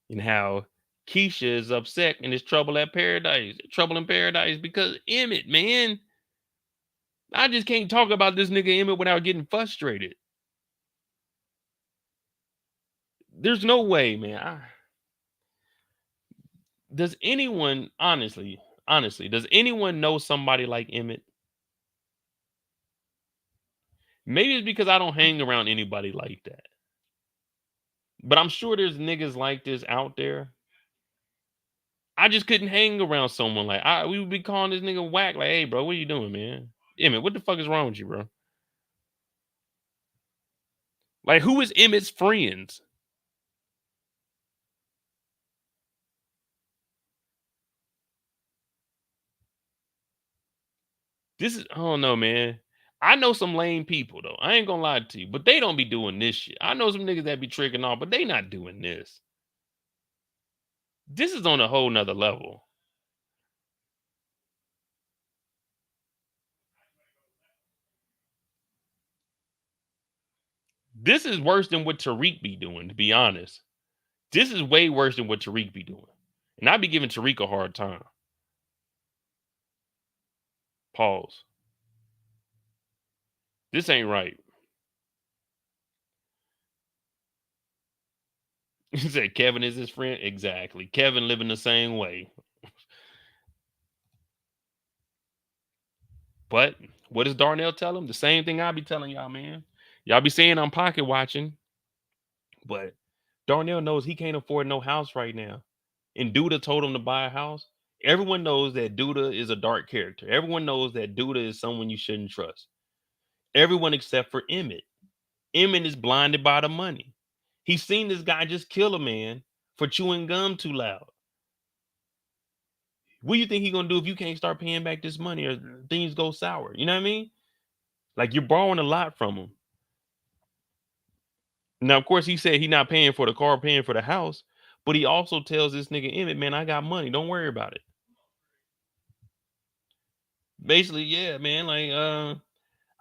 and how Kiesha is upset and it's trouble at paradise. Trouble in paradise because Emmett, man. I just can't talk about this nigga Emmett without getting frustrated. There's no way, man. Does anyone, honestly, does anyone know somebody like Emmett? Maybe it's because I don't hang around anybody like that. But I'm sure there's niggas like this out there. I just couldn't hang around someone like we would be calling this nigga whack. Like, hey, bro, what you doing, man? Emmett, what the fuck is wrong with you, bro? Like, who is Emmett's friends? This is, I don't know, man. I know some lame people though. I ain't gonna lie to you, but they don't be doing this shit. I know some niggas that be tricking off, but they not doing this. This is on a whole nother level. This is worse than what Tariq be doing, to be honest. This is way worse than what Tariq be doing. And I be giving Tariq a hard time. Pause. This ain't right. He said Kevin is his friend. Exactly. Kevin living the same way. But what does Darnell tell him? The same thing I be telling y'all, man. Y'all be saying I'm pocket watching, but Darnell knows he can't afford no house right now. And Douda told him to buy a house. Everyone knows that Douda is a dark character. Everyone knows that Douda is someone you shouldn't trust. Everyone except for Emmett. Emmett is blinded by the money. He's seen this guy just kill a man for chewing gum too loud. What do you think he's gonna do if you can't start paying back this money or things go sour? You know what I mean? Like, you're borrowing a lot from him. Now, of course, he said he's not paying for the car, paying for the house, but he also tells this nigga Emmett, man, I got money. Don't worry about it. Basically, yeah, man. Like,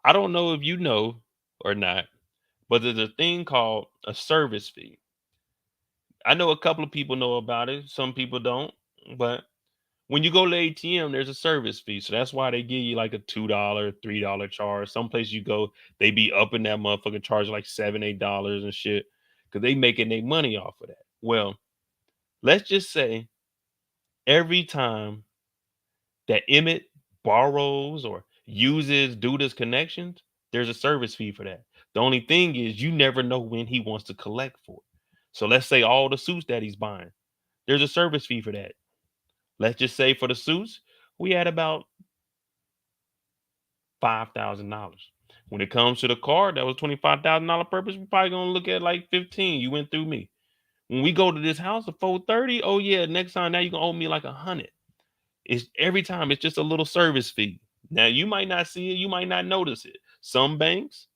I don't know if you know or not, but there's a thing called a service fee. I know a couple of people know about it. Some people don't. But when you go to ATM, there's a service fee. So that's why they give you like a $2, $3 charge. Some place you go, they be up in that motherfucker charge like $7, $8 and shit. Cause they making their money off of that. Well, let's just say every time that Emmett borrows or uses Douda's connections, there's a service fee for that. The only thing is you never know when he wants to collect for it. So let's say all the suits that he's buying, there's a service fee for that. Let's just say for the suits, we had about $5,000. When it comes to the car, that was $25,000 purpose. We're probably gonna look at like 15. You went through me. When we go to this house for 430, oh yeah, next time now you gonna owe me like 100. It's every time it's just a little service fee. Now you might not see it, you might not notice it. Some banks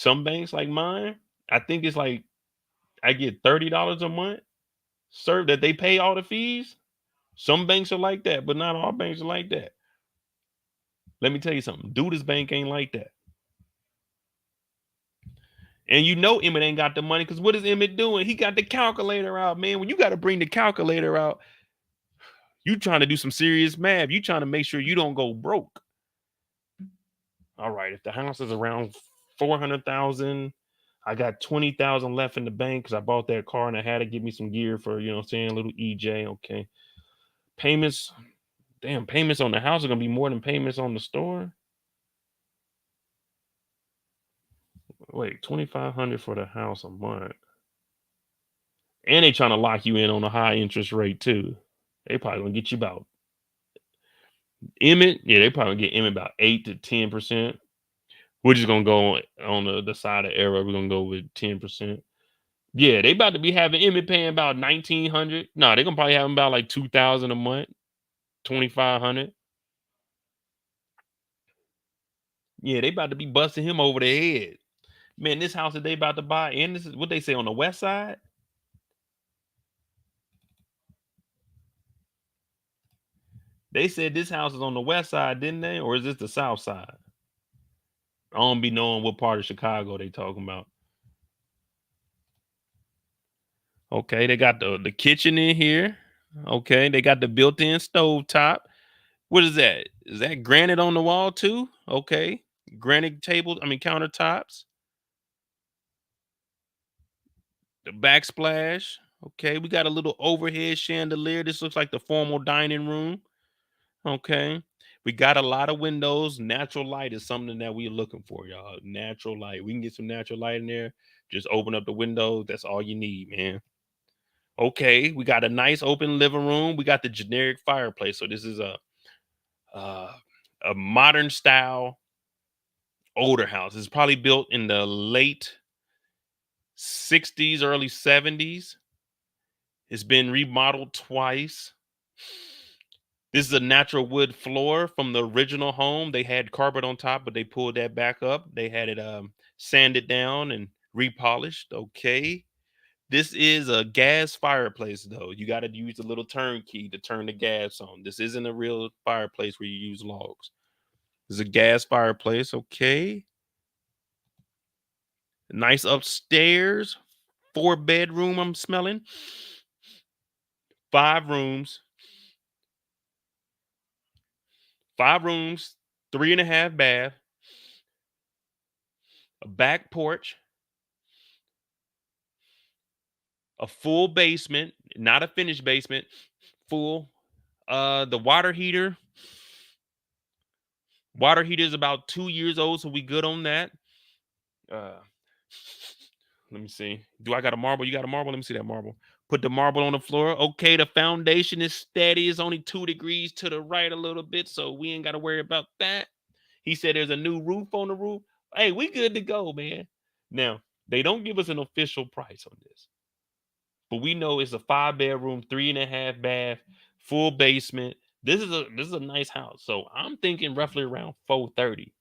like mine, I think it's like I get $30 a month served that they pay all the fees. Some banks are like that, but not all banks are like that. Let me tell you something. Duda's bank ain't like that. And you know Emmett ain't got the money because what is Emmett doing? He got the calculator out, man. When you got to bring the calculator out, you trying to do some serious math. You trying to make sure you don't go broke. All right, if the house is around 400,000, I got 20,000 left in the bank because I bought that car and I had to give me some gear for, you know what I'm saying, a little EJ. Okay. Payments, damn, payments on the house are gonna be more than payments on the store. Wait, 2,500 for the house a month. And they trying to lock you in on a high interest rate too. They probably gonna get you about Emmett. Yeah, they probably get Emmett about 8 to 10%. We're just gonna go on the side of error. We're gonna go with 10%. Yeah, they about to be having Emmett paying about 1,900. No, they're gonna probably have him about like 2,000 a month, 2,500. Yeah, they about to be busting him over the head. Man, this house that they about to buy, and this is what they say on the west side. They said this house is on the west side, didn't they? Or is this the south side? I don't be knowing what part of Chicago they talking about. Okay, they got the kitchen in here. Okay, they got the built-in stove top. What is that? Is that granite on the wall too? Okay, granite tables. I mean countertops. The backsplash. Okay, we got a little overhead chandelier. This looks like the formal dining room. Okay. We got a lot of windows. Natural light is something that we're looking for, y'all. Natural light. We can get some natural light in there. Just open up the windows. That's all you need, man. Okay, we got a nice open living room. We got the generic fireplace. So this is uh, a modern style older house. It's probably built in the late 60s, early 70s. It's been remodeled twice. This is a natural wood floor from the original home. They had carpet on top, but they pulled that back up. They had it sanded down and repolished. Okay. This is a gas fireplace, though. You got to use a little turn key to turn the gas on. This isn't a real fireplace where you use logs. This is a gas fireplace. Okay. Nice upstairs. 4-bedroom, I'm smelling. 5 rooms. 5 rooms. 3.5 bath. A back porch. A full basement, not a finished basement, full. The water heater is about 2 years old, so we good on that. Uh, let me see. Do I got a marble? You got a marble? Let me see that marble. Put the marble on the floor. Okay, the foundation is steady. It's only 2 degrees to the right a little bit, so we ain't got to worry about that. He said there's a new roof on the roof. Hey, we good to go, man. Now, they don't give us an official price on this, but we know it's a 5-bedroom, 3.5 bath, full basement. This is a nice house. So I'm thinking roughly around 430.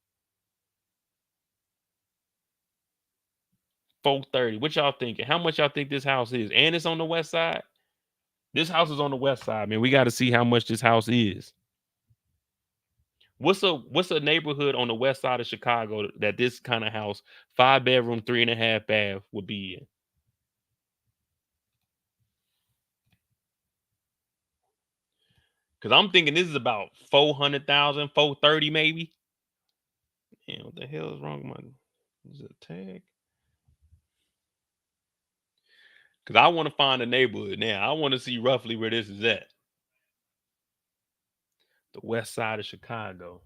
430. What y'all thinking? How much y'all think this house is? And it's on the west side. This house is on the west side, man. We got to see how much this house is. What's a neighborhood on the west side of Chicago that this kind of house, 5-bedroom, 3.5 bath, would be in? Because I'm thinking this is about 400,000, 430 maybe. Man, what the hell is wrong with my? Is it a tag? Because I want to find a neighborhood now. I want to see roughly where this is at. The west side of Chicago.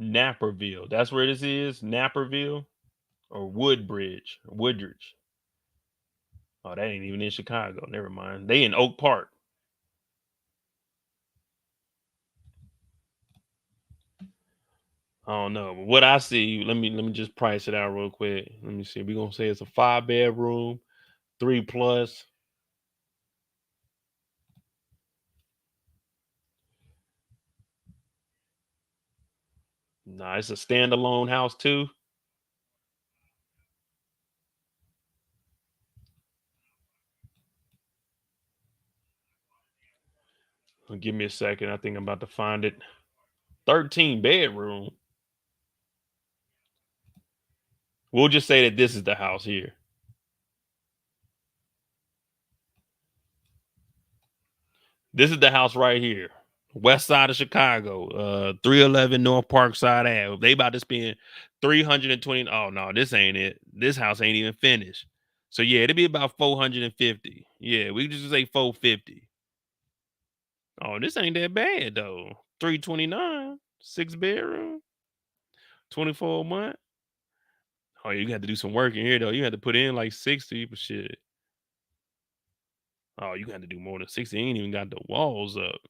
Naperville. That's where this is. Naperville or Woodbridge. Woodridge. Oh, that ain't even in Chicago. Never mind. They in Oak Park. I don't know. But what I see, let me just price it out real quick. Let me see. We're gonna say it's a 5-bedroom, 3 plus. Nah, it's a standalone house too. Give me a second. I think I'm about to find it. 13 bedroom. We'll just say that this is the house here. This is the house right here. West side of Chicago, 311 North Parkside Ave. They about to spend 320. Oh no, this ain't it. This house ain't even finished. So yeah, it'll be about 450. Yeah, we just say 450. Oh, this ain't that bad though. 329, 6 bedroom, 24 a month. Oh, you got to do some work in here though. You had to put in like 60, but shit. Oh, you got to do more than 60. You ain't even got the walls up.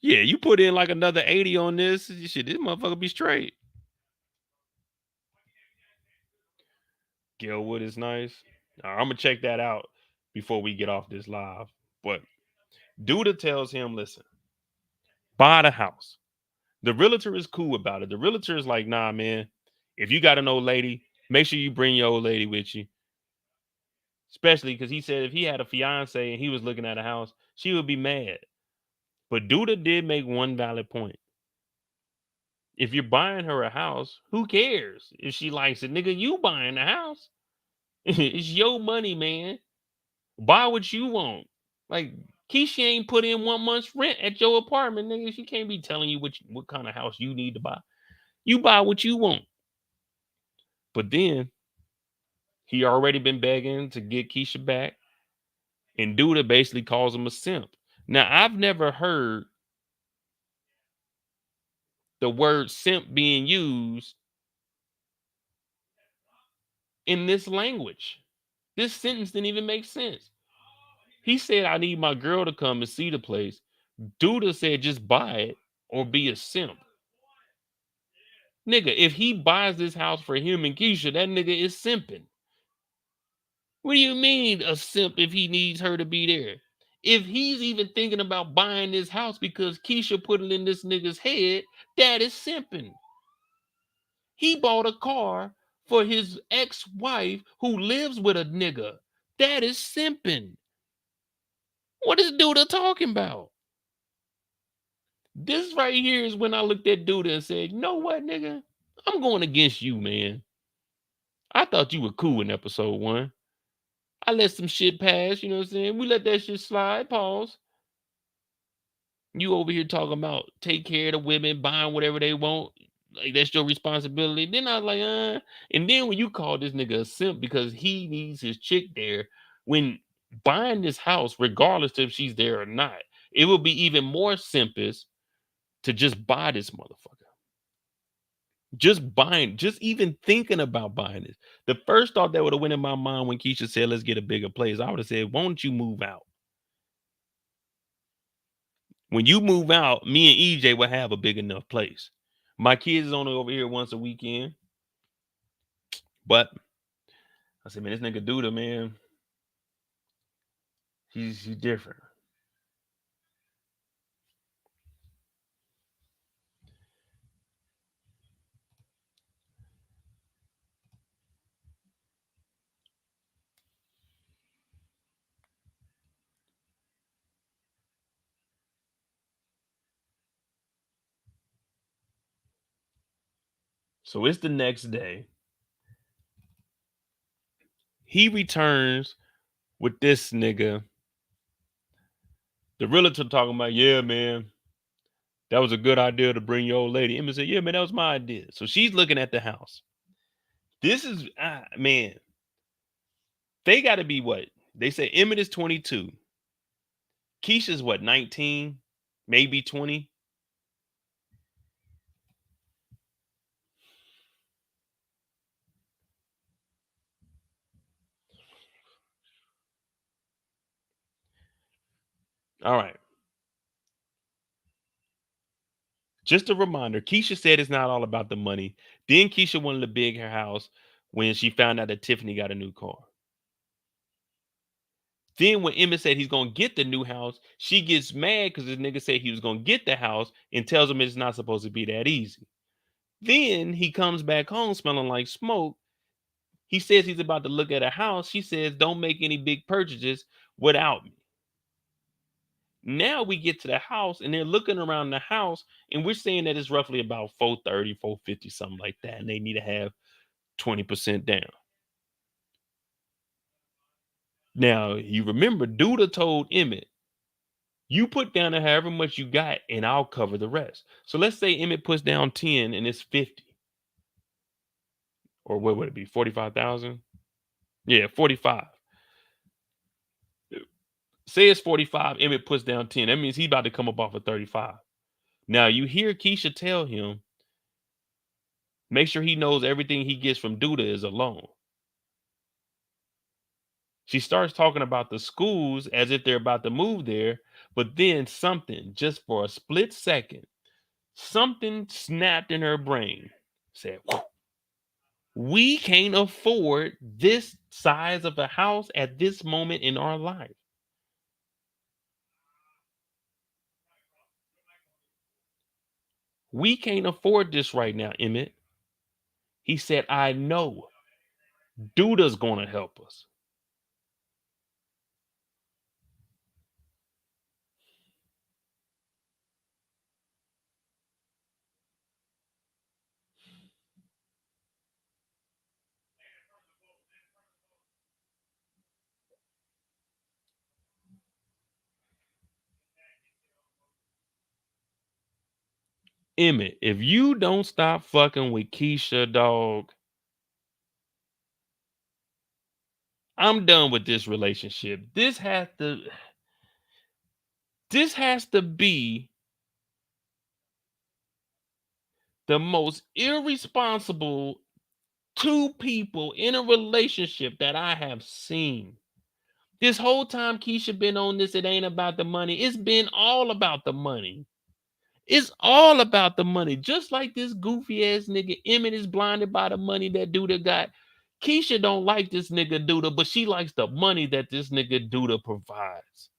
Yeah, you put in like another 80 on this. Shit, this motherfucker be straight. Gilwood is nice. I'm gonna check that out before we get off this live. But Douda tells him, listen, buy the house. The realtor is cool about it. The realtor is like, nah, man, if you got an old lady, make sure you bring your old lady with you. Especially because he said if he had a fiance and he was looking at a house, she would be mad. But Douda did make one valid point. If you're buying her a house, who cares if she likes it? Nigga, you buying the house. It's your money, man. Buy what you want. Like Kiesha ain't put in 1 month's rent at your apartment, nigga. She can't be telling you what kind of house you need to buy. You buy what you want. But then he already been begging to get Kiesha back, and Douda basically calls him a simp. Now I've never heard the word simp being used in this language. This sentence didn't even make sense. He said, I need my girl to come and see the place. Douda said, just buy it or be a simp. Nigga, if he buys this house for him and Kiesha, that nigga is simping. What do you mean a simp if he needs her to be there? If he's even thinking about buying this house because Kiesha put it in this nigga's head, that is simping. He bought a car for his ex-wife who lives with a nigga. That is simping. What is Douda talking about? This right here is when I looked at Douda and said, you know what, nigga? I'm going against you, man. I thought you were cool in episode 1. I let some shit pass, you know what I'm saying? We let that shit slide, pause. You over here talking about take care of the women, buying whatever they want. Like that's your responsibility. Then I was like, and then when you call this nigga a simp because he needs his chick there, when buying this house, regardless if she's there or not, it will be even more simpest to just buy this motherfucker. Just buying, just even thinking about buying this. The first thought that would have went in my mind when Kiesha said, let's get a bigger place, I would have said, won't you move out? When you move out, me and EJ will have a big enough place. My kids is only over here once a weekend. But I said, man, this nigga Douda, man, he's different. So it's the next day. He returns with this nigga. The realtor talking about, yeah, man, that was a good idea to bring your old lady. Emmy said, yeah, man, that was my idea. So she's looking at the house. This is, man, they got to be what? They say Emmett is 22. Keisha's what, 19? Maybe 20? All right. Just a reminder, Kiesha said it's not all about the money. Then Kiesha wanted to big her house when she found out that Tiffany got a new car. Then when Emmett said he's gonna get the new house, she gets mad because this nigga said he was gonna get the house and tells him it's not supposed to be that easy. Then he comes back home smelling like smoke. He says he's about to look at a house. She says, don't make any big purchases without me. Now we get to the house and they're looking around the house and we're saying that it's roughly about 430, 450, something like that. And they need to have 20% down. Now, you remember Douda told Emmett, You put down however much you got, and I'll cover the rest. So let's say Emmett puts down 10 and it's 50. Or what would it be? 45,000? Yeah, 45. Say it's 45, Emmett puts down 10. That means he's about to come up off of 35. Now you hear Kiesha tell him, make sure he knows everything he gets from Douda is a loan. She starts talking about the schools as if they're about to move there, but then something, just for a split second, something snapped in her brain. Said, we can't afford this size of a house at this moment in our life. We can't afford this right now, Emmett. He said, I know. Douda's going to help us. Emmett, if you don't stop fucking with Kiesha, dog, I'm done with this relationship. This has to be the most irresponsible two people in a relationship that I have seen. This whole time Kiesha been on this, it ain't about the money. It's been all about the money. It's all about the money. Just like this goofy ass nigga Emmett is blinded by the money that Douda got. Kiesha don't like this nigga Douda, but she likes the money that this nigga Douda provides.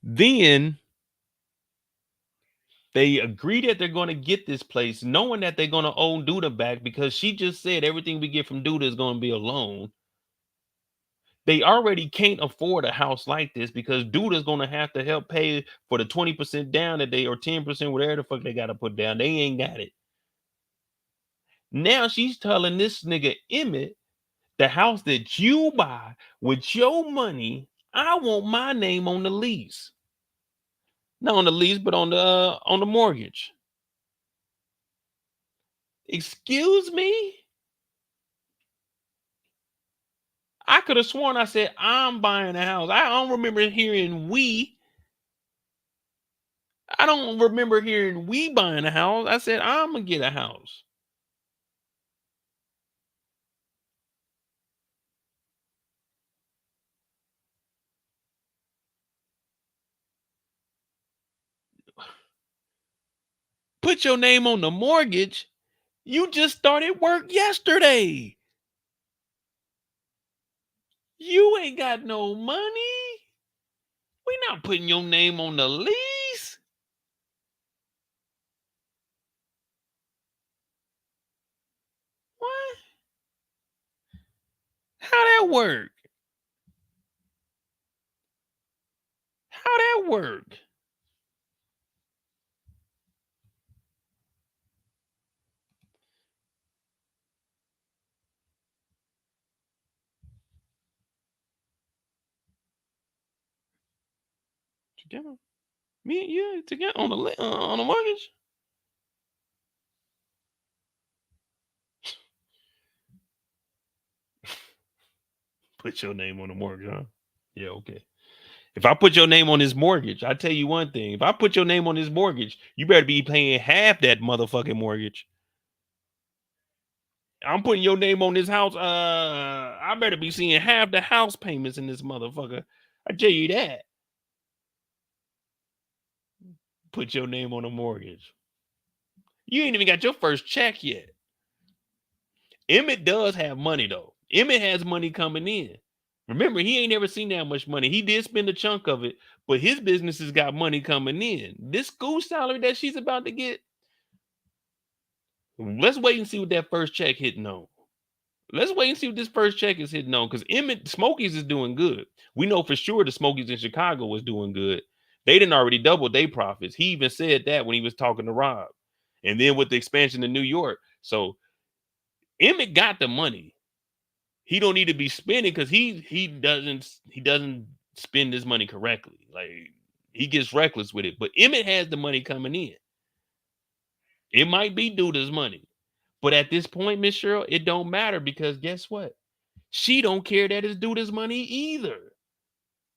Then they agree that they're going to get this place, knowing that they're going to own Douda back because she just said everything we get from Douda is going to be a loan. They already can't afford a house like this because Douda's going to have to help pay for the 20% down that they, or 10%, whatever the fuck they got to put down. They ain't got it. Now she's telling this nigga Emmett, the house that you buy with your money, I want my name on the lease. Not on the lease, but on the mortgage. Excuse me? I could have sworn I said I'm buying a house. I don't remember hearing we. I don't remember hearing we buying a house. I said I'm gonna get a house. Put your name on the mortgage. You just started work yesterday. You ain't got no money. We not putting your name on the lease. What? How that work? How that work? Together, me and you together on the mortgage. Put your name on the mortgage, huh? Yeah, okay. If I put your name on this mortgage, I tell you one thing. If I put your name on this mortgage, you better be paying half that motherfucking mortgage. I'm putting your name on this house. I better be seeing half the house payments in this motherfucker. I tell you that. Put your name on a mortgage. You ain't even got your first check yet. Emmett does have money though. Emmett has money coming in. Remember, he ain't never seen that much money. He did spend a chunk of it, but his business has got money coming in. This school salary that she's about to get, let's wait and see what that first check hitting on. Let's wait and see what this first check is hitting on, because Emmett Smokies is doing good. We know for sure the Smokies in Chicago was doing good. They didn't already double their profits. He even said that when he was talking to Rob. And then with the expansion to New York. So Emmett got the money. He don't need to be spending, because he doesn't spend his money correctly. Like, he gets reckless with it. But Emmett has the money coming in. It might be Douda's money. But at this point, Miss Cheryl, it don't matter, because guess what? She don't care that it's Douda's money either.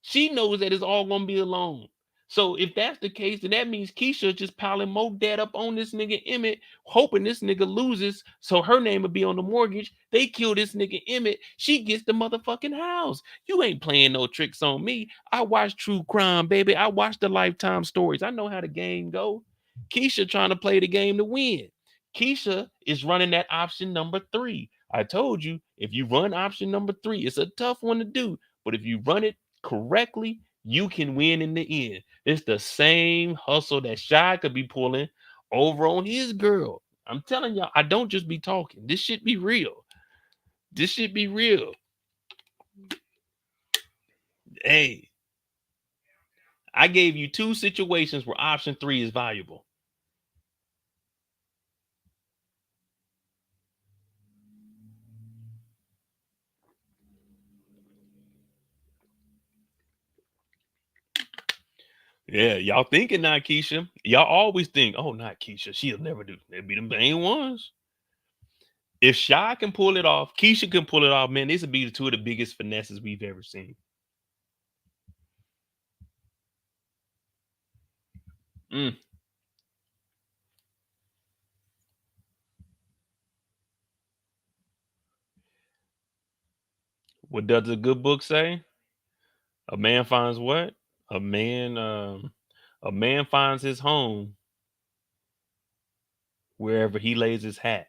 She knows that it's all gonna be a loan. So if that's the case, then that means Kiesha just piling more debt up on this nigga Emmett, hoping this nigga loses so her name will be on the mortgage. They kill this nigga Emmett. She gets the motherfucking house. You ain't playing no tricks on me. I watch true crime, baby. I watch the Lifetime stories. I know how the game go. Kiesha trying to play the game to win. Kiesha is running that option number 3. I told you, if you run option number 3, it's a tough one to do. But if you run it correctly, you can win in the end. It's the same hustle that Shy could be pulling over on his girl. I'm telling y'all, I don't just be talking. This should be real. This should be real. Hey, I gave you 2 situations where option 3 is valuable. Yeah, y'all thinking not Kiesha. Y'all always think, oh, not Kiesha. She'll never do. They'll be the main ones. If Shy can pull it off, Kiesha can pull it off, man, this would be the 2 of the biggest finesses we've ever seen. Mm. What does a good book say? A man finds what? A man, a man finds his home wherever he lays his hat.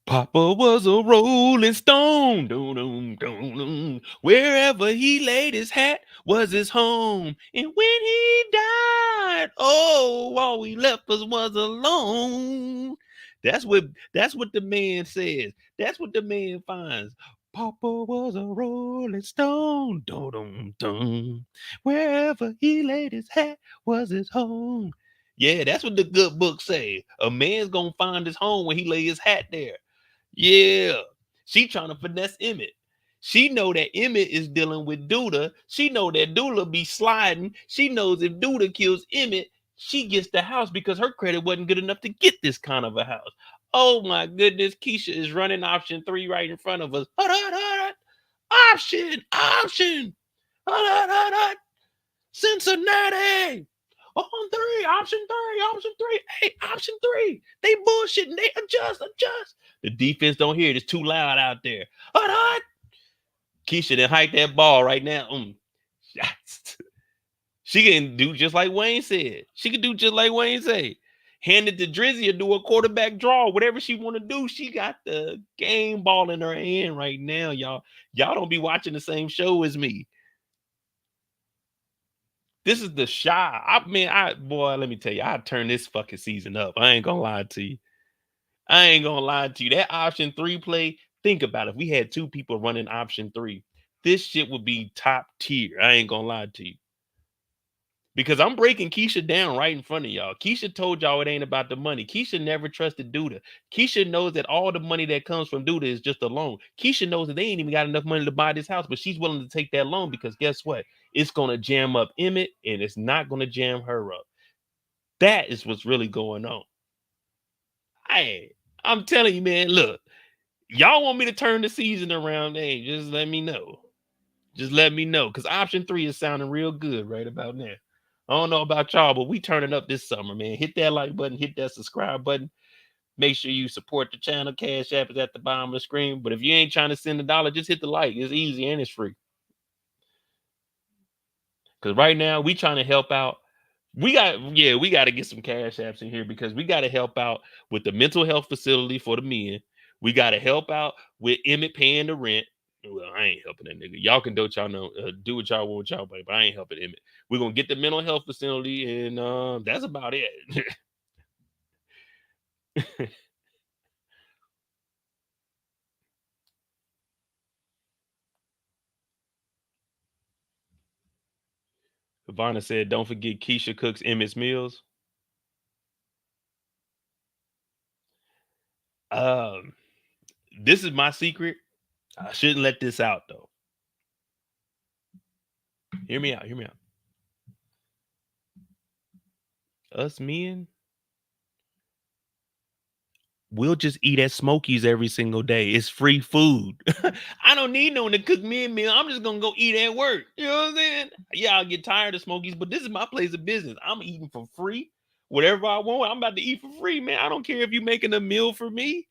Papa was a rolling stone, doo doo doo doo. Wherever he laid his hat was his home. And when he died, oh, all he left us was alone. That's what the man says. That's what the man finds. Papa was a rolling stone, doo doo doo. Wherever he laid his hat was his home. Yeah, that's what the good book say. A man's gonna find his home when he lay his hat there. Yeah. She trying to finesse Emmett. She know that Emmett is dealing with Douda. She know that Douda be sliding. She knows if Douda kills Emmett, she gets the house because her credit wasn't good enough to get this kind of a house. Oh my goodness, Kiesha is running option 3 right in front of us. Option. Cincinnati. On 3, option 3. Hey, option 3. They bullshitting. They adjust. The defense don't hear it. It's too loud out there. Hut. Kiesha done hike that ball right now. She can do just like Wayne said. She can do just like Wayne said. Hand it to Drizzy or do a quarterback draw. Whatever she want to do, she got the game ball in her hand right now, y'all. Y'all don't be watching the same show as me. This is the Shy. Boy, let me tell you, I turn this fucking season up. I ain't gonna lie to you. That option 3 play, think about it. If we had 2 people running option 3, this shit would be top tier. I ain't gonna lie to you. Because I'm breaking Kiesha down right in front of y'all. Kiesha told y'all it ain't about the money. Kiesha never trusted Douda. Keisha knows that all the money that comes from Douda is just a loan. Keisha knows that they ain't even got enough money to buy this house, but she's willing to take that loan because guess what? It's gonna jam up Emmett and it's not gonna jam her up. That is what's really going on. Hey, I'm telling you, man, look, y'all want me to turn the season around? Hey, just let me know. Just let me know. Because option 3 is sounding real good right about now. I don't know about y'all, but we turning up this summer, man. Hit that like button, hit that subscribe button. Make sure you support the channel. Cash App is at the bottom of the screen. But if you ain't trying to send $1, just hit the like. It's easy and it's free. Because right now we trying to help out. We got to get some cash apps in here because we got to help out with the mental health facility for the men. We got to help out with Emmett paying the rent. Well, I ain't helping that nigga. Y'all can do what y'all know, do what y'all want with y'all, but I ain't helping Emmett. We're gonna get the mental health facility, and that's about it. Ivana said, "Don't forget Kiesha cooks Emmett's meals." Um, this is my secret. I shouldn't let this out though. Hear me out. Hear me out. Us men, we'll just eat at Smokies every single day. It's free food. I don't need no one to cook me a meal. I'm just gonna go eat at work. You know what I'm saying? Yeah, I'll get tired of Smokies, but this is my place of business. I'm eating for free. Whatever I want, I'm about to eat for free, man. I don't care if you're making a meal for me.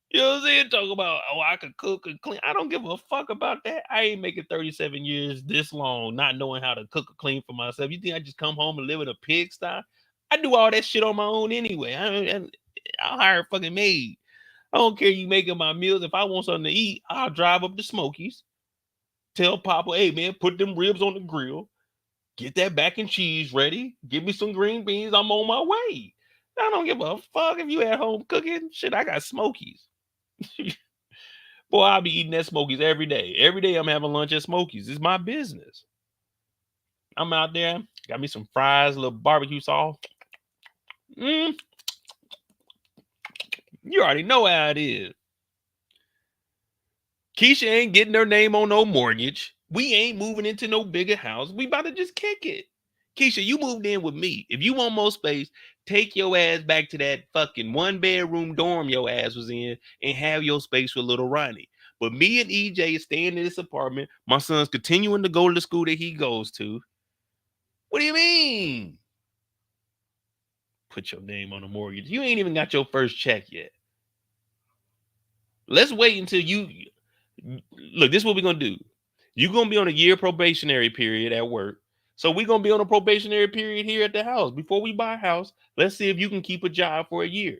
You know what I'm saying? Talk about, oh, I could cook and clean. I don't give a fuck about that. I ain't making 37 years this long, not knowing how to cook or clean for myself. You think I just come home and live in a pigsty? I do all that shit on my own anyway. I'll hire a fucking maid. I don't care you making my meals. If I want something to eat, I'll drive up to Smokies. Tell Papa, hey man, put them ribs on the grill. Get that mac and cheese ready. Give me some green beans. I'm on my way. I don't give a fuck if you at home cooking. Shit, I got Smokies. Boy, I'll be eating at Smokies every day. Every day I'm having lunch at Smokies. It's my business. I'm out there. Got me some fries, a little barbecue sauce. You already know how it is. Kiesha ain't getting her name on no mortgage. We ain't moving into no bigger house. We about to just kick it. Kiesha, you moved in with me. If you want more space, take your ass back to that fucking 1-bedroom dorm your ass was in and have your space with little Ronnie. But me and EJ is staying in this apartment. My son's continuing to go to the school that he goes to. What do you mean? Put your name on the mortgage. You ain't even got your first check yet. Let's wait until you look. This is what we're gonna do. You're gonna be on a year probationary period at work. So we're gonna be on a probationary period here at the house. Before we buy a house, let's see if you can keep a job for a year.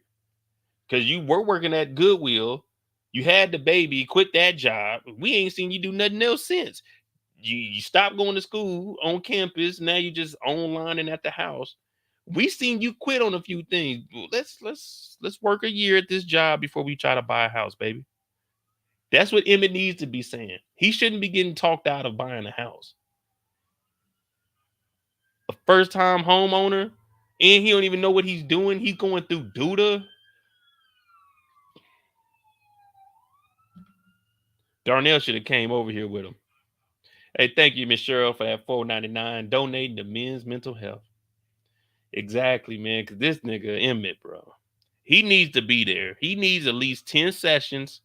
Because you were working at Goodwill, you had the baby, quit that job. We ain't seen you do nothing else since. You stopped going to school on campus. Now you just online and at the house. We seen you quit on a few things. Let's work a year at this job before we try to buy a house, baby. That's what Emmett needs to be saying. He shouldn't be getting talked out of buying a house. A first-time homeowner, and he don't even know what he's doing. He's going through Douda. Darnell should have came over here with him. Hey, thank you, Miss Cheryl, for that $4.99 donating to men's mental health. Exactly, man. Because this nigga Emmett, bro, he needs to be there. He needs at least 10 sessions.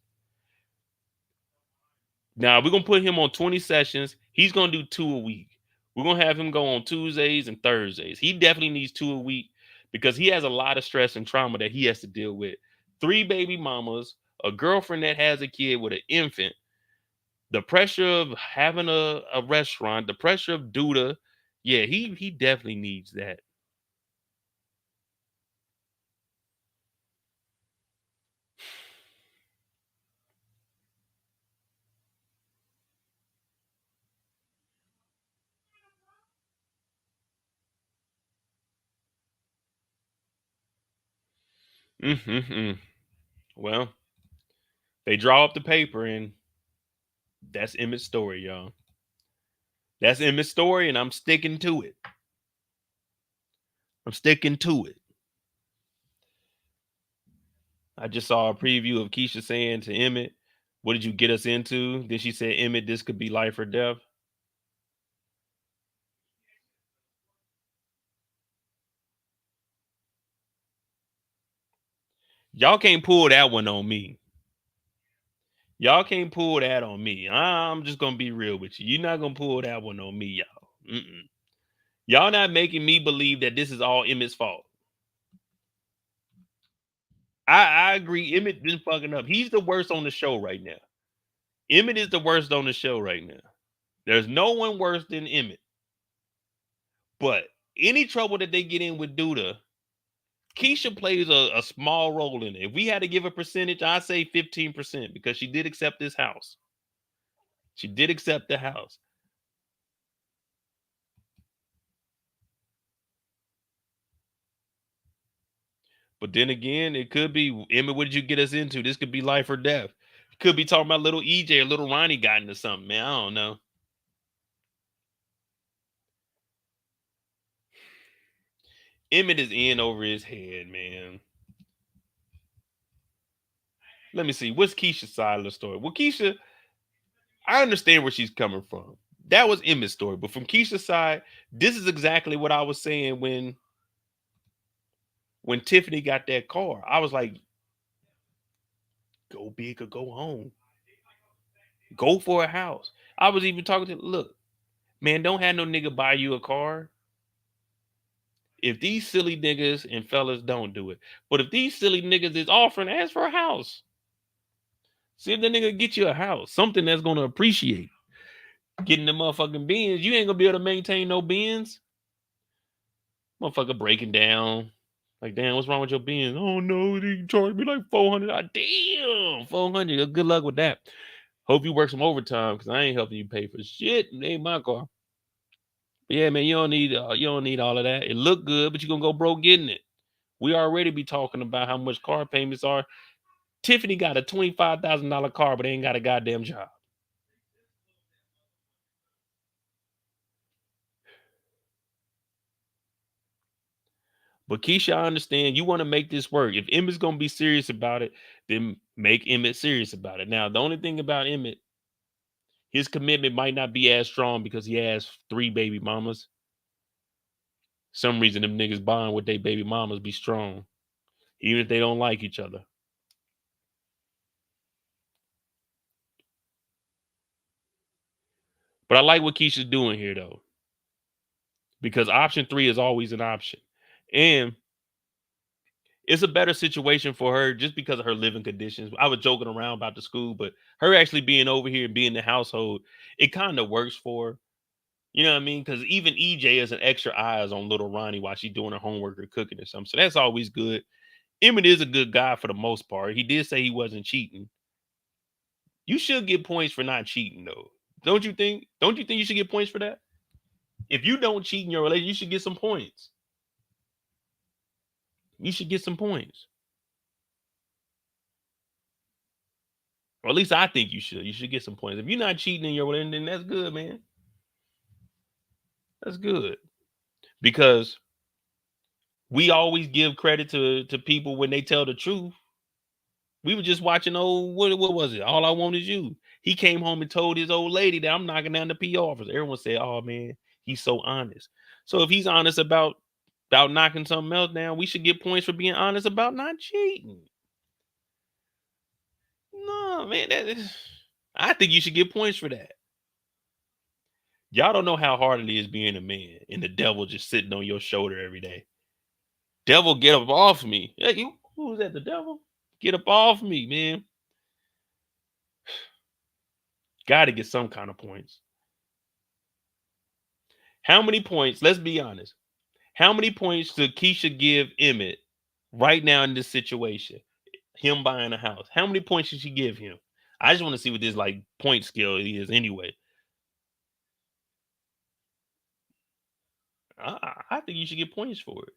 Now we're gonna put him on 20 sessions. He's gonna do 2 a week. We're gonna have him go on Tuesdays and Thursdays. He definitely needs 2 a week because he has a lot of stress and trauma that he has to deal with. 3 baby mamas, a girlfriend that has a kid with an infant, the pressure of having a restaurant, the pressure of Douda. Yeah, he definitely needs that. Mm-hmm. Well, they draw up the paper, and that's Emmett's story, y'all. That's Emmett's story, and I'm sticking to it. I'm sticking to it. I just saw a preview of Kiesha saying to Emmett, "What did you get us into?" Then she said, "Emmett, this could be life or death." Y'all can't pull that one on me. Y'all can't pull that on me. I'm just gonna be real with you. You're not gonna pull that one on me, y'all. Y'all not making me believe that this is all Emmett's fault. I agree. Emmett been fucking up. He's the worst on the show right now. Emmett is the worst on the show right now. There's no one worse than Emmett. But any trouble that they get in with Douda, Kiesha plays a small role in it. If we had to give a percentage, I'd say 15% because she did accept this house. She did accept the house. But then again, it could be, Emmett, what did you get us into? This could be life or death. Could be talking about little EJ or little Ronnie got into something, man. I don't know. Emmett is in over his head, man. Let me see. What's Keisha's side of the story? Well, Kiesha, I understand where she's coming from. That was Emmett's story. But from Keisha's side, this is exactly what I was saying when Tiffany got that car. I was like, go big or go home. Go for a house. I was even talking to look, man, don't have no nigga buy you a car. If these silly niggas and fellas don't do it. But if these silly niggas is offering, ask for a house. See if the nigga get you a house. Something that's gonna appreciate. Getting the motherfucking bins. You ain't gonna be able to maintain no bins. Motherfucker breaking down. Like, damn, what's wrong with your bins? Oh no, they charged me like 400. Damn, 400. Good luck with that. Hope you work some overtime because I ain't helping you pay for shit. It ain't my car. But yeah, man, you don't need all of that. It look good, but you're gonna go broke getting it. We already be talking about how much car payments are. Tiffany got a $25,000 car, but ain't got a goddamn job. But Kiesha, I understand you want to make this work. If Emmett's gonna be serious about it, then make Emmett serious about it. Now, the only thing about Emmett, his commitment might not be as strong because he has 3 baby mamas. Some reason them niggas bond with their baby mamas be strong, even if they don't like each other. But I like what Keisha's doing here though, because option 3 is always an option, and it's a better situation for her just because of her living conditions. I was joking around about the school, but her actually being over here and being in the household, it kind of works for her. You know what I mean? Because even EJ is an extra eyes on little Ronnie while she's doing her homework or cooking or something. So that's always good. Emmett is a good guy for the most part. He did say he wasn't cheating. You should get points for not cheating, though. Don't you think? Don't you think you should get points for that? If you don't cheat in your relationship, you should get some points. You should get some points. Or at least I think you should. You should get some points. If you're not cheating in your relationship, then that's good, man. That's good. Because we always give credit to people when they tell the truth. We were just watching what was it? All I Want Is You. He came home and told his old lady that I'm knocking down the P office. Everyone said, "Oh man, he's so honest." So if he's honest about knocking something else down, we should get points for being honest about not cheating. No, man, I think you should get points for that. Y'all don't know how hard it is being a man and the devil just sitting on your shoulder every day. Devil, get up off me. Hey, you, who's that? The devil? Get up off me, man. Got to get some kind of points. How many points? Let's be honest. How many points should Kiesha give Emmett right now in this situation? Him buying a house. How many points should she give him? I just want to see what this like point scale is anyway. I think you should get points for it.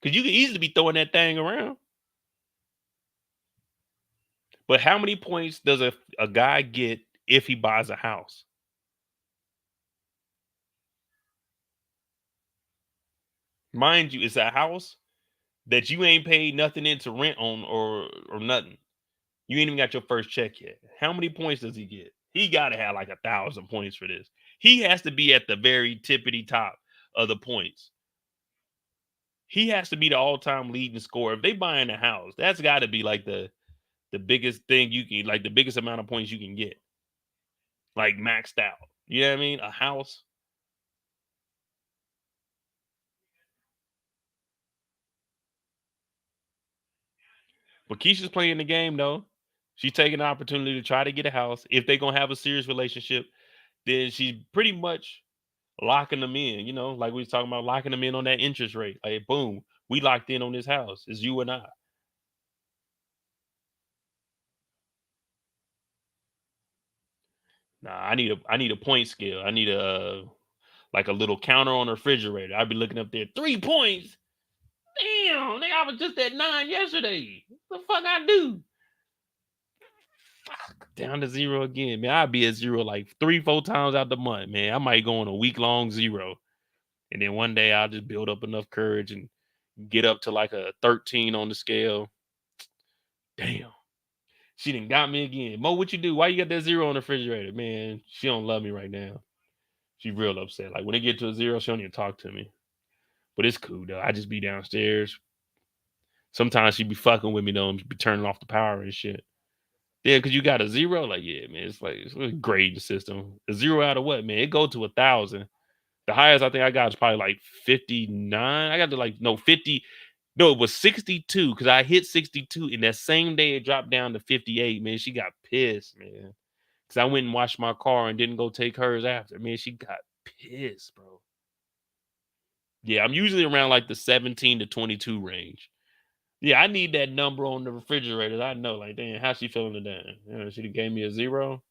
Because you could easily be throwing that thing around. But how many points does a guy get if he buys a house? Mind you, it's a house that you ain't paid nothing into rent on or nothing. You ain't even got your first check yet. How many points does he get? He got to have like 1,000 points for this. He has to be at the very tippity top of the points. He has to be the all-time leading scorer. If they buying a house, that's got to be like the biggest thing you can, like the biggest amount of points you can get, like maxed out. You know what I mean? A house. But Keisha's playing the game though. She's taking the opportunity to try to get a house. If they're gonna have a serious relationship, then she's pretty much locking them in. You know, like we was talking about locking them in on that interest rate. Like, boom, we locked in on this house. It's you and I. Nah, I need a point scale. I need a like a little counter on the refrigerator. I'd be looking up there, 3 points. Damn, nigga, I was just at 9 yesterday. What the fuck I do? Fuck, down to 0 again, man. I'd be at 0 like 3, 4 times out the month, man. I might go on a week long 0, and then one day I'll just build up enough courage and get up to like a 13 on the scale. Damn. She done got me again. Mo, what you do? Why you got that 0 on the refrigerator? Man, she don't love me right now. She real upset. Like when it get to a 0, she don't even talk to me. But it's cool though. I just be downstairs. Sometimes she be fucking with me though and be turning off the power and shit. Yeah, cause you got a 0. Like, yeah, man, it's like it's a grading system. A 0 out of what, man? It go to 1,000. The highest I think I got is probably like 59. I got to like no 50. No, it was 62 because I hit 62. And that same day it dropped down to 58. Man, she got pissed, man. Cause I went and washed my car and didn't go take hers after. Man, she got pissed, bro. Yeah, I'm usually around like the 17 to 22 range. Yeah, I need that number on the refrigerator. I know, like, damn, how she feeling today? You know, she done gave me a 0.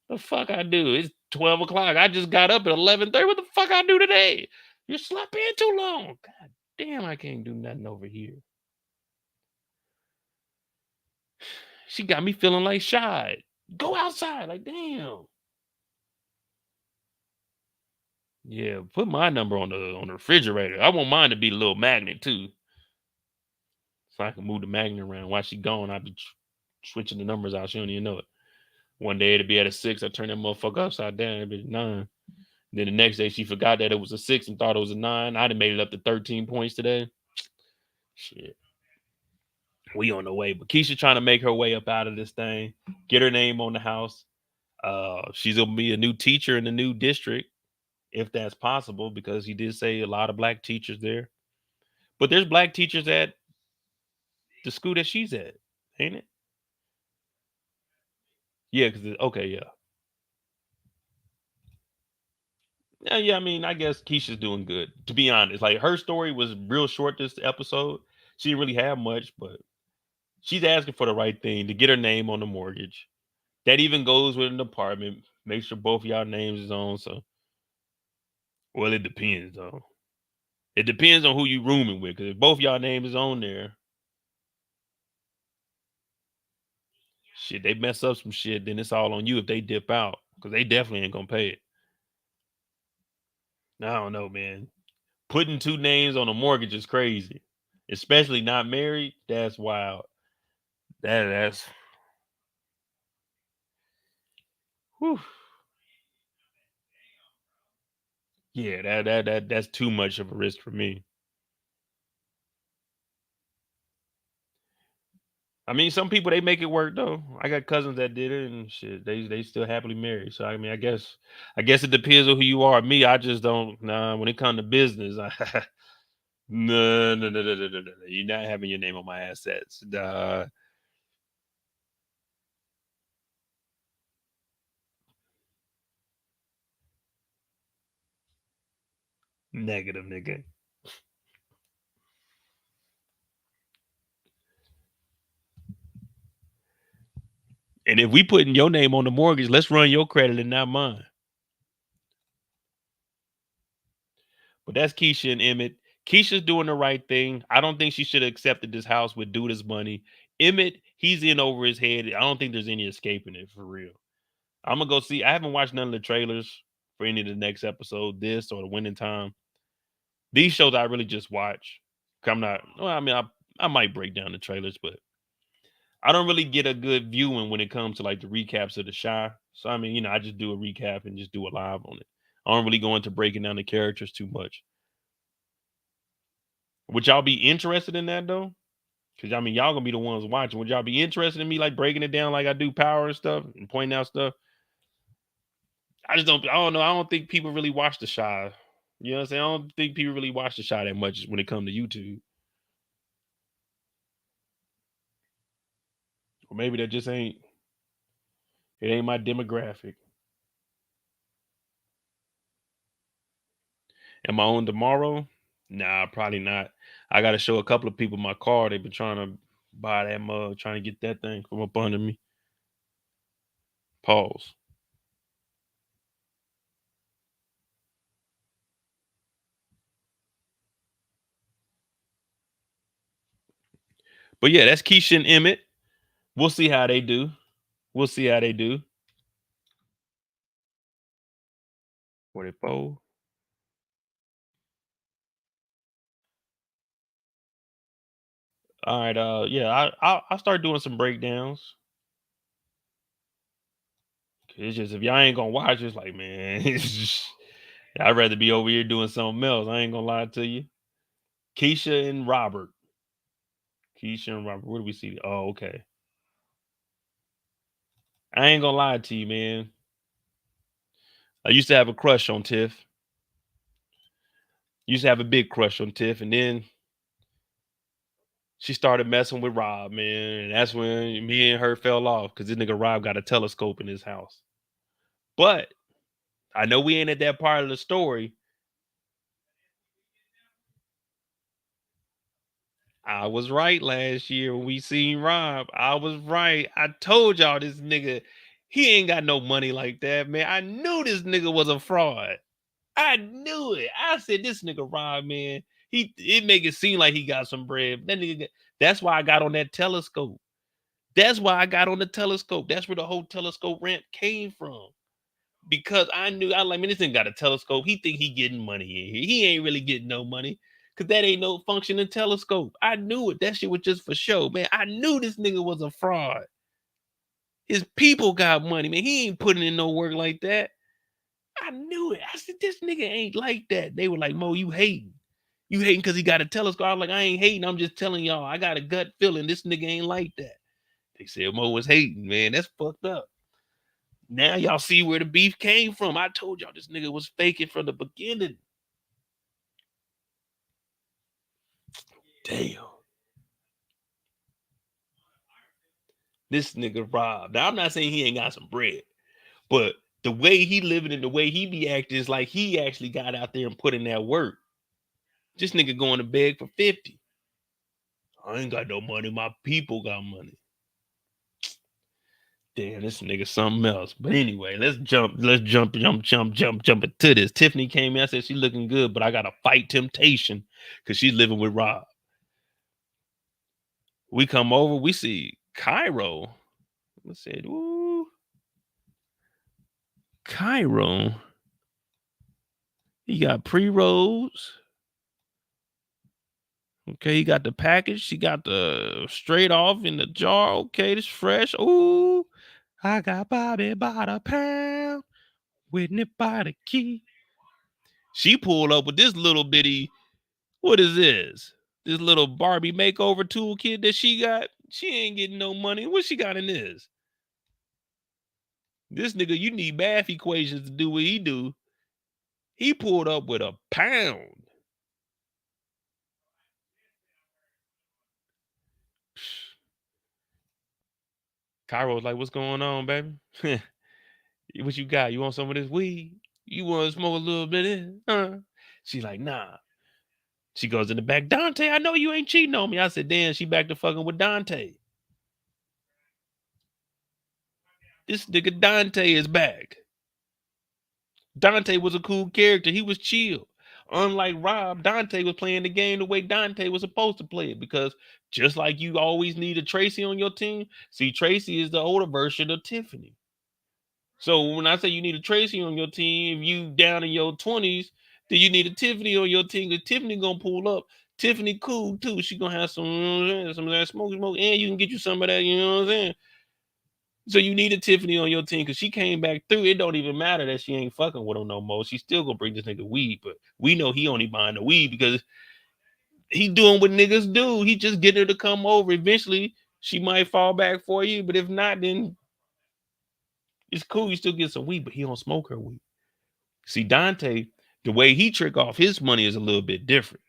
The fuck I do? It's 12 o'clock. I just got up at 11:30. What the fuck I do today? You slept in too long. God damn, I can't do nothing over here. She got me feeling like shy. Go outside. Like, damn. Yeah, put my number on the refrigerator. I want mine to be a little magnet too. So I can move the magnet around. While she gone, I'll be switching the numbers out. She don't even know it. One day it'll be at a 6. I turn that motherfucker upside down. It'll be 9. Then the next day she forgot that it was a 6 and thought it was a 9. I'd have made it up to 13 points today. Shit. We on the way. But Kiesha trying to make her way up out of this thing, get her name on the house. She's gonna be a new teacher in the new district, if that's possible, because he did say a lot of black teachers there. But there's black teachers at the school that she's at, ain't it? Yeah, because okay, yeah. Yeah, yeah. I mean, I guess Keisha's doing good. To be honest, like her story was real short this episode. She didn't really have much, but she's asking for the right thing to get her name on the mortgage. That even goes with an apartment. Make sure both of y'all names is on. So, well, it depends though. It depends on who you rooming with. Because if both y'all names is on there, shit, they mess up some shit, then it's all on you if they dip out. Because they definitely ain't gonna pay it. I don't know, man. Putting two names on a mortgage is crazy, especially not married. That's wild. That's whew. Yeah, that's too much of a risk for me. I mean, some people they make it work though. I got cousins that did it and shit. They still happily married. So I mean, I guess it depends on who you are. Me, I just don't. Nah, when it comes to business, no, no, no, no, no, no, no. You're not having your name on my assets. Negative, nigga. And if we putting your name on the mortgage, let's run your credit and not mine. But that's Kiesha and Emmett. Keisha's doing the right thing. I don't think she should have accepted this house with Douda's money. Emmett, he's in over his head. I don't think there's any escaping it for real. I'm gonna go see. I haven't watched none of the trailers for any of the next episode, this or the Winning Time. These shows I really just watch. I'm not. Well, I mean, I might break down the trailers, but I don't really get a good viewing when it comes to like the recaps of the Shy. So I mean, I just do a recap and just do a live on it. I don't really go into breaking down the characters too much. Would y'all be interested in that though? Because I mean, y'all gonna be the ones watching. Would y'all be interested in me like breaking it down like I do Power and stuff and pointing out stuff? I just don't. I don't know. I don't think people really watch the Shy. You know what I'm saying? I don't think people really watch the Shy that much when it comes to YouTube. Or maybe that just ain't. It ain't my demographic. Am I on tomorrow? Nah, probably not. I got to show a couple of people my car. They've been trying to buy that mug, trying to get that thing from up under me. Pause. But yeah, that's Keisha and Emmett. We'll see how they do. We'll see how they do. 44. All right, yeah, I'll start doing some breakdowns. It's just if y'all ain't gonna watch, it's like, man, it's just, I'd rather be over here doing something else. I ain't gonna lie to you. Keisha and Robert. Keisha and Robert. Where do we see? Oh, okay. I ain't gonna lie to you, man. I used to have a crush on Tiff. Used to have a big crush on Tiff, and then she started messing with Rob, man. And that's when me and her fell off because this nigga Rob got a telescope in his house. But I know we ain't at that part of the story. I was right last year when we seen Rob. I was right. I told y'all this nigga, he ain't got no money like that, man. I knew this nigga was a fraud. I knew it. I said this nigga Rob, man. It make it seem like he got some bread. That nigga, that's why I got on that telescope. That's why I got on the telescope. That's where the whole telescope rant came from. Because I knew I like, man, this nigga got a telescope. He think he getting money in here. He ain't really getting no money. Cause that ain't no functioning telescope. I knew it. That shit was just for show, man. I knew this nigga was a fraud. His people got money, man. He ain't putting in no work like that. I knew it. I said, this nigga ain't like that. They were like, Mo, you hating. You hating because he got a telescope. I was like, I ain't hating. I'm just telling y'all, I got a gut feeling this nigga ain't like that. They said Mo was hating, man. That's fucked up. Now y'all see where the beef came from. I told y'all this nigga was faking from the beginning. Damn. This nigga Rob. Now I'm not saying he ain't got some bread, but the way he living and the way he be acting is like he actually got out there and put in that work. This nigga going to beg for 50. I ain't got no money. My people got money. Damn, this nigga something else. But anyway, let's jump into this. Tiffany came in. I said she looking good, but I gotta fight temptation because she's living with Rob. We come over, we see Cairo. Let's say, ooh, Cairo. He got pre-rolls. Okay, he got the package. She got the straight off in the jar. Okay, this fresh. Ooh, I got Bobby by the pound, Whitney by the key. She pulled up with this little bitty. What is this? This little Barbie makeover toolkit that she got. She ain't getting no money. What she got in this? This nigga, you need math equations to do what he do. He pulled up with a pound. Cairo's like, what's going on, baby? What you got? You want some of this weed? You want to smoke a little bit of it? Huh? She like, nah. She goes in the back, Dante, I know you ain't cheating on me. I said, damn, she back to fucking with Dante. This nigga Dante is back. Dante was a cool character. He was chill. Unlike Rob, Dante was playing the game the way Dante was supposed to play it. Because just like you always need a Tracy on your team, see, Tracy is the older version of Tiffany. So when I say you need a Tracy on your team, if you down in your 20s, then you need a Tiffany on your team. Because Tiffany gonna pull up. Tiffany cool too. She gonna have some, some of that smoke, and you can get you some of that. You know what I'm saying? So you need a Tiffany on your team because she came back through. It don't even matter that she ain't fucking with him no more. She still gonna bring this nigga weed, but we know he only buying the weed because he doing what niggas do. He just getting her to come over. Eventually, she might fall back for you, but if not, then it's cool. You still get some weed, but he don't smoke her weed. See, Dante, the way he trick off his money is a little bit different.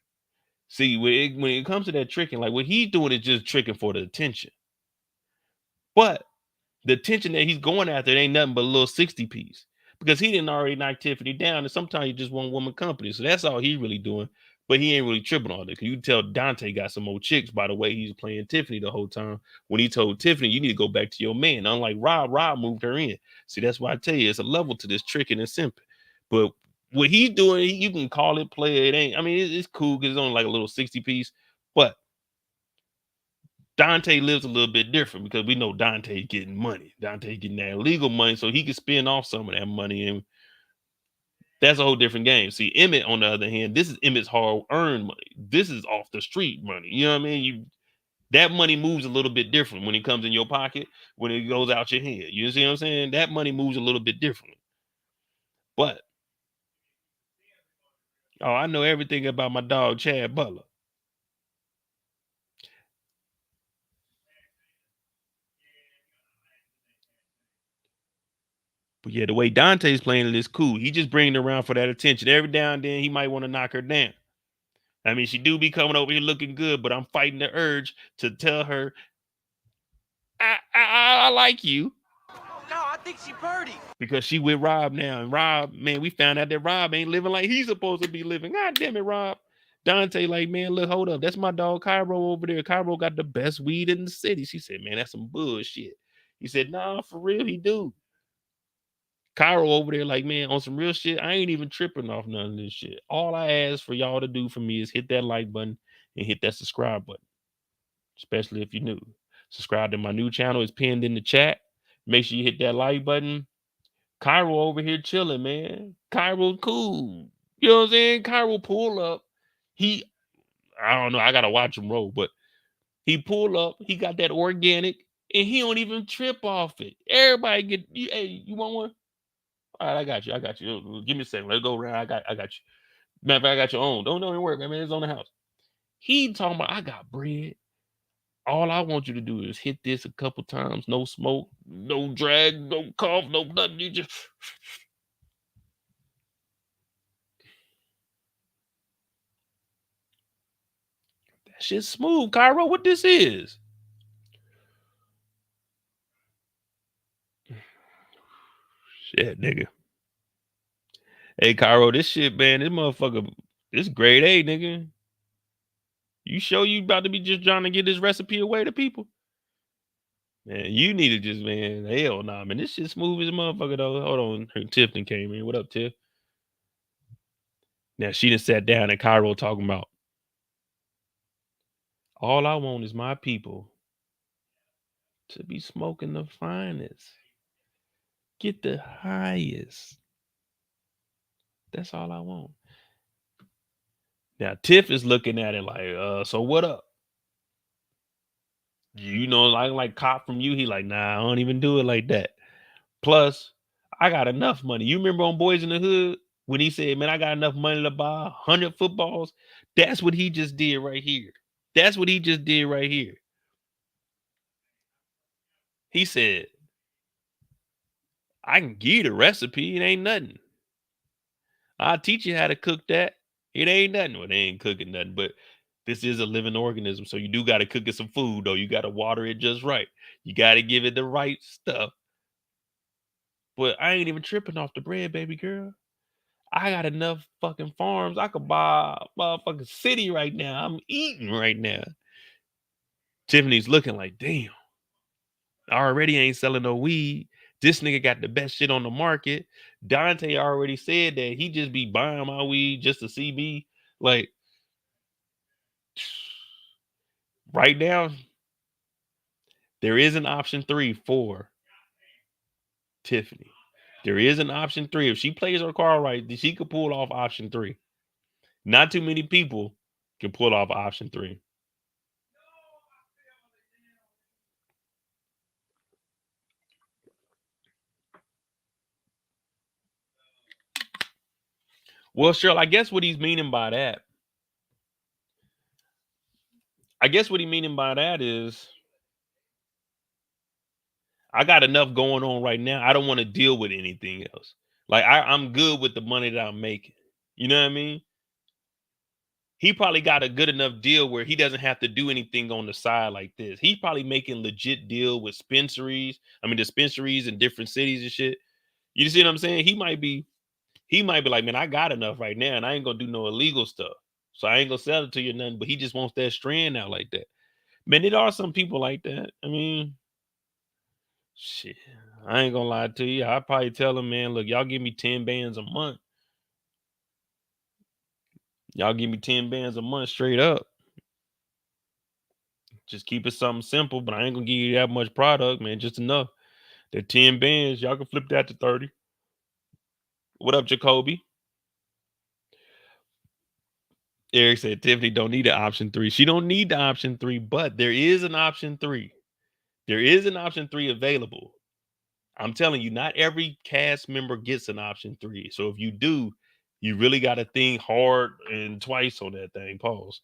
See, when it comes to that tricking, like what he's doing is just tricking for the attention. But the attention that he's going after, it ain't nothing but a little 60 piece because he didn't already knock Tiffany down. And sometimes you just want woman company. So that's all he really doing. But he ain't really tripping on it. Because you can tell Dante got some old chicks by the way he's playing Tiffany the whole time. When he told Tiffany, you need to go back to your man. Unlike Rob moved her in. See, that's why I tell you, it's a level to this tricking and simping. But what he's doing, you can call it play. It ain't, I mean, it's cool because it's only like a little 60 piece. But Dante lives a little bit different because we know Dante getting money. Dante getting that illegal money so he can spend off some of that money. And that's a whole different game. See, Emmett, on the other hand, this is Emmett's hard earned money. This is off the street money. You know what I mean? That money moves a little bit different when it comes in your pocket, when it goes out your hand. You see what I'm saying? That money moves a little bit differently. But oh, I know everything about my dog Chad Butler. But yeah, the way Dante's playing it is cool. He just bringing it around for that attention. Every now and then he might want to knock her down. I mean, she do be coming over here looking good, but I'm fighting the urge to tell her, I like you. No, I think she birdie. Because she with Rob now. And Rob, man, we found out that Rob ain't living like he's supposed to be living. God damn it, Rob. Dante, like, man, look, hold up. That's my dog Cairo over there. Cairo got the best weed in the city. She said, man, that's some bullshit. He said, nah, for real, he do. Cairo over there, like, man, on some real shit, I ain't even tripping off none of this shit. All I ask for y'all to do for me is hit that like button and hit that subscribe button, especially if you're new. Subscribe to my new channel. It's pinned in the chat. Make sure you hit that like button. Cairo over here chilling, man. Cairo cool. You know what I'm saying? Cairo pull up. I don't know. I gotta watch him roll, but he pull up. He got that organic, and he don't even trip off it. Everybody get you. Hey, you want one? All right, I got you. I got you. Give me a second. Let's go around. I got you. Matter of fact, I got your own. Don't even worry, man. It's on the house. He talking about I got bread. All I want you to do is hit this a couple times. No smoke, no drag, no cough, no nothing. You just that shit's smooth, Cairo. What this is? Shit, nigga. Hey, Cairo, this shit, man, this motherfucker, this grade A, nigga. You sure you about to be just trying to get this recipe away to people? Man, you need to just, man, hell nah, man. This shit smooth as a motherfucker, though. Hold on. Her Tiffany came in. What up, Tiff? Now, she done sat down and Cairo talking about, all I want is my people to be smoking the finest, get the highest. That's all I want. Now, Tiff is looking at it like, so what up? You know, like cop from you. He like, nah, I don't even do it like that. Plus, I got enough money. You remember on Boys in the Hood when he said, man, I got enough money to buy 100 footballs? That's what he just did right here. That's what he just did right here. He said, I can give you the recipe. It ain't nothing. I'll teach you how to cook that. It ain't nothing. Well, they ain't cooking nothing, but this is a living organism. So you do got to cook it some food, though. You got to water it just right. You got to give it the right stuff. But I ain't even tripping off the bread, baby girl. I got enough fucking farms. I could buy a motherfucking city right now. I'm eating right now. Tiffany's looking like, damn, I already ain't selling no weed. This nigga got the best shit on the market. Dante already said that he just be buying my weed just to see me. Like, right now, there is an option 3 for Tiffany. There is an option 3. If she plays her card right, she could pull off option 3. Not too many people can pull off option 3. Well, Cheryl, I guess what he meaning by that is I got enough going on right now. I don't want to deal with anything else. Like I'm good with the money that I'm making. You know what I mean? He probably got a good enough deal where he doesn't have to do anything on the side like this. He's probably making legit deal with dispensaries in different cities and shit. You see what I'm saying? He might be like, man, I got enough right now, and I ain't gonna do no illegal stuff. So I ain't gonna sell it to you or nothing. But he just wants that strand out like that. Man, there are some people like that. I mean, shit. I ain't gonna lie to you. I probably tell him, man, look, y'all give me 10 bands a month. Y'all give me 10 bands a month straight up. Just keep it something simple, but I ain't gonna give you that much product, man. Just enough. That 10 bands, y'all can flip that to 30. What up, Jacoby? Eric said Tiffany don't need an option 3. She don't need the option 3, but there is an option 3. There is an option 3 available. I'm telling you, not every cast member gets an option 3. So if you do, you really got to think hard and twice on that thing. Pause.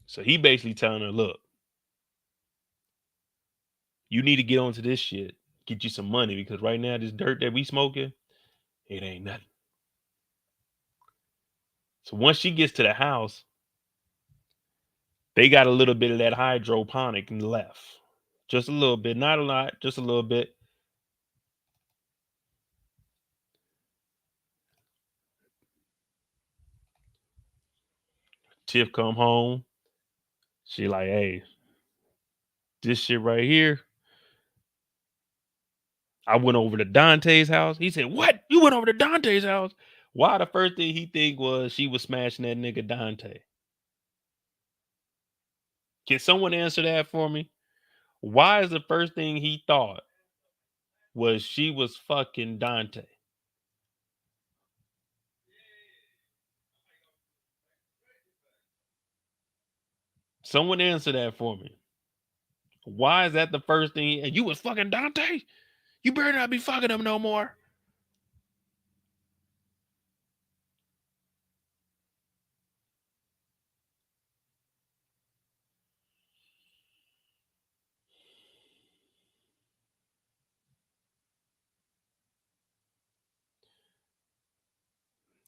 So he basically telling her, look, you need to get onto this shit, get you some money, because right now this dirt that we smoking, it ain't nothing. So once she gets to the house, they got a little bit of that hydroponic left. Just a little bit, not a lot, just a little bit. Tiff come home. She like, hey, this shit right here. I went over to Dante's house. He said, what? You went over to Dante's house? Why the first thing he think was she was smashing that nigga Dante? Can someone answer that for me? Why is the first thing he thought was she was fucking Dante? Someone answer that for me. Why is that the first thing? And you was fucking Dante? You better not be fucking him no more.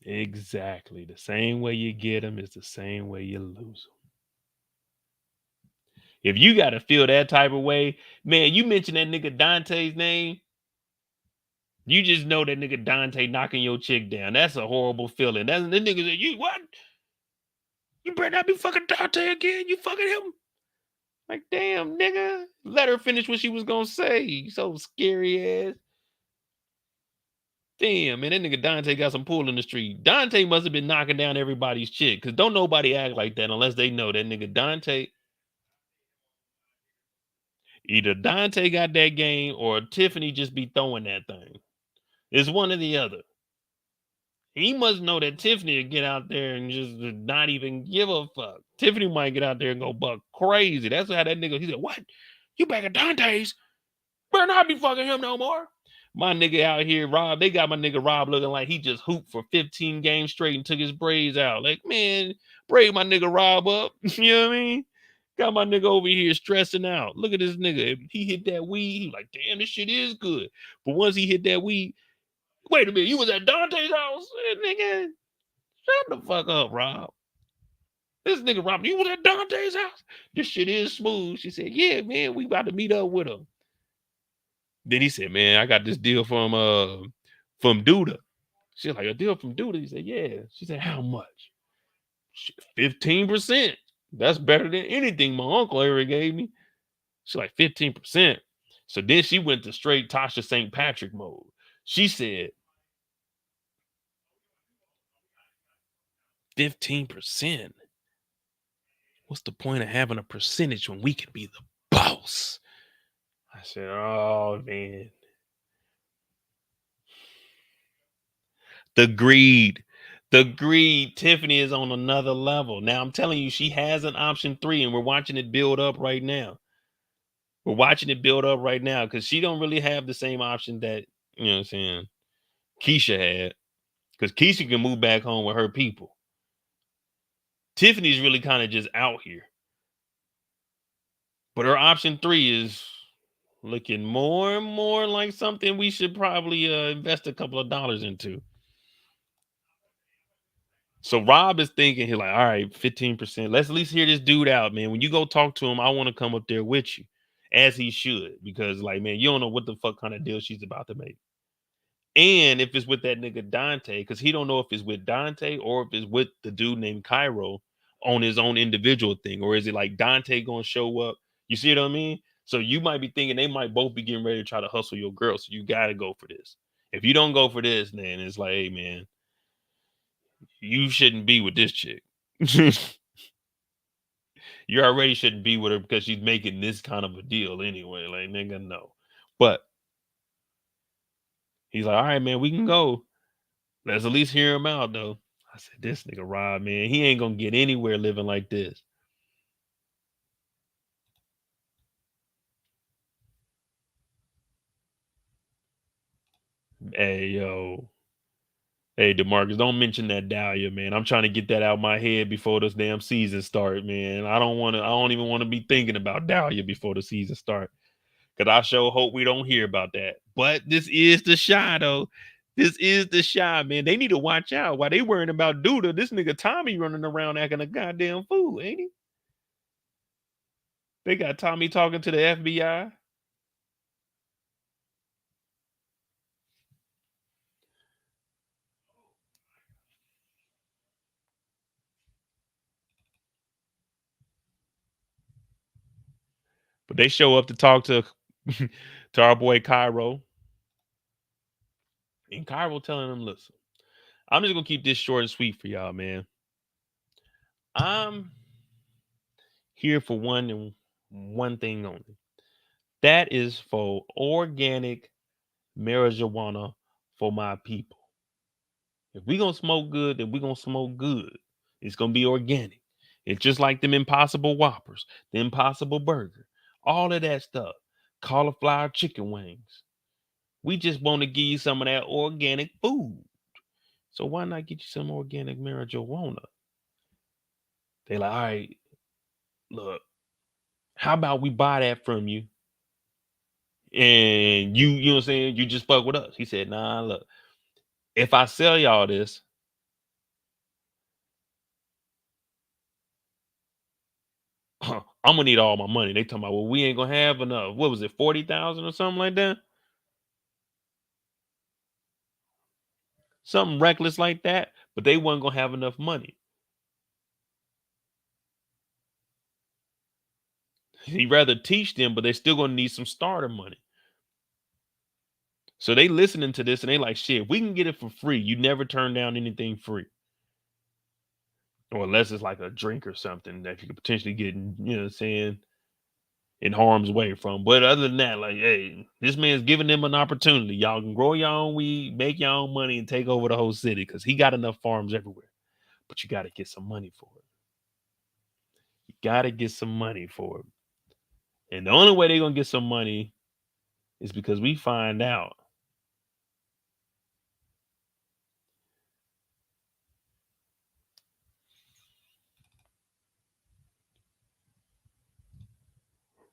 Exactly. The same way you get him is the same way you lose him. If you got to feel that type of way, man, you mentioned that nigga Dante's name. You just know that nigga Dante knocking your chick down. That's a horrible feeling. That's the nigga said, you what? You better not be fucking Dante again. You fucking him. Like, damn, nigga. Let her finish what she was gonna say. So scary ass. Damn, man, that nigga Dante got some pull in the street. Dante must have been knocking down everybody's chick. Cause don't nobody act like that unless they know that nigga Dante. Either Dante got that game or Tiffany just be throwing that thing. It's one or the other. He must know that Tiffany would get out there and just not even give a fuck. Tiffany might get out there and go buck crazy. That's how that nigga, he said, what? You back at Dante's? Better not be fucking him no more. My nigga out here, Rob, they got my nigga Rob looking like he just hooped for 15 games straight and took his braids out. Like, man, braid my nigga Rob up. You know what I mean? Got my nigga over here stressing out. Look at this nigga. If he hit that weed, he like, damn, this shit is good. But once he hit that weed, wait a minute, you was at Dante's house? Nigga, shut the fuck up, Rob. This nigga Rob, you was at Dante's house? This shit is smooth. She said, yeah, man, we about to meet up with him. Then he said, man, I got this deal from Douda. She's like, a deal from Douda? He said, yeah. She said, how much? 15%. That's better than anything my uncle ever gave me. She's like, 15%. So then she went to straight Tasha St. Patrick mode. She said, 15%. What's the point of having a percentage when we can be the boss? I said, oh, man. The greed. The greed. Tiffany is on another level. Now, I'm telling you, she has an option 3, and we're watching it build up right now. We're watching it build up right now because she don't really have the same option that, you know what I'm saying, Kiesha had. Because Kiesha can move back home with her people. Tiffany's really kind of just out here. But her option 3 is looking more and more like something we should probably invest a couple of dollars into. So Rob is thinking, he's like, all right, 15%. Let's at least hear this dude out, man. When you go talk to him, I want to come up there with you, as he should, because, like, man, you don't know what the fuck kind of deal she's about to make. And if it's with that nigga Dante, because he don't know if it's with Dante or if it's with the dude named Cairo on his own individual thing, or is it like Dante gonna show up? You see what I mean? So you might be thinking they might both be getting ready to try to hustle your girl. So you gotta go for this. If you don't go for this, then it's like, hey man, you shouldn't be with this chick. You already shouldn't be with her because she's making this kind of a deal anyway. Like, nigga, no. But He's like, all right, man, we can go. Let's at least hear him out, though. I said, this nigga Rob, man, he ain't gonna get anywhere living like this. Hey, yo. Hey, DeMarcus, don't mention that Dahlia, man. I'm trying to get that out my head before this damn season start, man. I don't even want to be thinking about Dahlia before the season start. Cause I sure hope we don't hear about that. But this is the Shy, though. This is the Shy, man. They need to watch out. While they worrying about Douda, this nigga Tommy running around acting a goddamn fool, ain't he? They got Tommy talking to the FBI. But they show up to talk to to our boy Cairo. And Cairo telling them, listen, I'm just gonna keep this short and sweet for y'all, man. I'm here for one and one thing only. That is for organic marijuana for my people. If we gonna smoke good, then we gonna smoke good. It's gonna be organic. It's just like them Impossible Whoppers, the Impossible Burger, all of that stuff. Cauliflower chicken wings. We just want to give you some of that organic food. So why not get you some organic marijuana? They like, all right, look, how about we buy that from you? And you know what I'm saying? You just fuck with us. He said, nah, look, if I sell y'all this, I'm gonna need all my money. They talking about, well, we ain't gonna have enough. What was it, 40,000 or something like that? Something reckless like that, but they wasn't gonna have enough money. He'd rather teach them, but they still gonna need some starter money. So they listening to this and they like, shit, we can get it for free. You never turn down anything free. Or unless it's like a drink or something that you could potentially get, you know what I'm saying, in harm's way from. But other than that, like, hey, this man's giving them an opportunity. Y'all can grow your own weed, make your own money, and take over the whole city because he got enough farms everywhere. But you got to get some money for it. You got to get some money for it. And the only way they're going to get some money is because we find out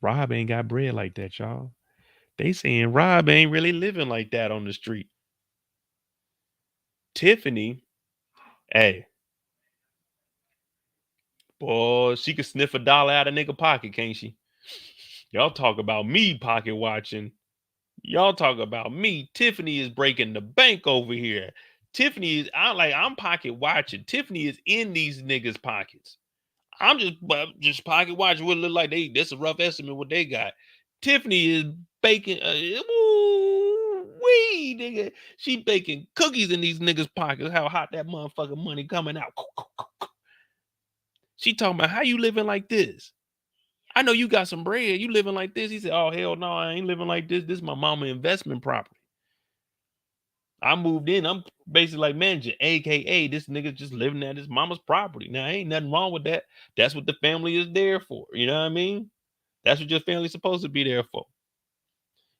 Rob ain't got bread like that, y'all. They saying Rob ain't really living like that on the street. Tiffany, hey, boy, she could sniff $1 out of nigga pocket, can't she? Y'all talk about me pocket watching. Y'all talk about me. Tiffany is breaking the bank over here. Tiffany is I'm pocket watching. Tiffany is in these niggas' pockets. I'm just pocket watching what it look like. That's a rough estimate what they got. Tiffany is baking wee nigga. She baking cookies in these niggas' pockets. How hot that motherfucking money coming out. She talking about how you living like this. I know you got some bread. You living like this. He said, oh hell no, I ain't living like this. This is my mama investment property. I moved in. I'm basically like manager, aka this nigga just living at his mama's property. Now ain't nothing wrong with that. That's what the family is there for. You know what I mean? That's what your family's supposed to be there for.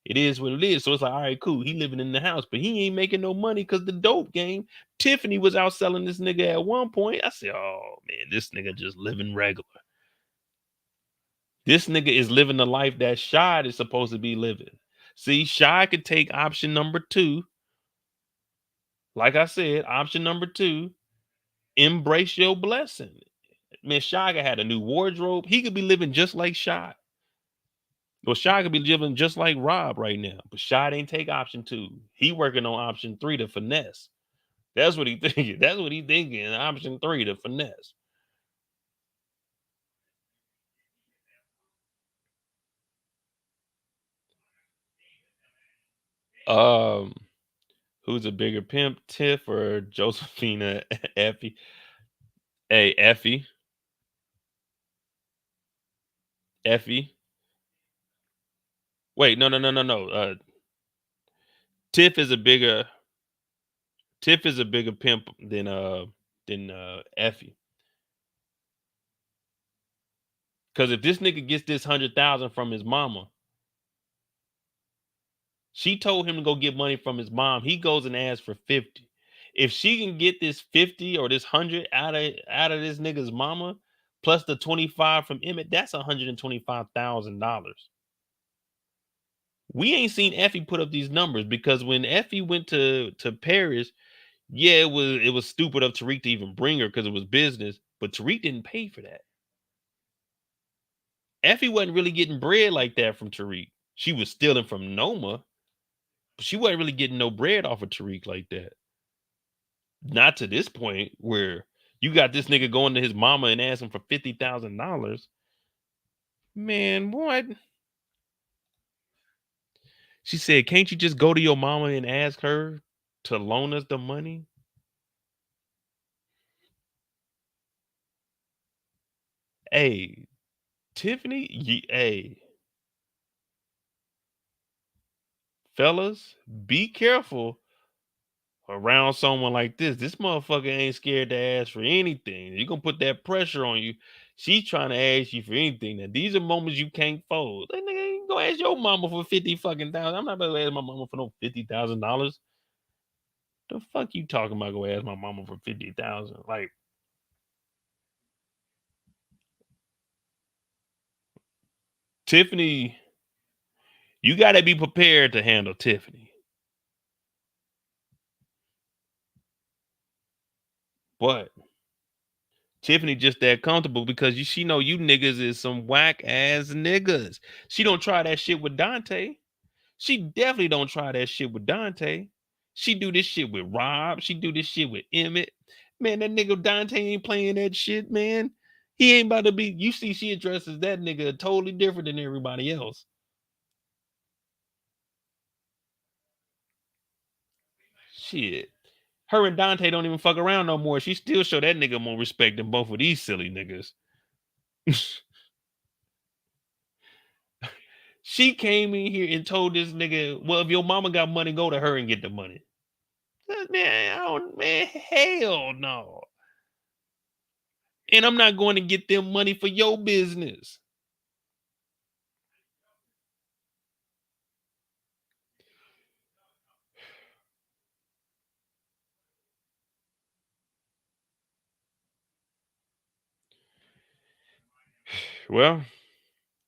It is what it is. So it's like, all right, cool. He living in the house, but he ain't making no money because the dope game. Tiffany was out selling this nigga at one point. I said, oh man, this nigga just living regular. This nigga is living the life that Shy is supposed to be living. See, Shy could take option number 2. Like I said, option number 2, embrace your blessing. Man, Shy had a new wardrobe. He could be living just like Shy. Well, Shy could be living just like Rob right now, but Shy ain't take option 2. He working on option 3 to finesse. That's what he thinking. That's what he thinking. Option 3 to finesse. Um, who's a bigger pimp, Tiff or Josephina Effie? Hey, Effie. Wait, no. Tiff is a bigger Tiff is a bigger pimp than Effie. Cause if this nigga gets this 100,000 from his mama, she told him to go get money from his mom. He goes and asks for 50. If she can get this 50 or this 100 out of this nigga's mama, plus the 25 from Emmett, that's $125,000. We ain't seen Effie put up these numbers because when Effie went to Paris, yeah, it was stupid of Tariq to even bring her because it was business, but Tariq didn't pay for that. Effie wasn't really getting bread like that from Tariq. She was stealing from Noma, but she wasn't really getting no bread off of Tariq like that. Not to this point where you got this nigga going to his mama and asking for $50,000. Man, what? She said, "Can't you just go to your mama and ask her to loan us the money?" Hey, Tiffany, hey, fellas, be careful around someone like this. This motherfucker ain't scared to ask for anything. You gonna put that pressure on you. She's trying to ask you for anything. Now these are moments you can't fold. That nigga ain't go ask your mama for 50 fucking thousand. I'm not about to ask my mama for no $50,000. The fuck you talking about? Go ask my mama for 50,000. Like Tiffany, you gotta be prepared to handle Tiffany. But Tiffany just that comfortable because she know you niggas is some whack ass niggas. She don't try that shit with Dante. She definitely don't try that shit with Dante. She do this shit with Rob. She do this shit with Emmett. Man, that nigga Dante ain't playing that shit, man. He ain't about to be. You see, she addresses that nigga totally different than everybody else. Shit. Her and Dante don't even fuck around no more. She still show that nigga more respect than both of these silly niggas. She came in here and told this nigga, well, if your mama got money, go to her and get the money. Man, man, hell no. And I'm not going to get them money for your business. Well,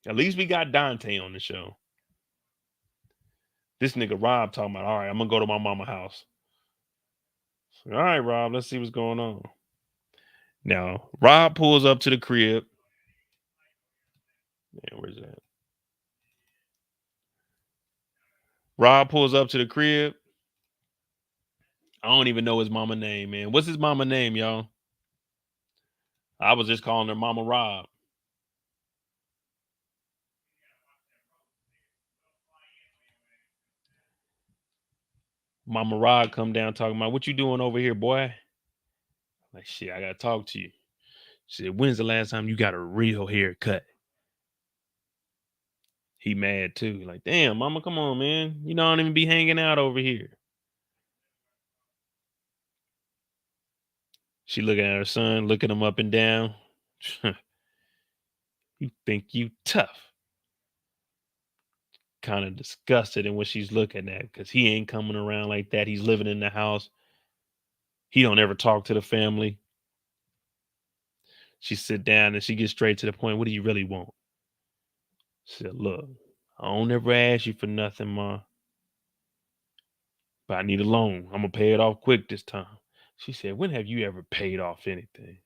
at least we got Dante on the show. This nigga Rob talking about, all right, I'm gonna go to my mama house. All right, Rob, let's see what's going on. Now, Rob pulls up to the crib. Man, where's that? Rob pulls up to the crib. I don't even know his mama name, man. What's his mama name, y'all? I was just calling her Mama Rob. Mama Rod come down talking about what you doing over here, boy. Like shit, I gotta talk to you. She said, when's the last time you got a real haircut? He mad too. Like, damn, mama, come on, man. You don't even be hanging out over here. She looking at her son, looking him up and down. You think you tough. Kind of disgusted in what she's looking at because he ain't coming around like that. He's living in the house. He don't ever talk to the family. She sit down and she gets straight to the point. What do you really want? She said, look, I don't ever ask you for nothing, ma. But I need a loan. I'm gonna pay it off quick this time. She said, when have you ever paid off anything?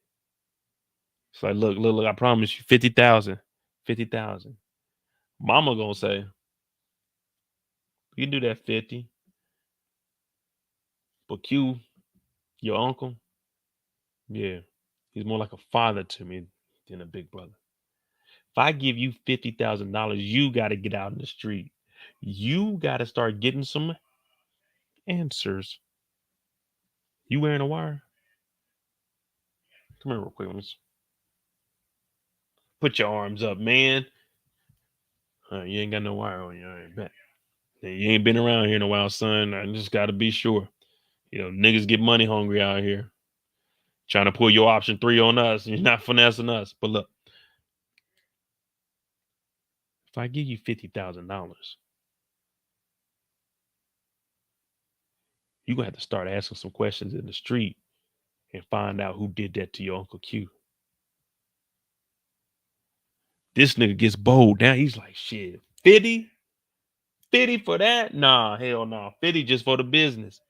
It's like, look, I promise you 50,000. 50,000. Mama gonna say, you can do that 50. But Q, your uncle, yeah, he's more like a father to me than a big brother. If I give you $50,000, you gotta get out in the street. You gotta start getting some answers. You wearing a wire? Come here real quick. Put your arms up, man. You ain't got no wire on you. All right, bet. You ain't been around here in a while, son. I just got to be sure. Niggas get money hungry out here, trying to pull your option 3 on us. You're not finessing us. But look, if I give you $50,000, you're going to have to start asking some questions in the street and find out who did that to your Uncle Q. This nigga gets bold. Now he's like, shit, 50? 50 for that? Nah, hell no. 50 just for the business.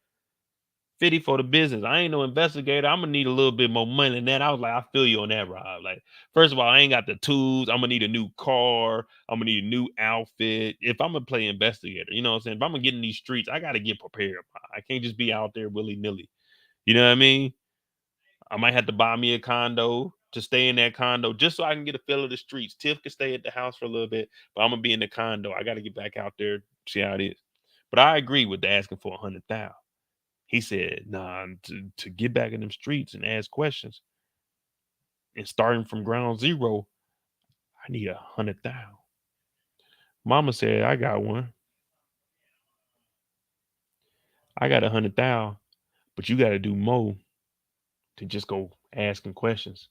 50 for the business. I ain't no investigator. I'm gonna need a little bit more money than that. I was like, I feel you on that, Rob. Like, first of all, I ain't got the tools. I'm gonna need a new car. I'm gonna need a new outfit. If I'm gonna play investigator, you know what I'm saying? If I'm gonna get in these streets, I gotta get prepared. I can't just be out there willy-nilly. You know what I mean? I might have to buy me a condo to stay in that condo just so I can get a feel of the streets. Tiff can stay at the house for a little bit, but I'm gonna be in the condo. I gotta get back out there, see how it is. But I agree with the asking for 100,000. He said, nah, to get back in them streets and ask questions and starting from ground zero, I need 100,000. Mama said, I got one. I got 100,000, but you got to do more than just go asking questions.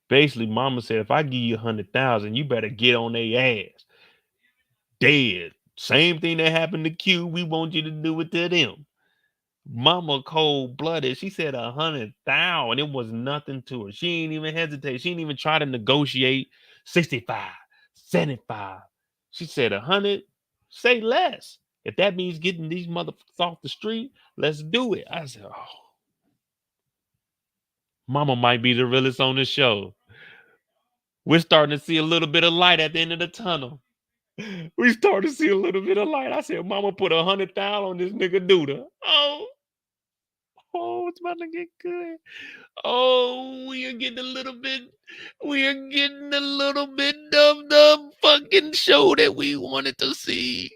Basically, Mama said, if I give you 100,000, you better get on their ass. Dead. Same thing that happened to Q. We want you to do it to them. Mama cold blooded. She said 100,000. It was nothing to her. She ain't even hesitate. She ain't even try to negotiate 65, 75. She said 100. Say less. If that means getting these motherfuckers off the street, let's do it. I said, oh, Mama might be the realest on the show. We're starting to see a little bit of light at the end of the tunnel. We started to see a little bit of light. I said, Mama put 100,000 on this nigga Douda. Oh, it's about to get good. Oh, we are getting a little bit of the fucking show that we wanted to see.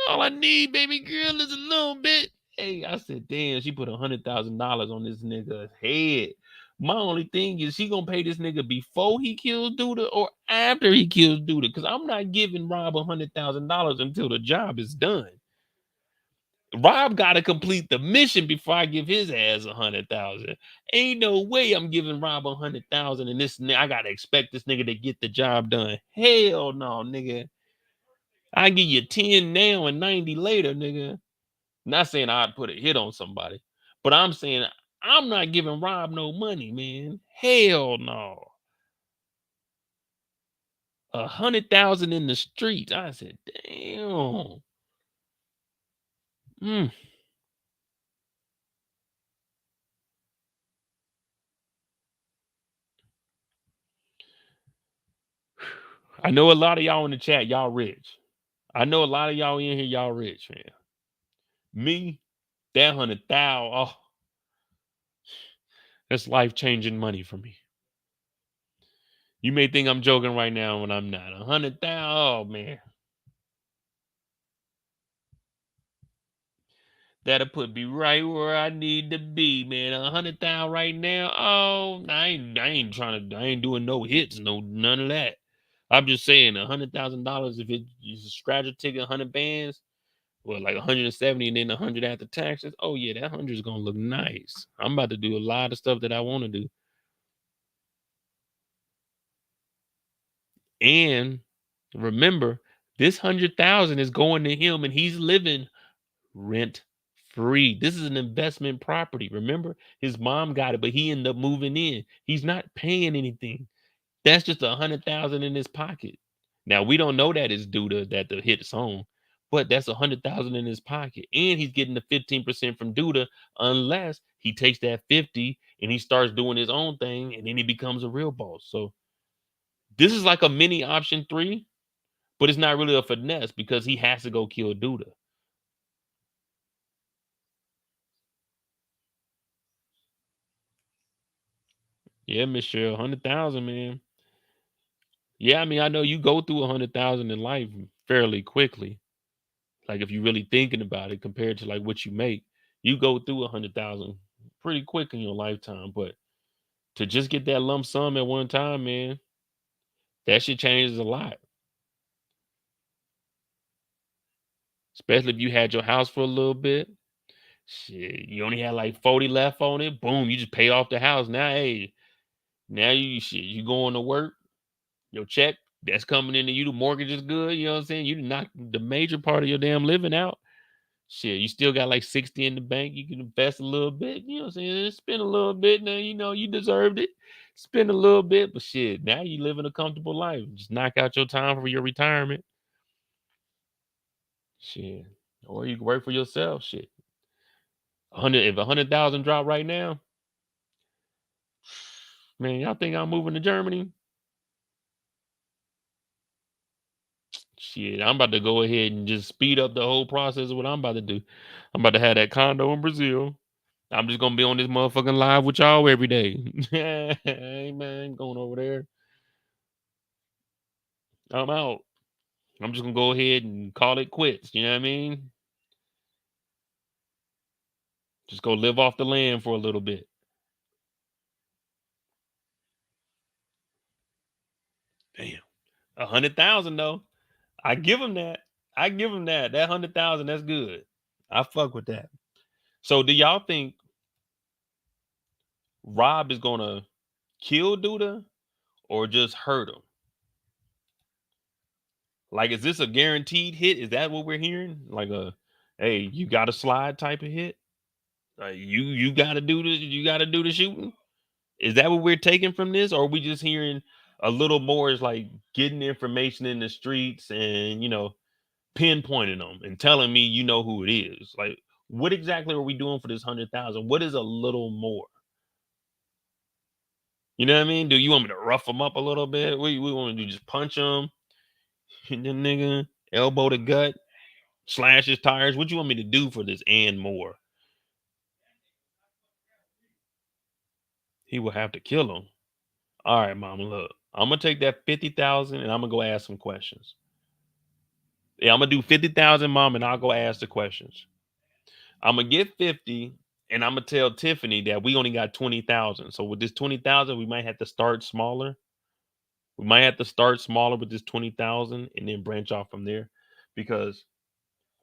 All I need, baby girl, is a little bit. Hey, I said, damn, she put $100,000 on this nigga's head. My only thing is, she gonna pay this nigga before he kills Douda or after he kills Douda? Because I'm not giving Rob $100,000 until the job is done. Rob got to complete the mission before I give his ass 100,000. Ain't no way I'm giving Rob 100,000 and this. I gotta expect this nigga to get the job done. Hell no, nigga. I give you 10 now and 90 later, nigga. Not saying I'd put a hit on somebody, but I'm saying I'm not giving Rob no money, man. Hell no. 100,000 in the streets. I said, damn. Mm. I know a lot of y'all in the chat, y'all rich. I know a lot of y'all in here, y'all rich, man. Me, that 100,000, oh, that's life-changing money for me. You may think I'm joking right now when I'm not. 100,000, oh man. That'll put me right where I need to be, man. 100,000 right now. Oh, I ain't doing no hits, none of that. I'm just saying $100,000 if it's a scratcher ticket, 100 bands, well, like 170 and then 100 after taxes. Oh yeah, that 100 is gonna look nice. I'm about to do a lot of stuff that I want to do. And remember, this 100,000 is going to him and he's living rent free. This is an investment property. Remember, his mom got it, but he ended up moving in. He's not paying anything. That's just 100,000 in his pocket. Now we don't know that it's Douda that the hit song, but that's 100,000 in his pocket, and he's getting the 15% from Douda unless he takes that 50 and he starts doing his own thing, and then he becomes a real boss. So this is like a mini option 3, but it's not really a finesse because he has to go kill Douda. Yeah, Michelle, 100,000, man. Yeah, I mean, I know you go through 100,000 in life fairly quickly. Like if you're really thinking about it compared to like what you make, you go through 100,000 pretty quick in your lifetime. But to just get that lump sum at one time, man, that shit changes a lot. especially if you had your house for a little bit. Shit, you only had like 40 left on it. Boom, you just pay off the house. Now, hey, now you going to work, your check that's coming into you, the mortgage is good. You know what I'm saying? You knock the major part of your damn living out. Shit, you still got like 60 in the bank. You can invest a little bit. You know what I'm saying? Spend a little bit. Now you know you deserved it. Spend a little bit, but shit, now you living a comfortable life. Just knock out your time for your retirement. Shit. Or you can work for yourself. Shit. 100 if 100,000 drop right now, man, y'all think I'm moving to Germany? Shit, I'm about to go ahead and just speed up the whole process of what I'm about to do. I'm about to have that condo in Brazil. I'm just gonna be on this motherfucking live with y'all every day. Hey man, going over there. I'm out. I'm just gonna go ahead and call it quits. You know what I mean? Just go live off the land for a little bit. Damn, 100,000 though. I give him that. I give him that. That 100,000, that's good. I fuck with that. So, do y'all think Rob is gonna kill Douda or just hurt him? Like, is this a guaranteed hit? Is that what we're hearing? Like a, hey, you got to slide type of hit? Like you got to do this. You got to do the shooting. Is that what we're taking from this, or are we just hearing a little more? Is like getting information in the streets and pinpointing them and telling me who it is. Like, what exactly are we doing for this 100,000? What is a little more? You know what I mean? Do you want me to rough them up a little bit? We want to do just punch them, hit the nigga, elbow the gut, slash his tires. What you want me to do for this and more? He will have to kill him. All right, mama. Look, I'm gonna take that 50,000 and I'm gonna go ask some questions. Yeah, I'm gonna do 50,000, mom, and I'll go ask the questions. I'm gonna get 50, and I'm gonna tell Tiffany that we only got 20,000. So with this 20,000, we might have to start smaller. We might have to start smaller with this 20,000 and then branch off from there. Because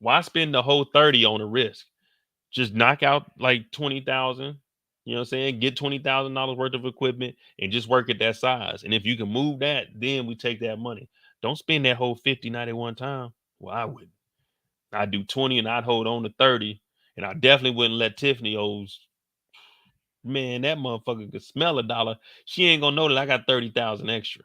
why spend the whole 30 on a risk? Just knock out like 20,000. You know what I'm saying? Get $20,000 worth of equipment and just work at that size. And if you can move that, then we take that money. Don't spend that whole 50 not at one time. Well, I wouldn't. I'd do 20 and I'd hold on to 30. And I definitely wouldn't let Tiffany owes. Man, that motherfucker could smell a dollar. She ain't gonna know that I got 30,000 extra.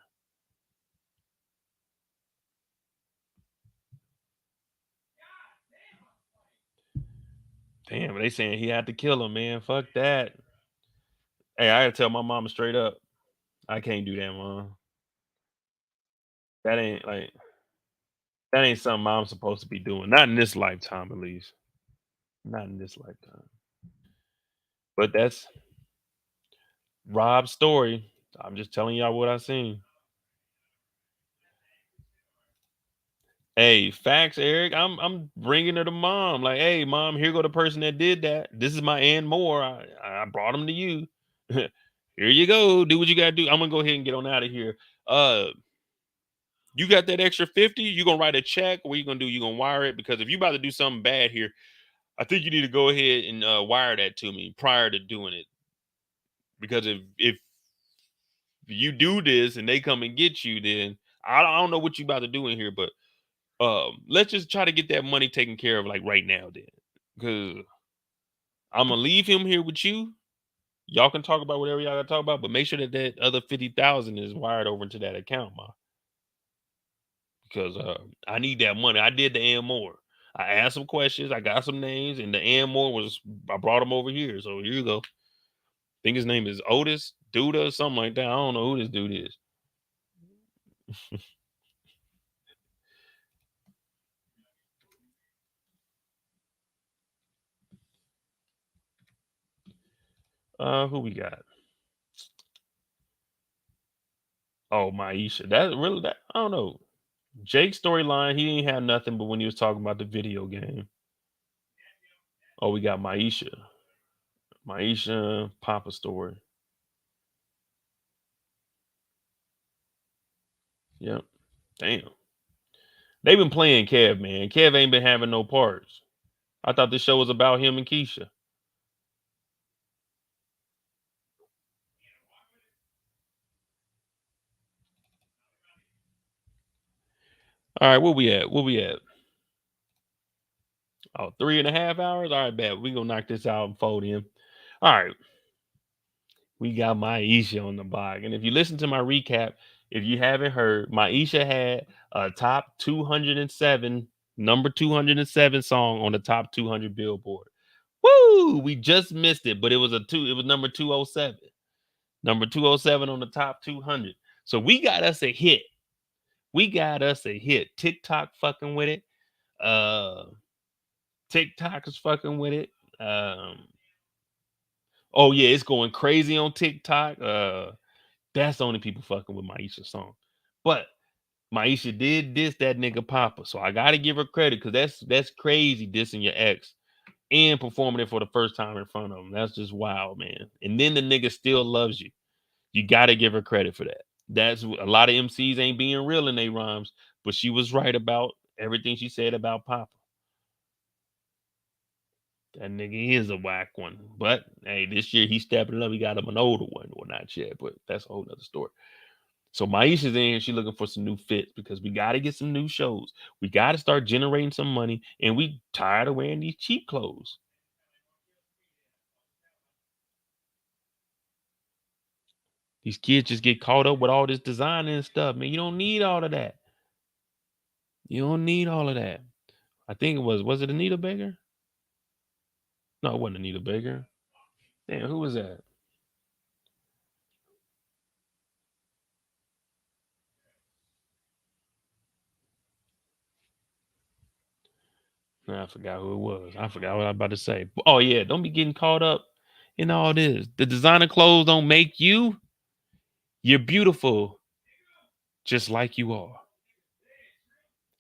Damn, they saying he had to kill him, man. Fuck that. Hey, I gotta tell my mama straight up. I can't do that, mom. That ain't like that ain't something I'm supposed to be doing. Not in this lifetime, at least. Not in this lifetime. But that's Rob's story. I'm just telling y'all what I seen. Hey, facts, Eric. I'm bringing her to mom. Like, hey, mom, here go the person that did that. This is my and more. I brought him to you. Here you go. Do what you gotta do. I'm gonna go ahead and get on out of here. Uh, you got that extra 50? You gonna write a check? What you gonna do? You gonna wire it? Because if you about to do something bad here, I think you need to go ahead and wire that to me prior to doing it. Because if you do this and they come and get you, then I don't know what you about to do in here, but let's just try to get that money taken care of like right now, then, because I'm gonna leave him here with you. Y'all can talk about whatever y'all gotta talk about, but make sure that that other 50,000 is wired over into that account, ma, because I need that money. I did the and more. I asked some questions. I got some names, and the and more was I brought him over here. So here you go. I think his name is Otis Douda, something like that. I don't know who this dude is. Who we got? Oh, Maisha. That really that I don't know. Jake's storyline, he didn't have nothing but when he was talking about the video game. Oh, we got Maisha. Maisha Papa story. Yep. Damn. They've been playing Kev, man. Kev ain't been having no parts. I thought this show was about him and Kiesha. All right, where we at? Where we at? Oh, 3.5 hours? All right, bet. We gonna knock this out and fold in. All right. We got Maisha on the block. And if you listen to my recap, if you haven't heard, Maisha had a top 207, number 207 song on the top 200 Billboard. Woo! We just missed it, but it was number 207. Number 207 on the top 200. So we got us a hit. We got us a hit. TikTok fucking with it. Uh TikTok is fucking with it. Oh yeah, it's going crazy on TikTok. That's the only people fucking with Maisha's song. But Maisha did diss that nigga Papa. So I gotta give her credit because that's crazy dissing your ex and performing it for the first time in front of him. That's just wild, man. And then the nigga still loves you. You gotta give her credit for that. That's a lot of MCs ain't being real in their rhymes, but she was right about everything she said about Papa. That nigga is a whack one. But hey, this year he's stepping up. He got him an older one. Well, not yet, but that's a whole nother story. So Maisha's in here. She's looking for some new fits because we got to get some new shows. We got to start generating some money, and we tired of wearing these cheap clothes. These kids just get caught up with all this design and stuff, man. You don't need all of that. You don't need all of that. I think was it Anita Baker? No, it wasn't Anita Baker. Damn, who was that? Nah, I forgot who it was. I forgot what I was about to say. Oh yeah, don't be getting caught up in all this. The designer clothes don't make you. You're beautiful, just like you are.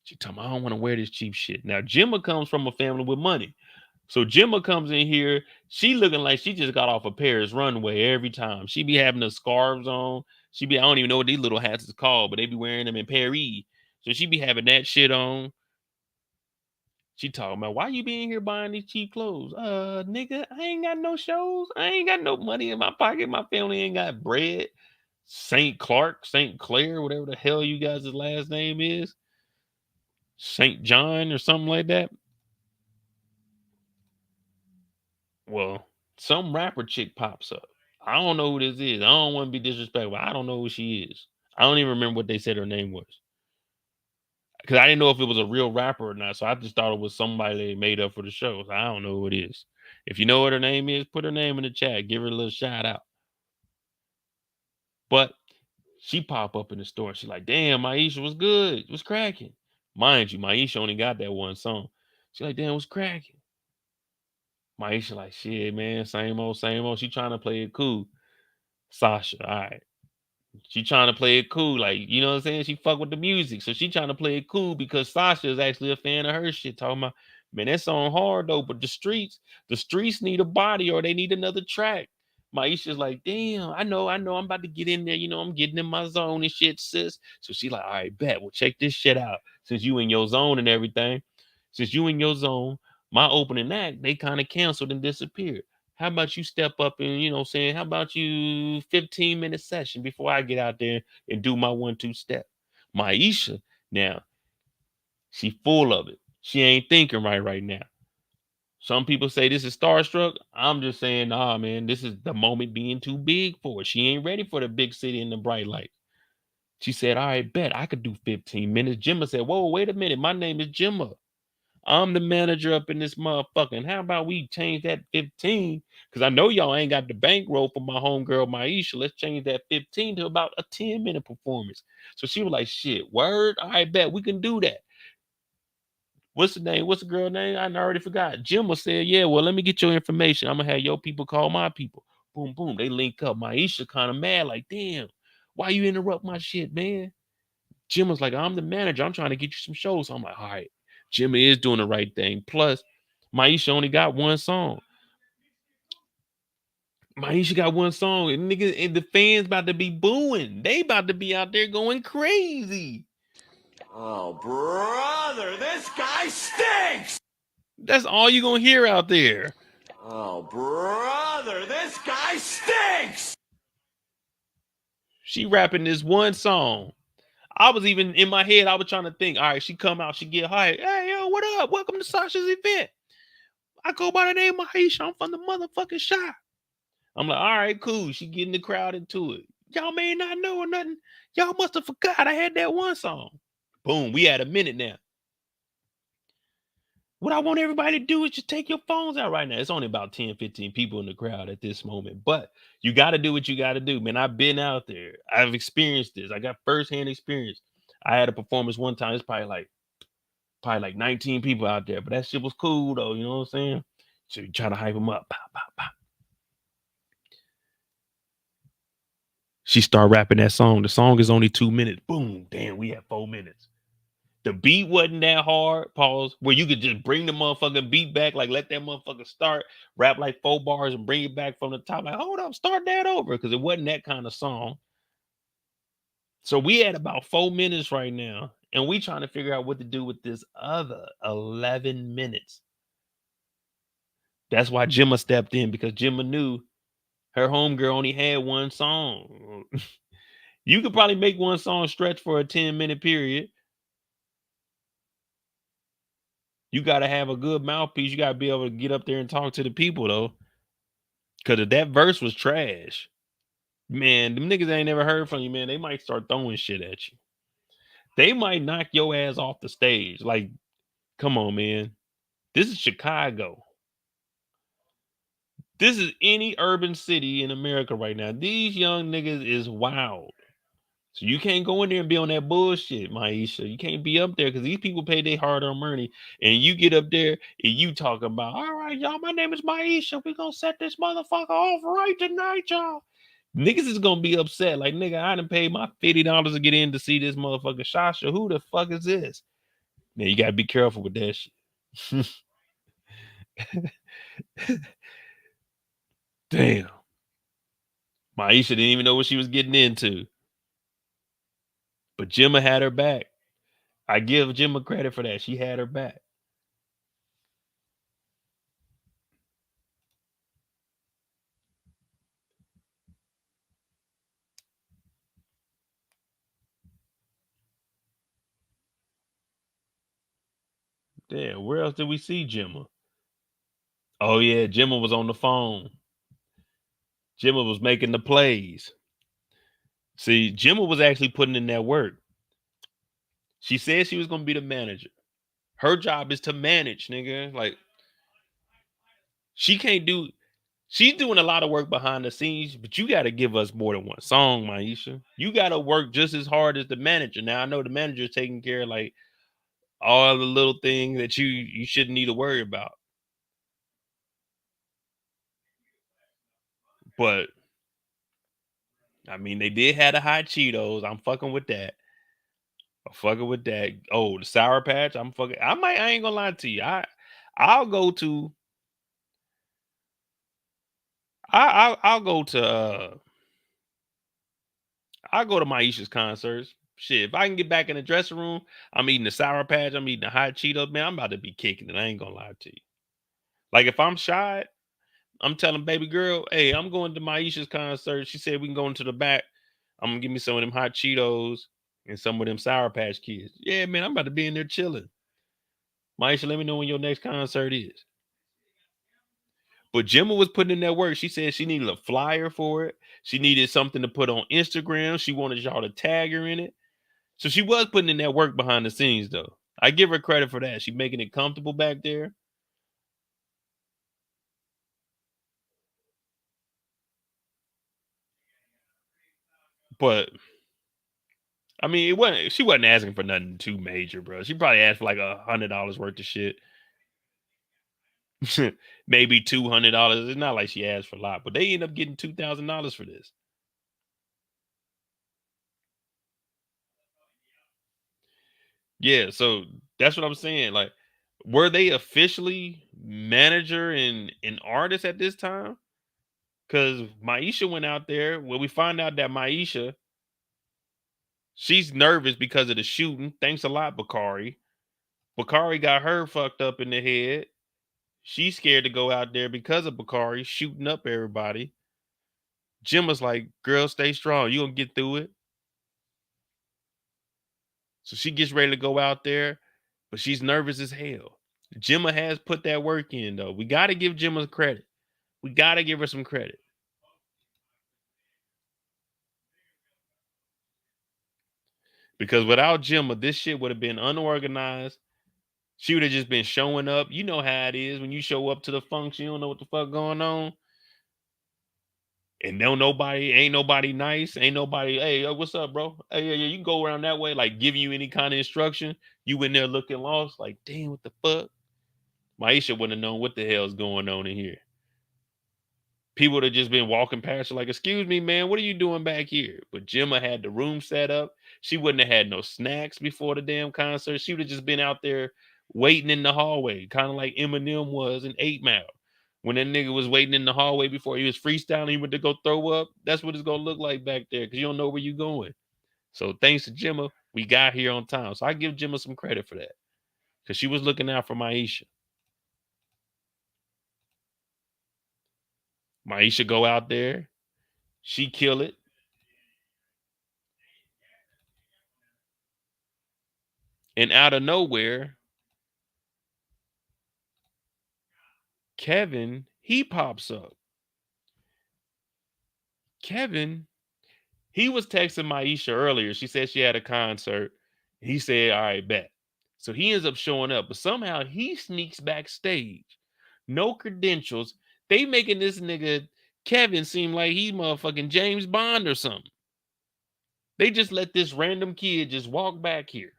She told me I don't want to wear this cheap shit. Now Gemma comes from a family with money. So Gemma comes in here, she looking like she just got off a Paris runway every time. She be having the scarves on. I don't even know what these little hats is called, but they be wearing them in Paris. So she be having that shit on. She talking about why you being here buying these cheap clothes? Nigga, I ain't got no shows. I ain't got no money in my pocket. My family ain't got bread. St. Clark, St. Clair, whatever the hell you guys' last name is. St. John or something like that. Well, some rapper chick pops up. I don't know who this is. I don't want to be disrespectful. I don't know who she is. I don't even remember what they said her name was. Because I didn't know if it was a real rapper or not. So I just thought it was somebody they made up for the show. So I don't know who it is. If you know what her name is, put her name in the chat. Give her a little shout out. But she pop up in the store. She's like, damn, Maisha was good. It was cracking. Mind you, Maisha only got that one song. She's like, damn, it was cracking. Maisha like, shit, man, same old, same old. She trying to play it cool. Sasha, all right. She trying to play it cool, like, you know what I'm saying? She fuck with the music, so she trying to play it cool because Sasha is actually a fan of her shit. Talking about, man, that song hard though, but the streets need a body or they need another track. Maisha's like, damn, I know, I'm about to get in there. You know, I'm getting in my zone and shit, sis. So she like, all right, bet. Well, check this shit out. Since you in your zone and everything, since you in your zone, my opening act they kind of canceled and disappeared. How about you step up and, you know what I'm saying, how about you 15-minute session before I get out there and do my 1-2 step? Maisha, now, she full of it. She ain't thinking right now. Some people say this is starstruck. I'm just saying, nah, man, this is the moment being too big for her. She ain't ready for the big city and the bright light. She said, all right, bet I could do 15 minutes. Gemma said, whoa, wait a minute. My name is Gemma. I'm the manager up in this motherfucker. And how about we change that 15? Because I know y'all ain't got the bankroll for my homegirl Maisha. Let's change that 15 to about a 10-minute performance. So she was like, shit, word? All right, bet we can do that. What's the name? What's the girl name? I already forgot. Gemma said, yeah, well, let me get your information. I'm gonna have your people call my people. Boom, boom. They link up. Maisha kind of mad, like, damn, why you interrupt my shit, man? Jim was like, I'm the manager. I'm trying to get you some shows. So I'm like, all right, Jimmy is doing the right thing. Plus, Maisha only got one song. Maisha got one song. And niggas and the fans about to be booing. They about to be out there going crazy. Oh, brother, this guy stinks! That's all you're gonna hear out there. Oh, brother, this guy stinks! She rapping this one song. I was even in my head, I was trying to think, all right, she come out, she get hired. Hey, yo, what up? Welcome to Sasha's event. I go by the name of Aisha. I'm from the motherfucking shop. I'm like, all right, cool. She getting the crowd into it. Y'all may not know or nothing. Y'all must have forgot I had that one song. Boom, we had a minute now. What I want everybody to do is just take your phones out right now. It's only about 10, 15 people in the crowd at this moment. But you got to do what you got to do, man. I've been out there. I've experienced this. I got firsthand experience. I had a performance one time. It's probably like 19 people out there. But that shit was cool, though. You know what I'm saying? So you try to hype them up. Pop, pop, pop. She started rapping that song. The song is only 2 minutes. Boom. Damn, we had 4 minutes. The beat wasn't that hard, pause, where you could just bring the motherfucking beat back, like let that motherfucker start, rap like 4 bars and bring it back from the top. Like, hold up, start that over. Because it wasn't that kind of song. So we had about 4 minutes right now. And we trying to figure out what to do with this other 11 minutes. That's why Gemma stepped in, because Gemma knew her homegirl only had one song. You could probably make one song stretch for a 10-minute period. You got to have a good mouthpiece. You got to be able to get up there and talk to the people, though. Because if that verse was trash, man, them niggas ain't never heard from you, man. They might start throwing shit at you. They might knock your ass off the stage. Like, come on, man. This is Chicago. This is any urban city in America right now. These young niggas is wild. So you can't go in there and be on that bullshit, Maisha. You can't be up there because these people pay their hard-earned money, and you get up there and you talk about, all right, y'all, my name is Maisha. We gonna set this motherfucker off right tonight, y'all. Niggas is gonna be upset. Like, nigga, I done paid my $50 to get in to see this motherfucker Sasha. Who the fuck is this? Man, you gotta be careful with that shit. Damn. Maisha didn't even know what she was getting into. But Gemma had her back. I give Gemma credit for that. She had her back. Damn, where else did we see Gemma? Oh yeah, Gemma was on the phone. Gemma was making the plays. See, Gemma was actually putting in that work. She said she was gonna be the manager. Her job is to manage, nigga. Like, she can't do. She's doing a lot of work behind the scenes, but you got to give us more than one song, Maisha. You got to work just as hard as the manager. Now I know the manager is taking care of like all the little things that you shouldn't need to worry about. But I mean, they did have the hot Cheetos. I'm fucking with that. I'm fucking with that. Oh, the Sour Patch. I'm fucking. I ain't gonna lie to you. I'll go to. I'll go to. I'll go to Maisha's concerts. Shit, if I can get back in the dressing room, I'm eating the Sour Patch. I'm eating the hot Cheetos. Man, I'm about to be kicking it. I ain't gonna lie to you. Like, if I'm shy, I'm telling baby girl, hey, I'm going to Maisha's concert. She said we can go into the back. I'm gonna give me some of them hot Cheetos and some of them Sour Patch Kids. Yeah, man, I'm about to be in there chilling. Maisha, let me know when your next concert is. But Gemma was putting in that work. She said she needed a flyer for it. She needed something to put on Instagram. She wanted y'all to tag her in it. So she was putting in that work behind the scenes, though. I give her credit for that. She making it comfortable back there. But I mean, it wasn't. She wasn't asking for nothing too major, bro. She probably asked for like $100 worth of shit. Maybe $200. It's not like she asked for a lot, but they end up getting $2,000 for this. Yeah, so that's what I'm saying. Like, were they officially manager and artist at this time? Because Maisha went out there. Well, we find out that Maisha, She's nervous because of the shooting. Thanks a lot, Bakari. Bakari got her fucked up in the head. She's scared to go out there because of Bakari shooting up everybody. Gemma's like, girl, stay strong. You gonna get through it. So she gets ready to go out there, but she's nervous as hell. Gemma has put that work in, though. We got to give Gemma credit. We got to give her some credit. Because without Gemma, this shit would have been unorganized. She would have just been showing up. You know how it is when you show up to the function, you don't know what the fuck going on. And ain't nobody nice. Ain't nobody, hey, what's up, bro? Hey, yeah, you can go around that way, like giving you any kind of instruction. You in there looking lost, like, damn, what the fuck? Maisha wouldn't have known what the hell's going on in here. People would have just been walking past her like, excuse me, man, what are you doing back here? But Gemma had the room set up. She wouldn't have had no snacks before the damn concert. She would have just been out there waiting in the hallway, kind of like Eminem was in 8 Mile. When that nigga was waiting in the hallway before he was freestyling, he went to go throw up. That's what it's going to look like back there because you don't know where you're going. So thanks to Gemma, we got here on time. So I give Gemma some credit for that because she was looking out for Maisha. Maisha go out there. She kill it. And out of nowhere, Kevin, he pops up. Kevin, he was texting Maisha earlier. She said she had a concert. He said, all right, bet. So he ends up showing up, but somehow he sneaks backstage. No credentials. They making this nigga Kevin seem like he motherfucking James Bond or something. They just let this random kid just walk back here.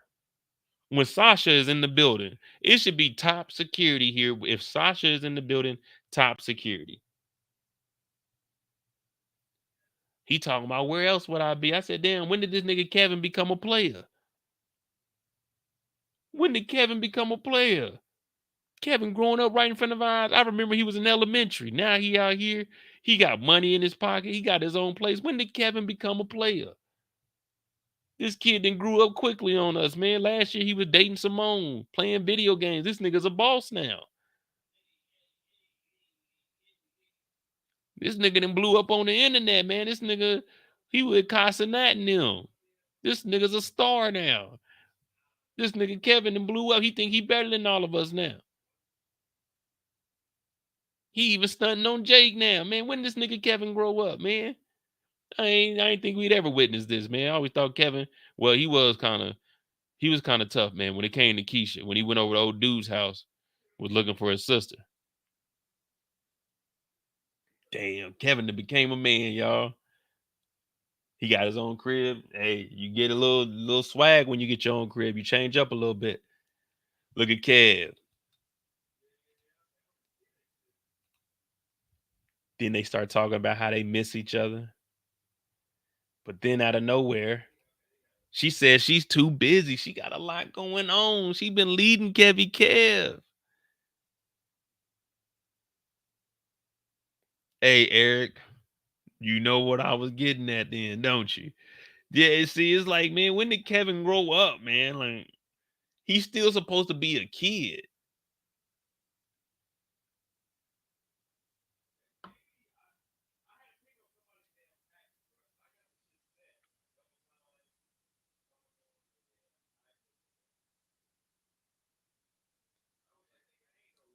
When Sasha is in the building, it should be top security here. If Sasha is in the building, top security. He talking about where else would I be? I said, damn, when did this nigga Kevin become a player? When did Kevin become a player? Kevin growing up right in front of our eyes. I remember he was in elementary. Now he out here. He got money in his pocket. He got his own place. When did Kevin become a player? This kid then grew up quickly on us, man. Last year he was dating Simone, playing video games. This nigga's a boss now. This nigga done blew up on the internet, man. This nigga, he with Casanat and them. This nigga's a star now. This nigga Kevin done blew up. He think he better than all of us now. He even stunting on Jake now, man. When this nigga Kevin grow up, man? I ain't think we'd ever witness this, man. I always thought Kevin, well, he was kind of tough, man. When it came to Kiesha, when he went over to old dude's house, was looking for his sister. Damn, Kevin became a man, y'all. He got his own crib. Hey, you get a little swag when you get your own crib. You change up a little bit. Look at Kev. Then they start talking about how they miss each other. But then out of nowhere, she says she's too busy. She got a lot going on. She been leading Kevy Kev. Hey, Eric, you know what I was getting at then, don't you? Yeah, see, it's like, man, when did Kevin grow up, man? Like, he's still supposed to be a kid.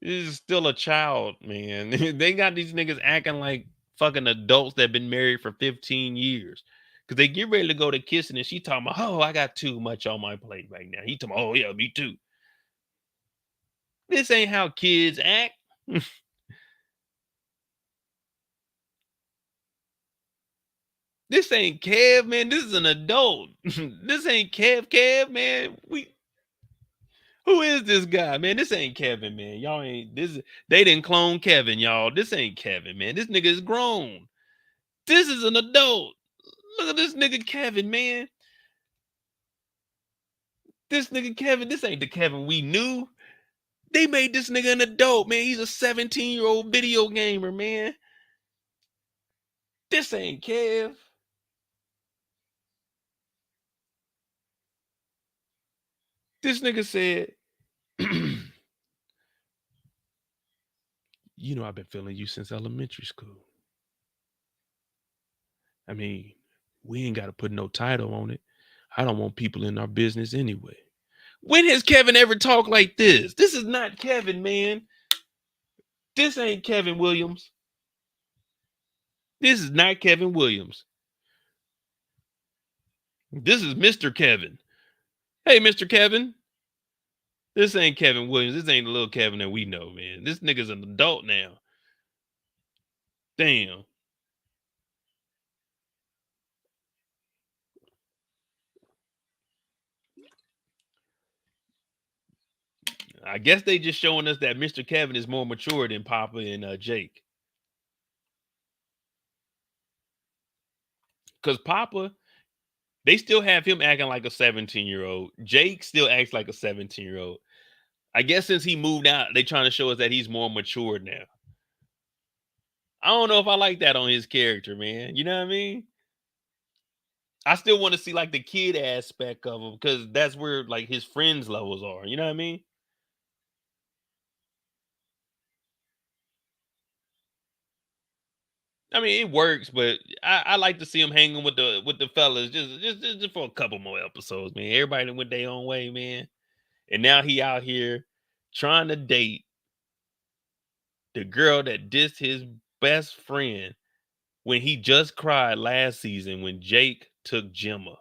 This is still a child, man. They got these niggas acting like fucking adults that been married for 15 years. Cause they get ready to go to kissing and she talking about, oh, I got too much on my plate right now. He talking about, oh yeah, me too. This ain't how kids act. This ain't Kev, man. This is an adult. This ain't Kev, man. Who is this guy, man? This ain't Kevin, man. Y'all ain't this. They didn't clone Kevin, y'all. This ain't Kevin, man. This nigga is grown. This is an adult. Look at this nigga Kevin, man. This nigga Kevin, this ain't the Kevin we knew. They made this nigga an adult, man. He's a 17-year-old video gamer, man. This ain't Kev. This nigga said, you know, I've been feeling you since elementary school. I mean, we ain't got to put no title on it. I don't want people in our business anyway. When has Kevin ever talked like this? This is not Kevin, man. This ain't Kevin Williams. This is not Kevin Williams. This is Mr. Kevin. Hey, Mr. Kevin. This ain't Kevin Williams. This ain't the little Kevin that we know, man. This nigga's an adult now. Damn. I guess they just showing us that Mr. Kevin is more mature than Papa and Jake. Because Papa, they still have him acting like a 17-year-old. Jake still acts like a 17-year-old. I guess since he moved out, they trying to show us that he's more mature now. I don't know if I like that on his character, man. You know what I mean? I still want to see like the kid aspect of him because that's where like his friends levels are. You know what I mean? I mean, it works, but I like to see him hanging with the fellas just for a couple more episodes, man. Everybody went their own way, man. And now he out here trying to date the girl that dissed his best friend when he just cried last season when Jake took Gemma.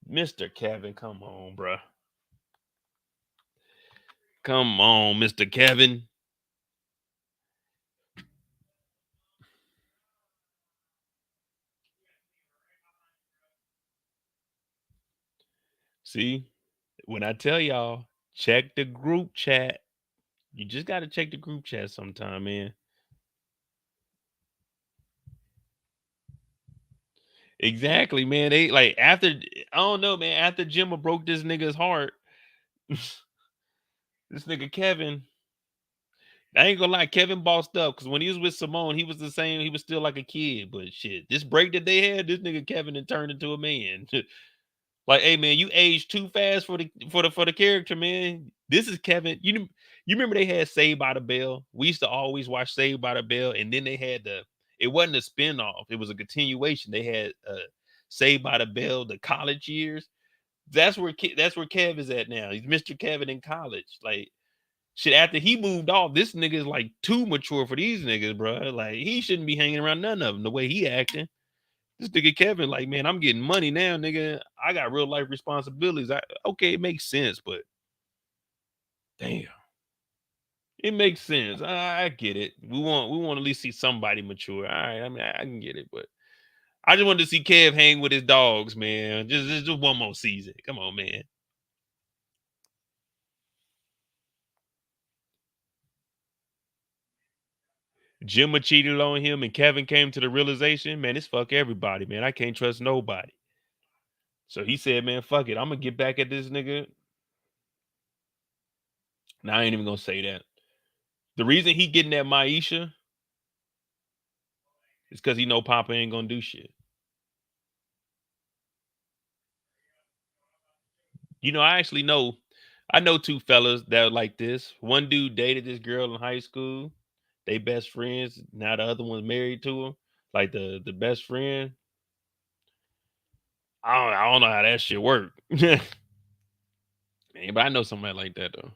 Mr. Kevin, come on, bruh. Come on, Mr. Kevin. See, when I tell y'all, check the group chat. You just got to check the group chat sometime, man. Exactly, man. They like after I don't know, man. After Gemma broke this nigga's heart, this nigga Kevin. I ain't gonna lie, Kevin bossed up because when he was with Simone, he was the same. He was still like a kid, but shit, this break that they had, this nigga Kevin had turned into a man. Like, hey man, you aged too fast for the character, man. This is Kevin. You remember they had Saved by the Bell? We used to always watch Saved by the Bell, and then they had it wasn't a spinoff, it was a continuation. They had Saved by the Bell, the college years. That's where Kev is at now. He's Mr. Kevin in college. Like shit, after he moved off, this nigga is like too mature for these niggas, bro. Like he shouldn't be hanging around none of them the way he acting. This nigga Kevin, like, man, I'm getting money now, nigga. I got real life responsibilities. Okay, it makes sense, but damn, it makes sense. I get it. We want to at least see somebody mature. All right, I mean, I can get it, but I just wanted to see Kev hang with his dogs, man. Just one more season. Come on, man. Gemma cheated on him, and Kevin came to the realization, man, it's fuck everybody, man. I can't trust nobody. So he said, man, fuck it. I'm gonna get back at this nigga. Now I ain't even gonna say that. The reason he getting at Maisha is because he know Papa ain't gonna do shit. I actually I know two fellas that are like this. One dude dated this girl in high school. They best friends. Now the other one's married to him. Like the best friend. I don't know how that shit work. Man, but I know somebody like that though.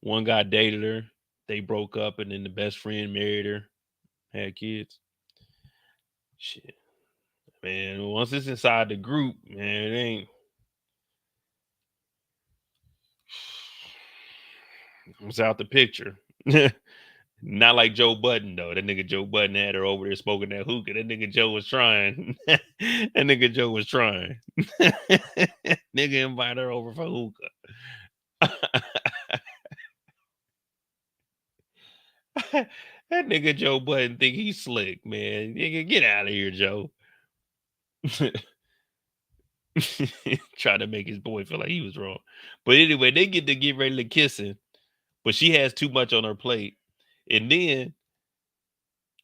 One guy dated her. They broke up, and then the best friend married her, had kids. Shit, man. Once it's inside the group, man, it ain't. It's out the picture. Not like Joe Budden though. That nigga Joe Budden had her over there smoking that hookah. That nigga Joe was trying. That nigga Joe was trying. Nigga invited her over for hookah. That nigga Joe Budden think he's slick, man. Nigga, get out of here, Joe. Try to make his boy feel like he was wrong. But anyway, they get ready to kissing, but she has too much on her plate. And then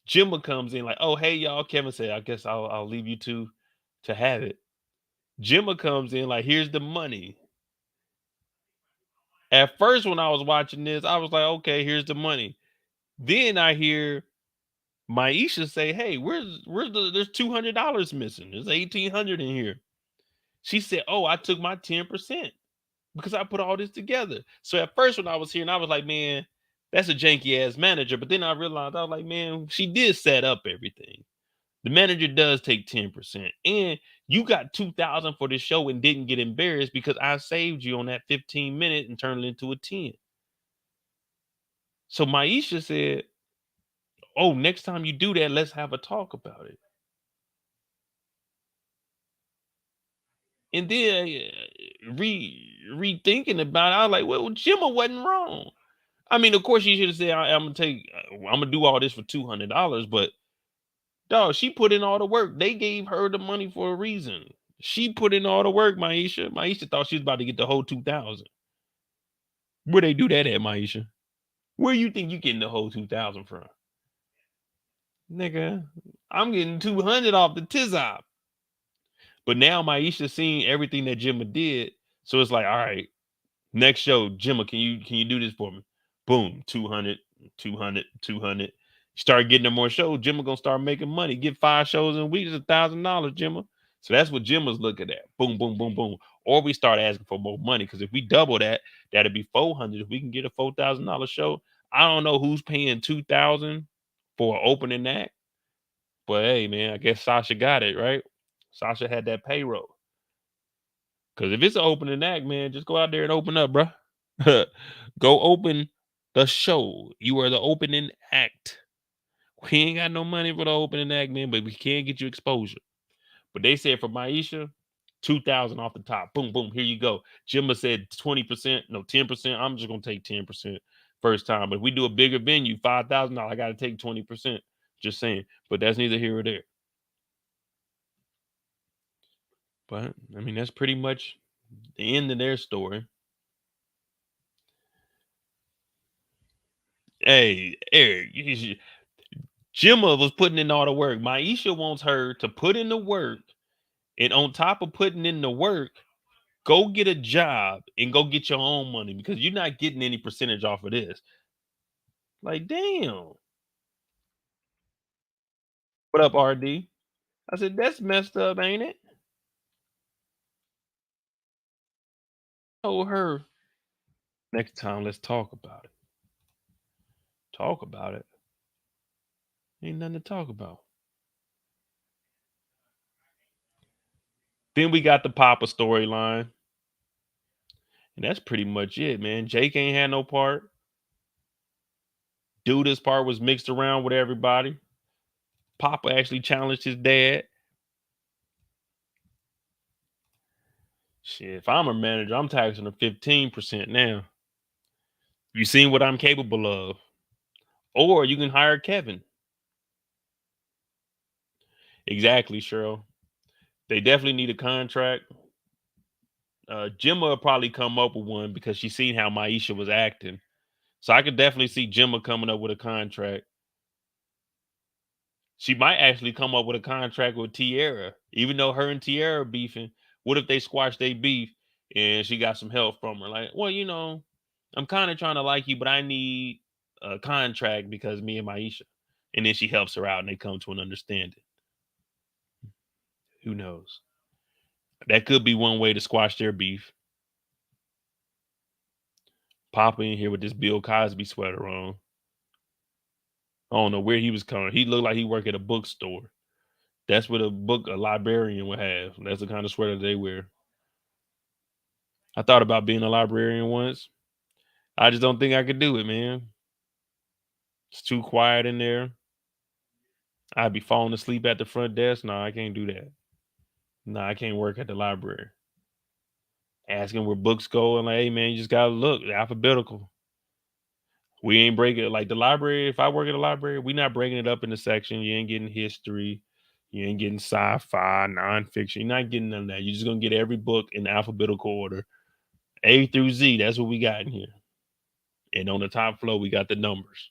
Jimma comes in like, "Oh, hey y'all." Kevin said, "I guess I'll leave you two to have it." Gemma comes in like, here's the money. At first, when I was watching this, I was like, okay, here's the money. Then I hear Maisha say, hey, where's there's $200 missing. There's 1,800 in here. She said, oh, I took my 10% because I put all this together. So at first, when I was hearing, I was like, man, that's a janky ass manager. But then I realized, I was like, man, she did set up everything. The manager does take 10%. And you got 2,000 for the show and didn't get embarrassed because I saved you on that 15 minutes and turned it into a 10. So Maisha said, oh, next time you do that, let's have a talk about it. And then rethinking about it, I was like, well, Gemma wasn't wrong. I mean, of course, she should have said, I'm gonna do all this for $200, but dog, she put in all the work. They gave her the money for a reason. She put in all the work, Maisha. Maisha thought she was about to get the whole 2,000. Where they do that at, Maisha? Where you think you getting the whole 2,000 from? Nigga, I'm getting 200 off the tizop. But now Maisha seen everything that Gemma did. So it's like, all right, next show, Gemma, can you do this for me? Boom, 200, 200, 200. Start getting her more shows. Gemma gonna start making money. Get 5 shows in a week. It's $1,000, Gemma. So that's what Gemma's looking at. Boom, boom, boom, boom. Or we start asking for more money because if we double that, that'd be 400. If we can get a $4,000 show, I don't know who's paying 2,000 for an opening act. But hey, man, I guess Sasha got it right. Sasha had that payroll. Because if it's an opening act, man, just go out there and open up, bro. Go open the show. You are the opening act. We ain't got no money for the opening act, man, but we can get you exposure. But they said for Maisha, 2,000 off the top. Boom, boom. Here you go. Jimba said 20%, no 10%. I'm just gonna take 10% first time. But if we do a bigger venue, $5,000, I gotta take 20%. Just saying. But that's neither here or there. But I mean, that's pretty much the end of their story. Hey, Eric, Gemma was putting in all the work. Maisha wants her to put in the work, and on top of putting in the work, go get a job and go get your own money because you're not getting any percentage off of this. Like, damn. What up, RD? I said, that's messed up, ain't it? Told her next time, let's talk about it. Talk about it. Ain't nothing to talk about. Then we got the Papa storyline. And that's pretty much it, man. Jake ain't had no part. Douda's part was mixed around with everybody. Papa actually challenged his dad. Shit, if I'm a manager, I'm taxing her 15% now. You seen what I'm capable of. Or you can hire Kevin. Exactly, Cheryl. They definitely need a contract. Gemma will probably come up with one because she seen how Maisha was acting. So I could definitely see Gemma coming up with a contract. She might actually come up with a contract with Tierra, even though her and Tierra are beefing. What if they squash their beef and she got some help from her? Like, well, I'm kind of trying to like you, but I need a contract because me and Maisha. And then she helps her out and they come to an understanding. Who knows? That could be one way to squash their beef. Papa in here with this Bill Cosby sweater on. I don't know where he was coming. He looked like he worked at a bookstore. That's what a librarian would have. That's the kind of sweater they wear. I thought about being a librarian once. I just don't think I could do it, man. It's too quiet in there. I'd be falling asleep at the front desk. No, I can't do that. No, I can't work at the library. Asking where books go and like, hey man, you just gotta look alphabetical. We ain't breaking it like the library. If I work at a library, we not breaking it up in the section. You ain't getting history. You ain't getting sci-fi, nonfiction. You're not getting none of that. You're just gonna get every book in alphabetical order, A through Z. That's what we got in here. And on the top floor, we got the numbers.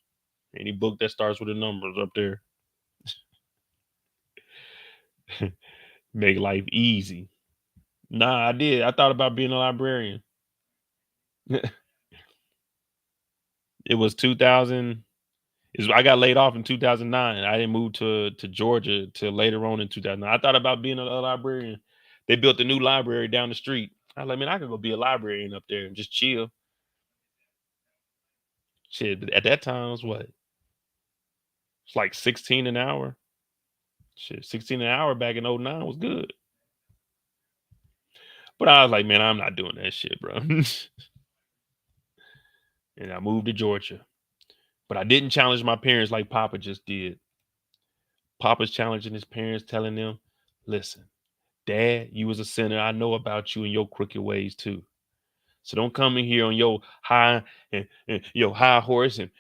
Any book that starts with the numbers up there. Make life easy. Nah, I did. I thought about being a librarian. It was 2000. I got laid off in 2009. I didn't move to Georgia till later on in 2009. I thought about being a librarian. They built a new library down the street. I was like, man, I could go be a librarian up there and just chill. Shit, but at that time, it was what? It's like 16 an hour. Shit, 16 an hour back in '09 was good. But I was like, man, I'm not doing that shit, bro. And I moved to Georgia. But I didn't challenge my parents like Papa just did. Papa's challenging his parents, telling them, listen, Dad, you was a sinner. I know about you and your crooked ways too. So don't come in here on your high and your high horse and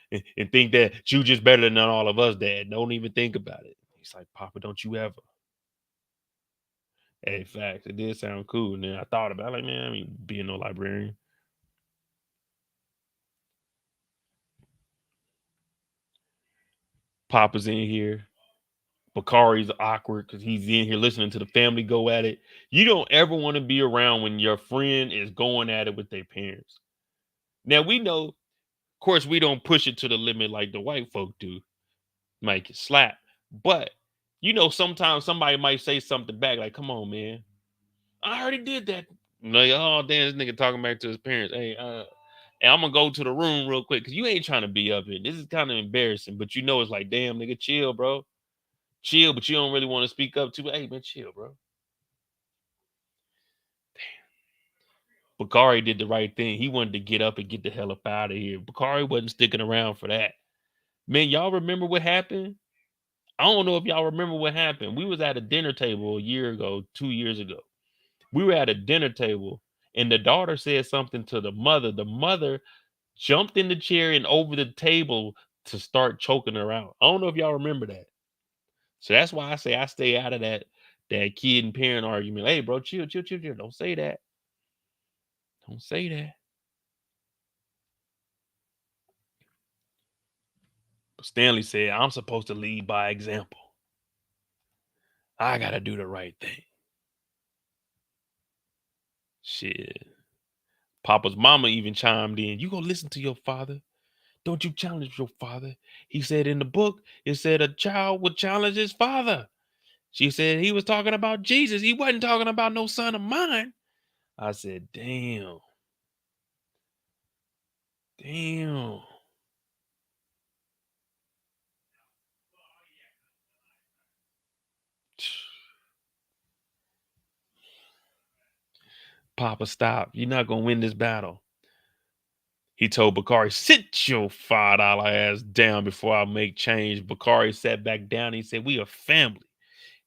think that you just better than all of us, Dad. Don't even think about it. He's like, Papa, don't you ever. Hey, facts. It did sound cool. And then I thought about it, like, man, I mean, being no librarian. Papa's in here. Bakari's awkward because he's in here listening to the family go at it. You don't ever want to be around when your friend is going at it with their parents. Now we know, of course, we don't push it to the limit like the white folk do, make it slap. But sometimes somebody might say something back, like, "Come on, man, I already did that." Like, oh damn, this nigga talking back to his parents. Hey, and I'm gonna go to the room real quick because you ain't trying to be up here. This is kind of embarrassing, but it's like, damn, nigga, chill, bro. Chill, but you don't really want to speak up to. Hey, man, chill, bro. Bakari did the right thing. He wanted to get up and get the hell up out of here. Bakari wasn't sticking around for that. Man, y'all remember what happened? I don't know if y'all remember what happened. We was at a dinner table a year ago, 2 years ago. We were at a dinner table, and the daughter said something to the mother. The mother jumped in the chair and over the table to start choking her out. I don't know if y'all remember that. So that's why I say I stay out of that kid and parent argument. Hey, bro, chill, chill, chill, chill. Don't say that. Don't say that. But Stanley said, I'm supposed to lead by example. I gotta do the right thing. Shit. Papa's mama even chimed in. You gonna listen to your father? Don't you challenge your father? He said in the book, it said a child would challenge his father. She said he was talking about Jesus. He wasn't talking about no son of mine. I said, damn. Damn. Papa, stop. You're not gonna win this battle. He told Bakari, sit your $5 ass down before I make change. Bakari sat back down. He said, we a family.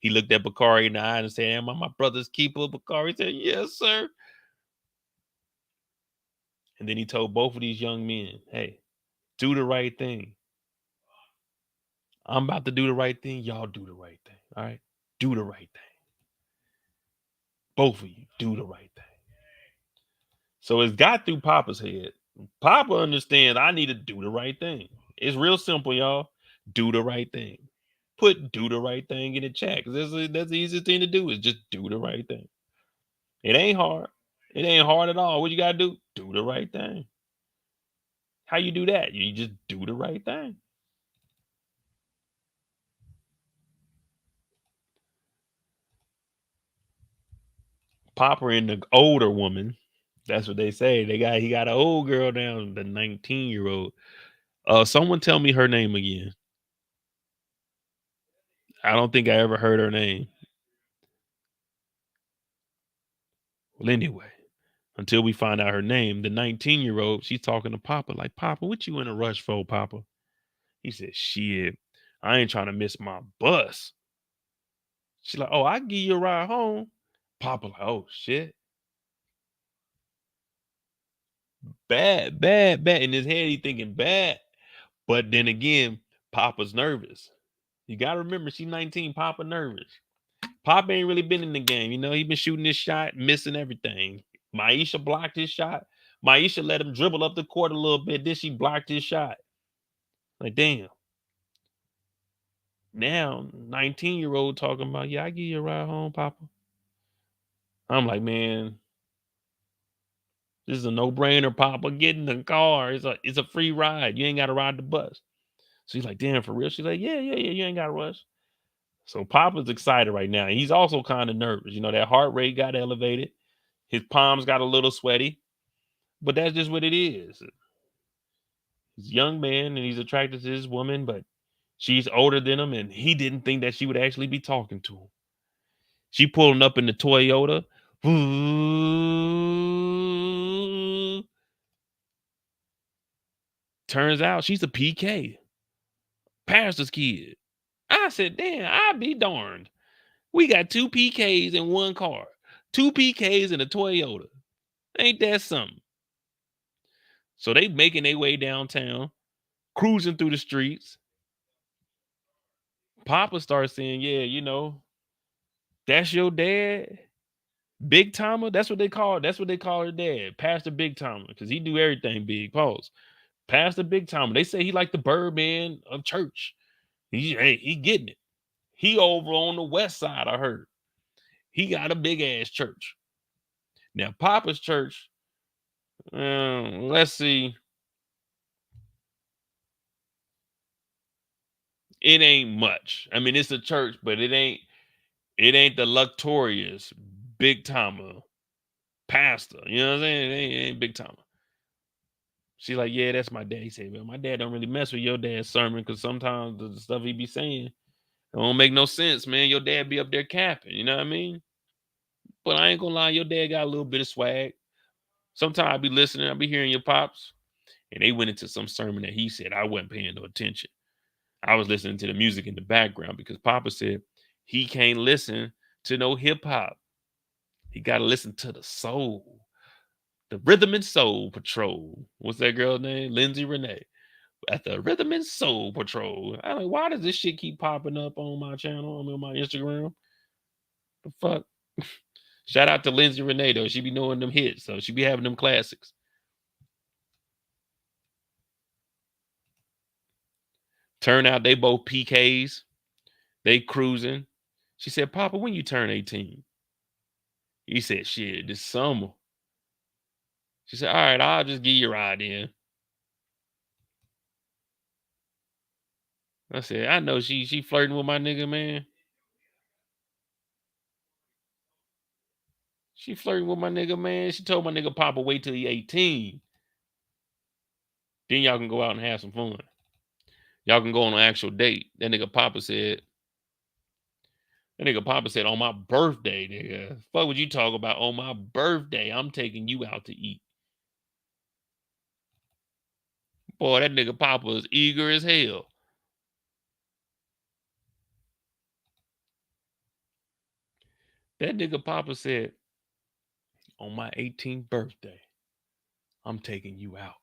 He looked at Bakari in the eye and said, am I my brother's keeper? Bakari said, yes, sir. And then he told both of these young men, hey, do the right thing. I'm about to do the right thing. Y'all do the right thing. All right? Do the right thing. Both of you do the right thing. So it's got through Papa's head. Papa understands I need to do the right thing. It's real simple, y'all. Do the right thing. Put do the right thing in the chat because that's the easiest thing to do is just do the right thing. It ain't hard. It ain't hard at all. What you gotta do? Do the right thing. How you do that? You just do the right thing. Papa and the older woman. That's what they say. He got an old girl down, the 19-year-old. Someone tell me her name again. I don't think I ever heard her name. Well, anyway, until we find out her name, the 19-year-old, she's talking to Papa like, Papa, what you in a rush for, Papa? He said, shit, I ain't trying to miss my bus. She's like, oh, I give you a ride home. Papa like, oh shit. Bad, bad, bad. In his head, he thinking bad. But then again, Papa's nervous. You gotta remember, she's 19, Papa nervous. Papa ain't really been in the game. He been shooting his shot, missing everything. Maisha blocked his shot. Maisha let him dribble up the court a little bit. Then she blocked his shot. Like, damn. Now, 19-year-old talking about, yeah, I give you a ride home, Papa. I'm like, man, this is a no-brainer, Papa. Get in the car. It's a free ride. You ain't got to ride the bus. So he's like, damn, for real? She's like, yeah, yeah, yeah. You ain't got to rush. So Papa's excited right now. He's also kind of nervous. You know, that heart rate got elevated. His palms got a little sweaty. But that's just what it is. He's a young man and he's attracted to this woman, but she's older than him, and he didn't think that she would actually be talking to him. She pulling up in the Toyota. Turns out she's a PK, pastor's kid. I said, damn, I'll be darned. We got two PKs in one car. Two PKs in a Toyota. Ain't that something? So they making their way downtown, cruising through the streets. Papa starts saying, yeah, you know, that's your dad? Big Timer? That's what they call her dad. Pastor Big Timer. Because he do everything big. Pause. Pastor Big Timer. They say he like the Birdman of church. He getting it. He over on the west side, I heard. He got a big ass church. Now, Papa's church, let's see. It ain't much. I mean, it's a church, but it ain't the luxurious Big Timer pastor. You know what I'm saying? It ain't Big Timer. She's like, yeah, that's my dad. He said, well, my dad don't really mess with your dad's sermon because sometimes the stuff he be saying don't make no sense, man. Your dad be up there capping, you know what I mean? But I ain't gonna lie, your dad got a little bit of swag. Sometimes I be listening, I be hearing your pops, and they went into some sermon that he said I wasn't paying no attention. I was listening to the music in the background because Papa said he can't listen to no hip hop. He got to listen to the soul, the Rhythm and Soul Patrol. What's that girl's name? Lindsay Renee. At the Rhythm and Soul Patrol. I'm like, why does this shit keep popping up on my channel? On my Instagram? The fuck? Shout out to Lindsay Renee though. She be knowing them hits, so she be having them classics. Turn out they both PKs. They cruising. She said, Papa, when you turn 18? He said, shit, this summer. She said, all right, I'll just give you a ride in. I said, I know she flirting with my nigga, man. She flirting with my nigga, man. She told my nigga Papa wait till he 18. Then y'all can go out and have some fun. Y'all can go on an actual date. That nigga Papa said, on my birthday, nigga. Fuck would you talk about on my birthday? I'm taking you out to eat. Boy, that nigga Papa is eager as hell. That nigga Papa said, on my 18th birthday, I'm taking you out.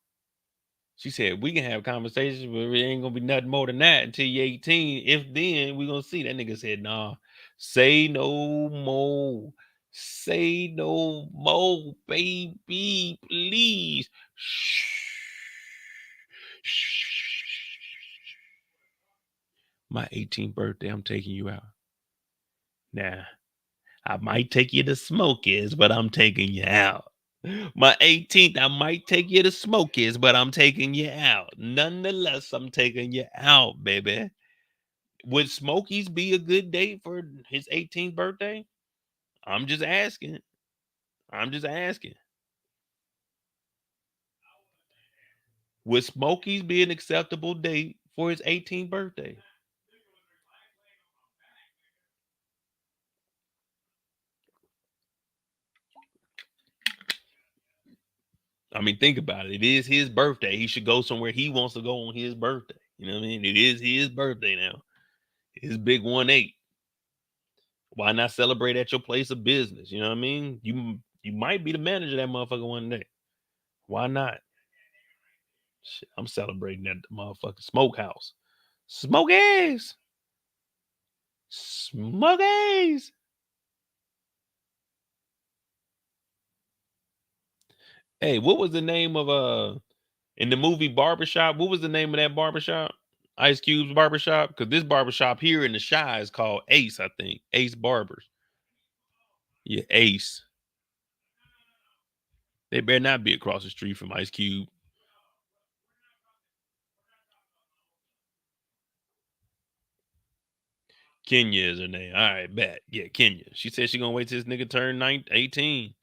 She said, we can have conversations, but it ain't gonna be nothing more than that until you're 18. If then we gonna see. That nigga said, nah, say no more. Say no more, baby, please. Shh. Shh. My 18th birthday, I'm taking you out. Nah, I might take you to Smokies, but I'm taking you out. My 18th, I might take you to Smokies, but I'm taking you out. Nonetheless, I'm taking you out, baby. Would Smokies be a good date for his 18th birthday? I'm just asking. I'm just asking. Would Smokies be an acceptable date for his 18th birthday? I mean, think about it. It is his birthday. He should go somewhere he wants to go on his birthday. You know what I mean? It is his birthday now. His big 1-8. Why not celebrate at your place of business? You know what I mean? You might be the manager of that motherfucker one day. Why not? Shit, I'm celebrating at the motherfucking smokehouse. Smokies! Smokies! Hey, what was the name of in the movie Barbershop? What was the name of that barbershop? Ice Cube's barbershop? Because this barbershop here in the Shy is called Ace, I think. Ace Barbers. Yeah, Ace. They better not be across the street from Ice Cube. Kenya is her name. All right, bet. Yeah, Kenya. She said she gonna wait till this nigga turn 18.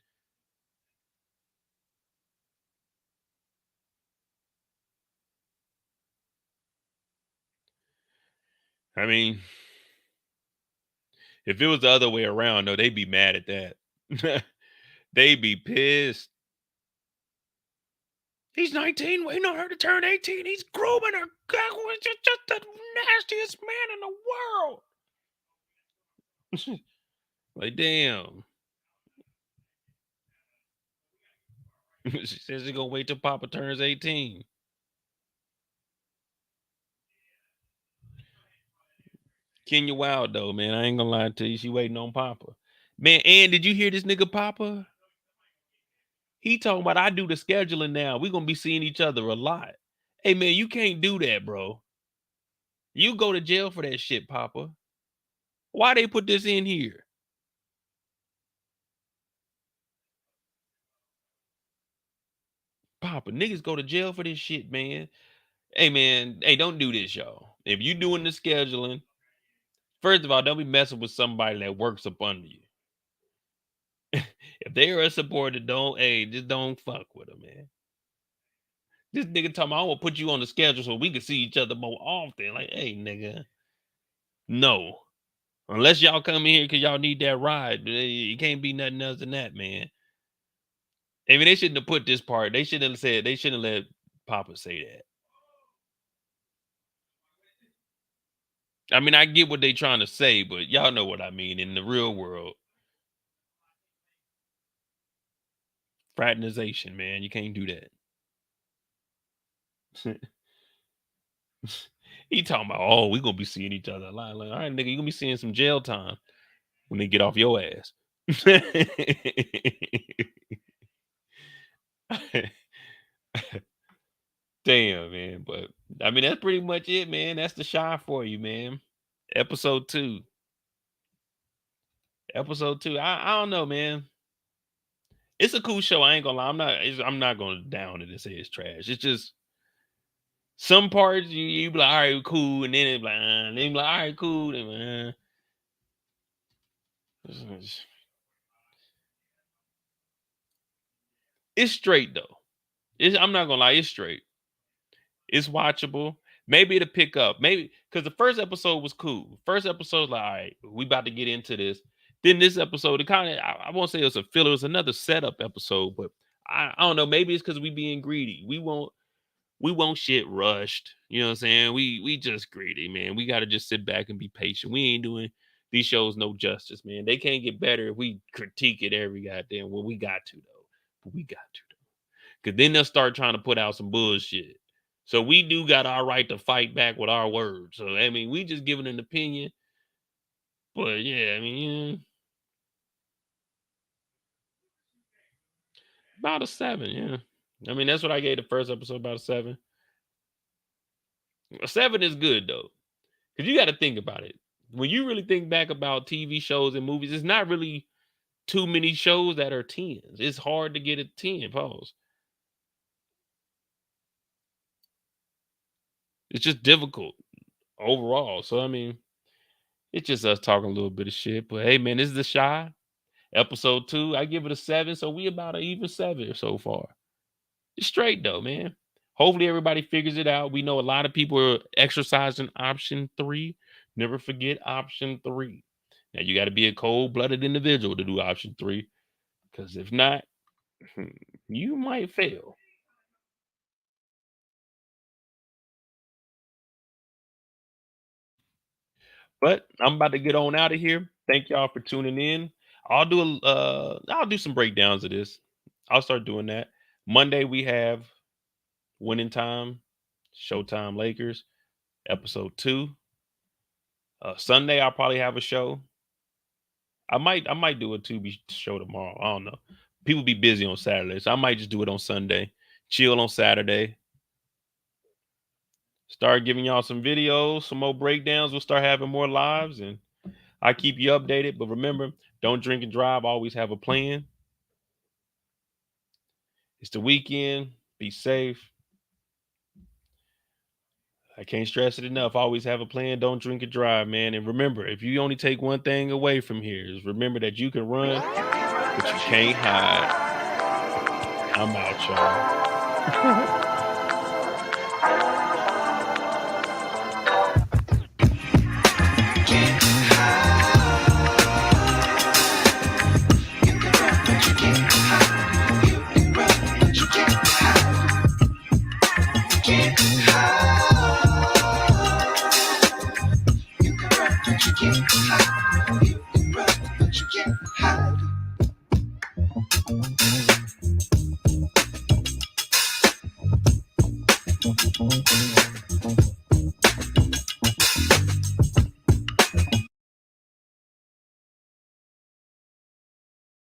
I mean, if it was the other way around, though, they'd be mad at that. They'd be pissed. He's 19, waiting on her to turn 18. He's grooming her. God, he's just the nastiest man in the world. Like, damn. She says she's gonna wait till Papa turns 18. Kenya Wild though, man. I ain't gonna lie to you. She waiting on Papa. Man, and did you hear this nigga Papa? He talking about I do the scheduling now. We gonna be seeing each other a lot. Hey man, you can't do that, bro. You go to jail for that shit, Papa. Why they put this in here? Papa, niggas go to jail for this shit, man. Hey man, hey, don't do this, y'all. If you doing the scheduling, first of all, don't be messing with somebody that works up under you. If they are a supporter, just don't fuck with them, man. This nigga talking about, I will put you on the schedule so we can see each other more often. Like, hey, nigga, no. Unless y'all come in here because y'all need that ride. It can't be nothing else than that, man. I mean, they shouldn't have put this part. They shouldn't have let Papa say that. I mean, I get what they trying to say, but y'all know what I mean in the real world. Fraternization, man. You can't do that. He talking about, oh, we gonna be seeing each other a lot. Like, all right, nigga, you gonna be seeing some jail time when they get off your ass. Damn, man. But I mean, that's pretty much it, man. That's the shy for you, man. Episode 2. Episode 2. I don't know, man. It's a cool show. I ain't gonna lie. I'm not gonna down it and say it's trash. It's just some parts you be like, all right, cool, and then it be like, then you be like, all right, cool, and it's straight though. I'm not gonna lie, it's straight. It's watchable. Maybe it'll pick up. Maybe because the first episode was cool. First episode, like, all right, we about to get into this. Then this episode, it kind of, I won't say it was a filler, it was another setup episode, but I don't know. Maybe it's because we being greedy. We won't shit rushed. You know what I'm saying? We just greedy, man. We gotta just sit back and be patient. We ain't doing these shows no justice, man. They can't get better if we critique it every goddamn. Well, we got to though. But we got to though. Cause then they'll start trying to put out some bullshit. So we do got our right to fight back with our words. So I mean, we just giving an opinion. But yeah, I mean, about a 7, yeah. I mean, that's what I gave the first episode, about a 7. A 7 is good though. Because you got to think about it. When you really think back about TV shows and movies, it's not really too many shows that are 10s. It's hard to get a 10. Pause. It's just difficult overall. So I mean, it's just us talking a little bit of shit. But hey, man, this is the Shy episode 2. I give it a 7. So we about an even 7 so far. It's straight though, man. Hopefully everybody figures it out. We know a lot of people are exercising option 3. Never forget option 3. Now you got to be a cold-blooded individual to do option 3. Because if not, you might fail. But I'm about to get on out of here. Thank y'all for tuning in. I'll do some breakdowns of this. I'll start doing that. Monday we have Winning Time, Showtime Lakers, episode 2. Sunday I'll probably have a show. I might do a Tubi show tomorrow. I don't know. People be busy on Saturday, so I might just do it on Sunday. Chill on Saturday. Start giving y'all some videos, some more breakdowns. We'll start having more lives, and I keep you updated. But remember, don't drink and drive. Always have a plan. It's the weekend. Be safe. I can't stress it enough. Always have a plan. Don't drink and drive, man. And remember, if you only take one thing away from here, is remember that you can run, but you can't hide. I'm out, y'all. You can run, but you can't hide. You can run, but you can't hide. You can't hide.